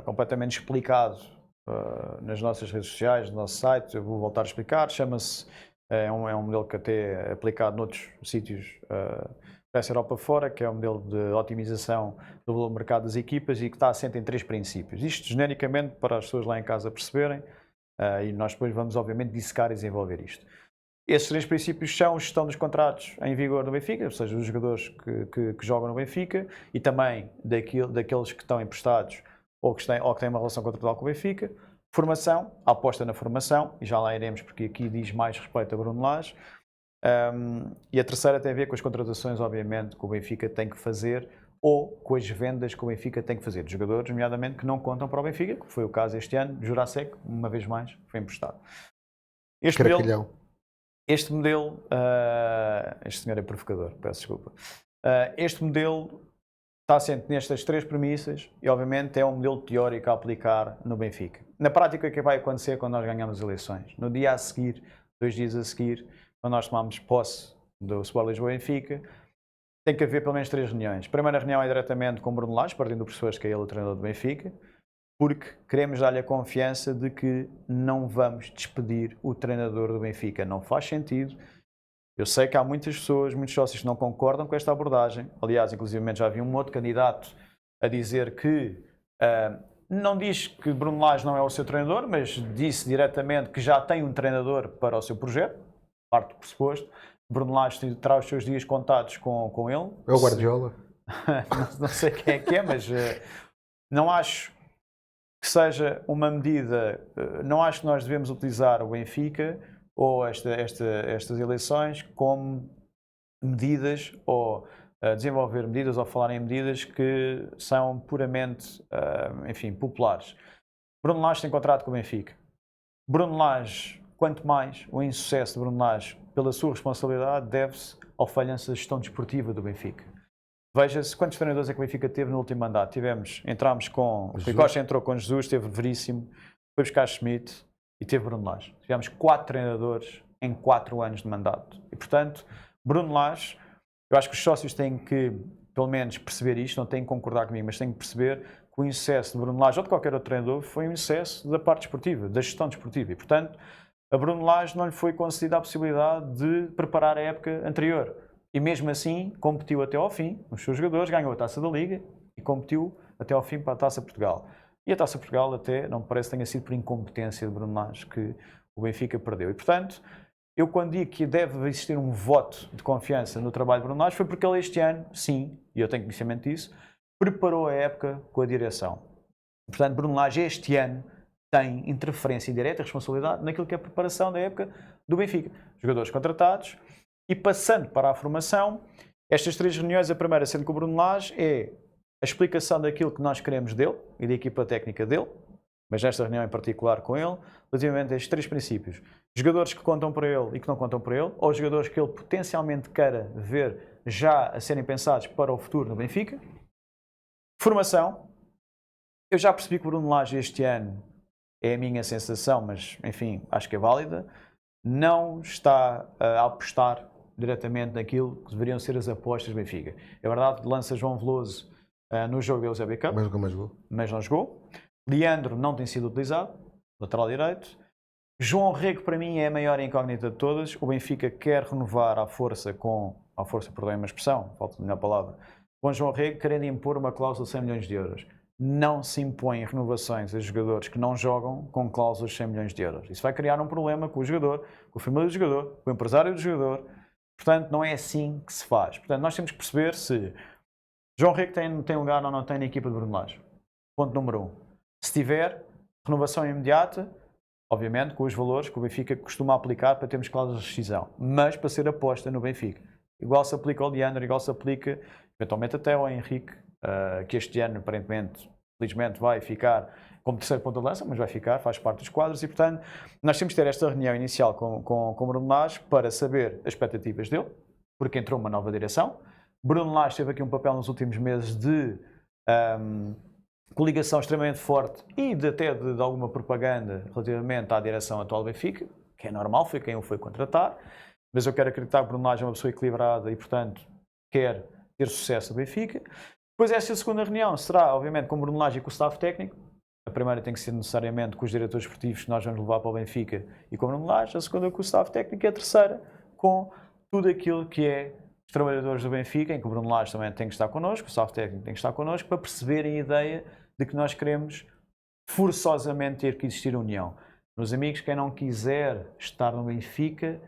B: completamente explicado nas nossas redes sociais, no nosso site. Eu vou voltar a explicar. Chama-se, é um modelo que até é aplicado noutros sítios dessa Europa fora, que é um modelo de otimização do valor de mercado das equipas e que está assente em 3 princípios. Isto genericamente para as pessoas lá em casa perceberem, e nós depois vamos obviamente dissecar e desenvolver isto. Esses 3 princípios são a gestão dos contratos em vigor no Benfica, ou seja, dos jogadores que jogam no Benfica e também daqueles que estão emprestados ou que têm uma relação contratual com o Benfica. Formação, a aposta na formação, e já lá iremos porque aqui diz mais respeito a Bruno Lage. E a terceira tem a ver com as contratações, obviamente, que o Benfica tem que fazer ou com as vendas que o Benfica tem que fazer de jogadores, nomeadamente que não contam para o Benfica, que foi o caso este ano, Jurasek, uma vez mais, foi emprestado. Este modelo, este senhor é provocador, peço desculpa. Este modelo está assente nestas 3 premissas e, obviamente, é um modelo teórico a aplicar no Benfica. Na prática, o que vai acontecer quando nós ganhamos as eleições? No dia a seguir, 2 dias a seguir, quando nós tomamos posse do Sport Lisboa Benfica, tem que haver pelo menos 3 reuniões. A primeira reunião é diretamente com o Bruno Lage, partindo do pressuposto que é ele o treinador do Benfica, porque queremos dar-lhe a confiança de que não vamos despedir o treinador do Benfica. Não faz sentido. Eu sei que há muitas pessoas, muitos sócios que não concordam com esta abordagem. Aliás, inclusive já havia um outro candidato a dizer que não diz que Bruno Lage não é o seu treinador, mas disse diretamente que já tem um treinador para o seu projeto, parte do pressuposto. Bruno Lage terá os seus dias contados com ele.
A: É o Guardiola?
B: não sei quem é, mas não acho que seja uma medida, não acho que nós devemos utilizar o Benfica ou estas eleições como medidas ou desenvolver medidas ou falar em medidas que são puramente, enfim, populares. Bruno Lage tem contrato com o Benfica. Bruno Lage, quanto mais o insucesso de Bruno Lage, pela sua responsabilidade, deve-se ao falhanço da gestão desportiva do Benfica. Veja-se quantos treinadores é que o Benfica teve no último mandato. Entramos com... O Rui Costa entrou com Jesus, teve Veríssimo, foi buscar Schmidt e teve Bruno Lage. Tivemos 4 treinadores em 4 anos de mandato. E, portanto, Bruno Lage, eu acho que os sócios têm que, pelo menos, perceber isto, não têm que concordar comigo, mas têm que perceber que o insucesso de Bruno Lage ou de qualquer outro treinador foi um insucesso da parte desportiva, da gestão desportiva. E, portanto, a Bruno Lage não lhe foi concedida a possibilidade de preparar a época anterior. E mesmo assim, competiu até ao fim, os seus jogadores, ganhou a Taça da Liga e competiu até ao fim para a Taça Portugal. E a Taça Portugal até, não me parece que tenha sido por incompetência de Bruno Lage que o Benfica perdeu. E, portanto, eu quando digo que deve existir um voto de confiança no trabalho de Bruno Lage foi porque ele este ano, sim, e eu tenho conhecimento disso, preparou a época com a direção. Portanto, Bruno Lage este ano tem interferência indireta e responsabilidade naquilo que é a preparação da época do Benfica. Jogadores contratados e passando para a formação, estas 3 reuniões, a primeira sendo com o Bruno Lage, é a explicação daquilo que nós queremos dele e da equipa técnica dele, mas nesta reunião em particular com ele, relativamente a estes 3 princípios. Jogadores que contam para ele e que não contam para ele, ou jogadores que ele potencialmente queira ver já a serem pensados para o futuro no Benfica. Formação. Eu já percebi que o Bruno Lage este ano, é a minha sensação, mas enfim, acho que é válida, não está a apostar diretamente naquilo que deveriam ser as apostas do Benfica. É verdade que lança João Veloso no jogo da Eusébio Cup, mas não jogou. Leandro não tem sido utilizado, lateral direito. João Rego, para mim, é a maior incógnita de todas. O Benfica quer renovar à força, perdoem uma expressão, falta de melhor palavra, com João Rego, querendo impor uma cláusula de 100 milhões de euros. Não se impõem renovações a jogadores que não jogam com cláusulas de 100 milhões de euros. Isso vai criar um problema com o jogador, com a família do jogador, com o empresário do jogador. Portanto, não é assim que se faz. Portanto, nós temos que perceber se João Rego tem lugar ou não tem na equipa de Bruno Lage. Ponto número 1. Se tiver, renovação imediata, obviamente com os valores que o Benfica costuma aplicar para termos cláusulas de rescisão, mas para ser aposta no Benfica. Igual se aplica ao Leandro, igual se aplica eventualmente até ao Henrique, que este ano aparentemente, felizmente, vai ficar como terceiro ponta de lança, mas vai ficar, faz parte dos quadros e, portanto, nós temos que ter esta reunião inicial com o Bruno Lage para saber as expectativas dele, porque entrou uma nova direção. Bruno Lage teve aqui um papel nos últimos meses de coligação extremamente forte e até de alguma propaganda relativamente à direção atual do Benfica, que é normal, foi quem o foi contratar, mas eu quero acreditar que Bruno Lage é uma pessoa equilibrada e, portanto, quer ter sucesso no Benfica. Depois esta segunda reunião será, obviamente, com o Bruno Lage e com o staff técnico. A primeira tem que ser necessariamente com os diretores esportivos que nós vamos levar para o Benfica e com o Bruno Lage, a segunda com o staff técnico e a terceira com tudo aquilo que é os trabalhadores do Benfica, em que o Bruno Lage também tem que estar connosco, o staff técnico tem que estar connosco, para perceberem a ideia de que nós queremos forçosamente ter que existir união. Meus amigos, quem não quiser estar no Benfica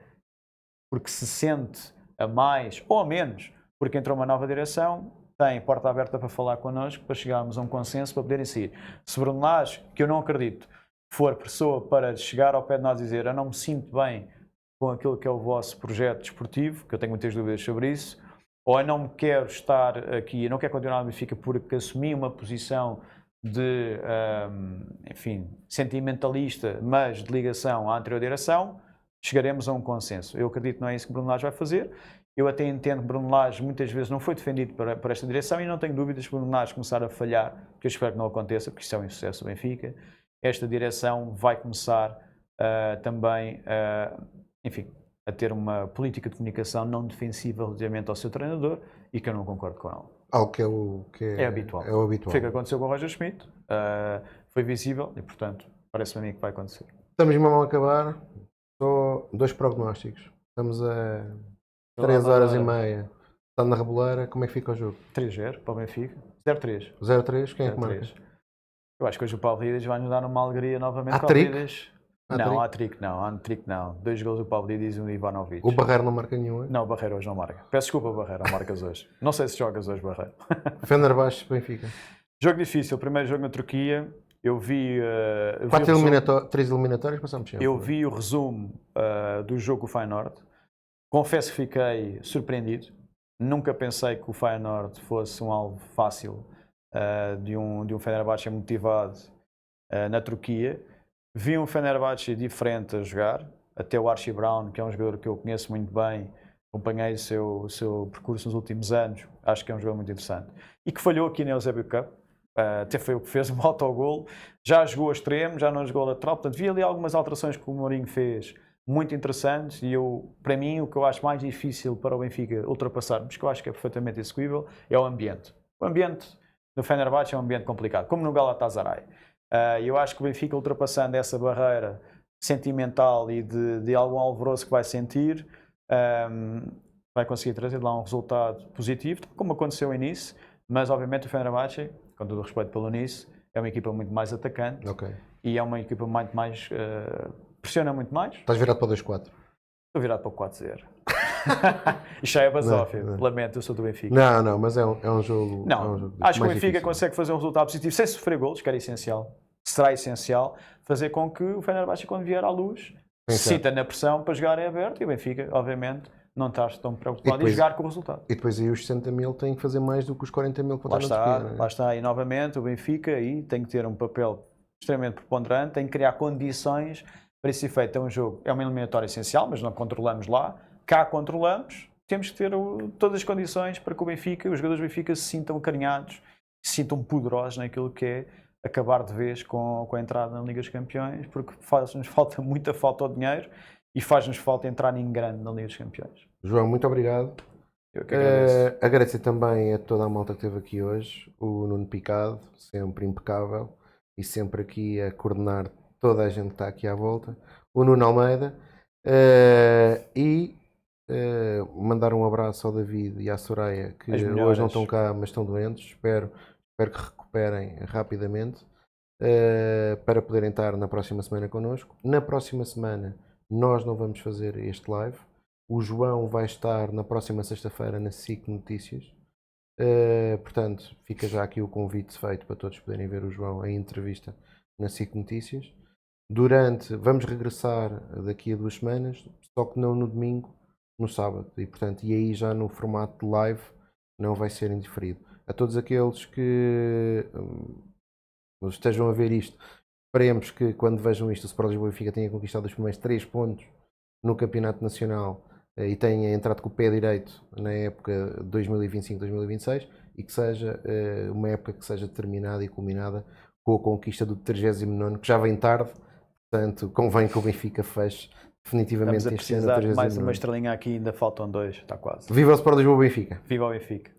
B: porque se sente a mais ou a menos porque entrou uma nova direção, tem porta aberta para falar connosco, para chegarmos a um consenso, para poderem sair. Se Bruno Lage, que eu não acredito, for pessoa para chegar ao pé de nós e dizer eu não me sinto bem com aquilo que é o vosso projeto desportivo, que eu tenho muitas dúvidas sobre isso, ou eu não me quero estar aqui, eu não quero continuar no Benfica porque assumi uma posição de, enfim, sentimentalista, mas de ligação à anterior direção, chegaremos a um consenso. Eu acredito que não é isso que Bruno Lage vai fazer. Eu até entendo que Bruno Lage muitas vezes não foi defendido por esta direção e não tenho dúvidas que Bruno Lage começar a falhar, que eu espero que não aconteça, porque isso é um insucesso do Benfica. Esta direção vai começar também, enfim, a ter uma política de comunicação não defensiva relativamente ao seu treinador e que eu não concordo com ela.
A: Algo que é
B: habitual.
A: É o habitual.
B: Foi o que aconteceu com o Roger Schmidt, foi visível e, portanto, parece-me a mim que vai acontecer.
A: Estamos mesmo a acabar, só 2 prognósticos. Estamos a 3h30. Está na Reboleira, como é que fica o jogo?
B: 3-0 para o Benfica, 0-3.
A: 0-3, quem é que marca?
B: Eu acho que hoje o Pavlidis vai nos dar uma alegria novamente.
A: Hat-trick?
B: Não, hat-trick não. 2 gols do Pavlidis e um do Ivanovic.
A: O Barreiro não marca nenhum, é?
B: Não, o Barreiro hoje não marca. Peço desculpa, Barreiro, não marcas hoje. Não sei se jogas hoje, Barreiro.
A: Fenerbahçe, Benfica.
B: Jogo difícil, primeiro jogo na Turquia. Eu vi...
A: 3 eliminatórias, passamos sempre.
B: Eu vi o resumo do jogo com o Feyenoord. Confesso que fiquei surpreendido. Nunca pensei que o Feyenoord fosse um alvo fácil de um Fenerbahçe motivado na Turquia. Vi um Fenerbahçe diferente a jogar, até o Archie Brown, que é um jogador que eu conheço muito bem, acompanhei o seu percurso nos últimos anos, acho que é um jogador muito interessante. E que falhou aqui na Eusébio Cup, até foi o que fez um autogolo, já jogou a extremo, já não jogou a lateral, portanto vi ali algumas alterações que o Mourinho fez muito interessantes e para mim o que eu acho mais difícil para o Benfica ultrapassar, mas que eu acho que é perfeitamente execuível, é o ambiente. O ambiente no Fenerbahçe é um ambiente complicado, como no Galatasaray. Eu acho que o Benfica ultrapassando essa barreira sentimental e de algum alvoroço que vai sentir, vai conseguir trazer lá um resultado positivo, como aconteceu em Nice, mas obviamente o Fenerbahçe, com todo o respeito pelo Nice, é uma equipa muito mais atacante e é uma equipa muito mais, pressiona muito mais.
A: Estás virado para o 2-4?
B: Estou virado para o 4-0. Isto já é basófia, lamento, eu sou do Benfica.
A: Não, mas é um jogo.
B: Não,
A: é um jogo
B: acho que o
A: mais
B: Benfica
A: difícil.
B: consegue fazer um resultado positivo sem sofrer golos, que era essencial. Será essencial fazer com que o Fenerbahçe, quando vier à luz, se sinta na pressão para jogar em aberto e o Benfica, obviamente, não está tão preocupado em jogar com o resultado.
A: E depois aí os 60 mil têm que fazer mais do que os 40 mil que estão na Turquia.
B: Lá está, e novamente o Benfica aí tem que ter um papel extremamente preponderante, tem que criar condições para esse efeito. É um jogo, é uma eliminatória essencial, mas não controlamos lá. Cá controlamos, temos que ter todas as condições para que o Benfica, os jogadores do Benfica se sintam acarinhados, se sintam poderosos naquilo que é acabar de vez com a entrada na Liga dos Campeões, porque faz-nos falta muita falta ao dinheiro e faz-nos falta entrar em grande na Liga dos Campeões.
A: João, muito obrigado.
B: Eu que agradeço.
A: Agradecer também a toda a malta que esteve aqui hoje, o Nuno Picado, sempre impecável e sempre aqui a coordenar toda a gente que está aqui à volta, o Nuno Almeida mandar um abraço ao David e à Soraya, que hoje não estão cá, mas estão doentes. Espero que recuperem rapidamente para poderem estar na próxima semana connosco. Na próxima semana nós não vamos fazer este live. O João vai estar na próxima sexta-feira na SIC Notícias. Portanto, fica já aqui o convite feito para todos poderem ver o João em entrevista na SIC Notícias. Vamos regressar daqui a 2 semanas, só que não no domingo, no sábado. E aí já no formato de live não vai ser indiferido. A todos aqueles que estejam a ver isto, esperemos que quando vejam isto o Sport Lisboa e Benfica tenha conquistado os primeiros 3 pontos no Campeonato Nacional e tenha entrado com o pé direito na época 2025-2026 e que seja uma época que seja determinada e culminada com a conquista do 39º, que já vem tarde, portanto convém que o Benfica feche definitivamente este ano.
B: Mais uma estrelinha aqui, ainda faltam 2, está quase.
A: Viva o Sport Lisboa Benfica!
B: Viva o Benfica!